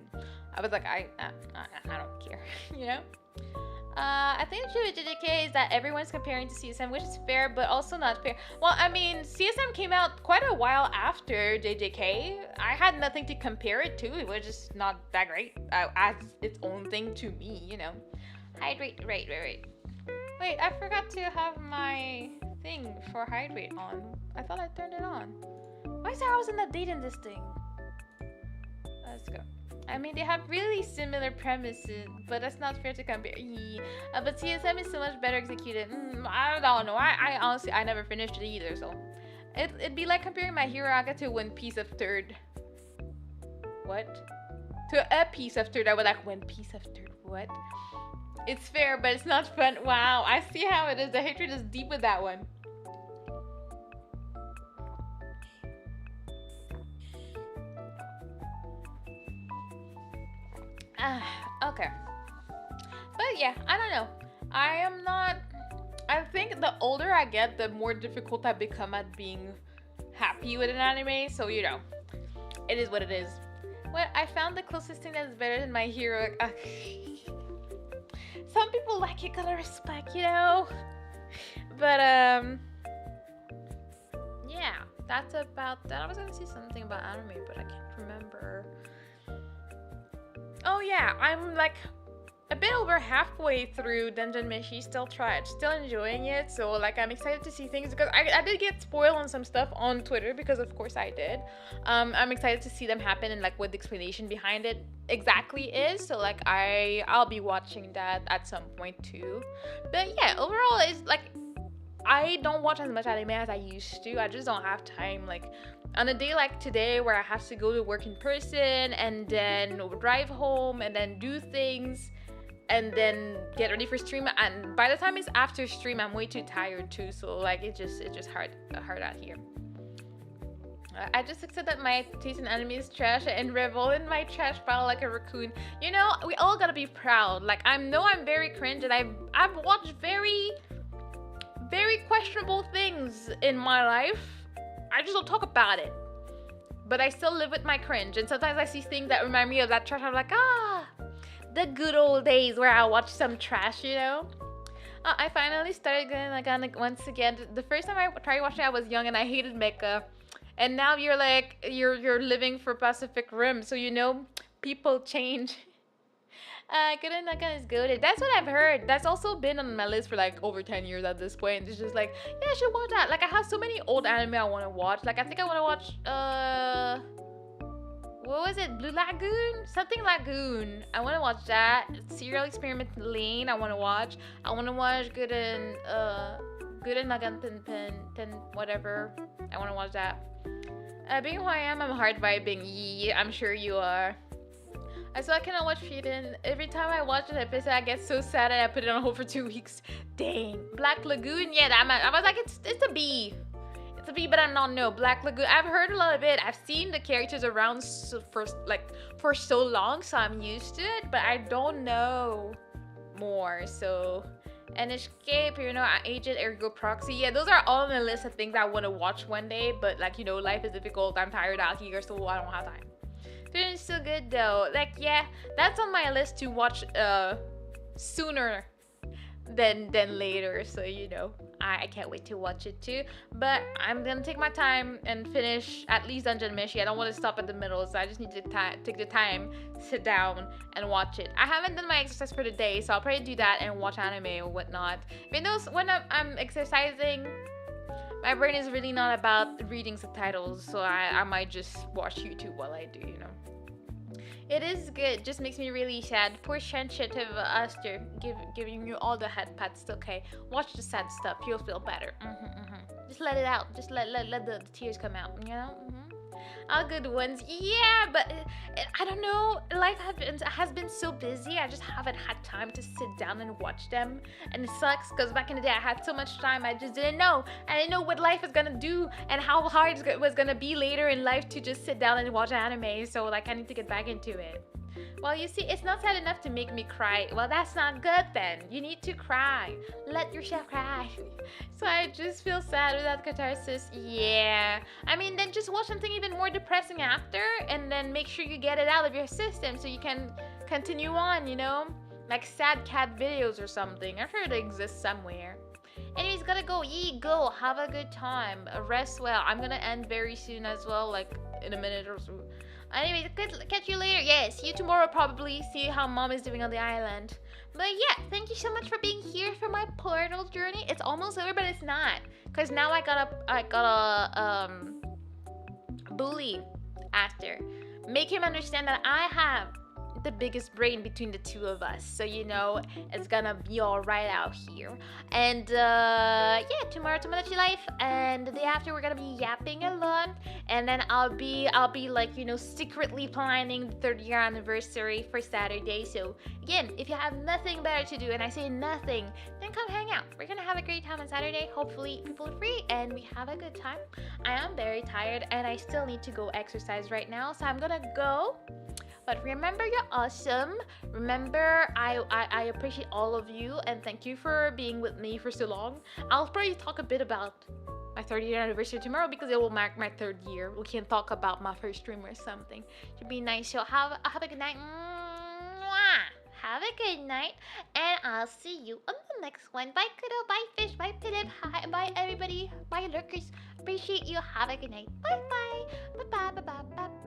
I was like, I don't care, you know? I think the issue with JJK is that everyone's comparing to CSM, which is fair, but also not fair. Well, I mean, CSM came out quite a while after JJK. I had nothing to compare it to. It was just not that great as its own thing to me, you know? Hydrate, right. Wait, I forgot to have my thing for hydrate on. I thought I turned it on. Why is there always an update in this thing? Let's go. I mean, they have really similar premises, but that's not fair to compare. But CSM is so much better executed. I don't know. I honestly, I never finished it either, so. It'd be like comparing My Hero Academia to One Piece of Third. What? To a piece of Third. I would like One Piece of Third. What? It's fair, but it's not fun. Wow, I see how it is. The hatred is deep with that one. Okay. But yeah, I don't know. I think the older I get, the more difficult I become at being happy with an anime. So, you know, it is what it is. Well, I found the closest thing that's better than My Hero. Some people like it, gotta respect, you know? But, yeah, that's about that. I was gonna say something about anime, but I can't remember. Oh yeah, I'm like a bit over halfway through Dungeon Meshi, still enjoying it. So like I'm excited to see things because I did get spoiled on some stuff on Twitter because of course I did. I'm excited to see them happen and like what the explanation behind it exactly is. So like I'll be watching that at some point too. But yeah, overall it's like I don't watch as much anime as I used to. I just don't have time. Like on a day like today where I have to go to work in person and then drive home and then do things and then get ready for stream, and by the time it's after stream I'm way too tired too, so like it's just hard out here. I just accept that my taste in anime is trash and revel in my trash pile like a raccoon. You know, we all gotta be proud. Like I'm very cringe and I've watched very questionable things in my life. I just don't talk about it. But I still live with my cringe. And sometimes I see things that remind me of that trash. I'm like, the good old days where I watched some trash, you know? I finally started going like once again. The first time I tried watching it, I was young and I hated mecha. And now you're like, you're living for Pacific Rim. So, you know, people change. Gurren Lagann is good. That's what I've heard. That's also been on my list for like over 10 years at this point. It's just like, yeah, I should watch that. Like I have so many old anime I want to watch. Like I think I want to watch what was it? Blue Lagoon? Something Lagoon. I want to watch that. Serial Experiment Lane. I want to watch. I want to watch Gurren Lagann Ten whatever. I want to watch that. Being who I am, I'm hard vibing. Yeah, I'm sure you are. So I cannot watch Frieren. Every time I watch an episode, I get so sad and I put it on hold for 2 weeks. Dang. Black Lagoon? Yeah, I was like, it's a B. It's a B, but I'm not, no. Black Lagoon, I've heard a lot of it. I've seen the characters around for so long, so I'm used to it, but I don't know more, so... And Escape, you know, Agent, Ergo Proxy. Yeah, those are all on the list of things I want to watch one day, but like, you know, life is difficult. I'm tired out here, so I don't have time. It's still good though. Like, yeah, that's on my list to watch sooner than later. So you know, I can't wait to watch it too. But I'm gonna take my time and finish at least Dungeon Meshi. I don't want to stop at the middle, so I just need to take the time, sit down, and watch it. I haven't done my exercise for the day, so I'll probably do that and watch anime or whatnot. Even though when I'm exercising, my brain is really not about reading subtitles, so I might just watch YouTube while I do, you know. It is good, just makes me really sad. Poor sensitive Aster, giving you all the head pats. Okay, watch the sad stuff, you'll feel better. Just let it out, just let the tears come out, you know. All good ones, yeah, but I don't know, life has been so busy, I just haven't had time to sit down and watch them, and it sucks, because back in the day I had so much time, I just didn't know. I didn't know what life was gonna do, and how hard it was gonna be later in life to just sit down and watch anime, so like I need to get back into it. Well, you see, it's not sad enough to make me cry. Well, that's not good then. You need to cry. Let yourself cry. So I just feel sad without catharsis. Yeah. I mean, then just watch something even more depressing after, and then make sure you get it out of your system so you can continue on, you know? Like sad cat videos or something. I'm sure they exist somewhere. Anyways, gotta go. Go. Have a good time. Rest well. I'm gonna end very soon as well, like in a minute or so. Anyways, catch you later. Yeah, see you tomorrow probably. See how mom is doing on the island. But yeah, thank you so much for being here for my portal journey. It's almost over, but it's not. Cause now I gotta bully Aster. Make him understand that I have the biggest brain between the two of us, so you know it's gonna be all right out here. And yeah, tomorrow Tomodachi Life, and the day after we're gonna be yapping a lot, and then I'll be like, you know, secretly planning the 3rd-year anniversary for Saturday. So again, if you have nothing better to do, and I say nothing, then come hang out. We're gonna have a great time on Saturday. Hopefully people are free and we have a good time. I am very tired and I still need to go exercise right now, so I'm gonna go. But remember, you're awesome. Remember, I appreciate all of you, and thank you for being with me for so long. I'll probably talk a bit about my 30th anniversary tomorrow because it will mark my 3rd year. We can talk about my first stream or something. Should be nice. So have a good night. Mwah! Have a good night, and I'll see you on the next one. Bye, kiddo. Bye, fish. Bye, Philip. Hi, bye, everybody. Bye, lurkers. Appreciate you. Have a good night. Bye, bye. Bye, bye, bye, bye, bye.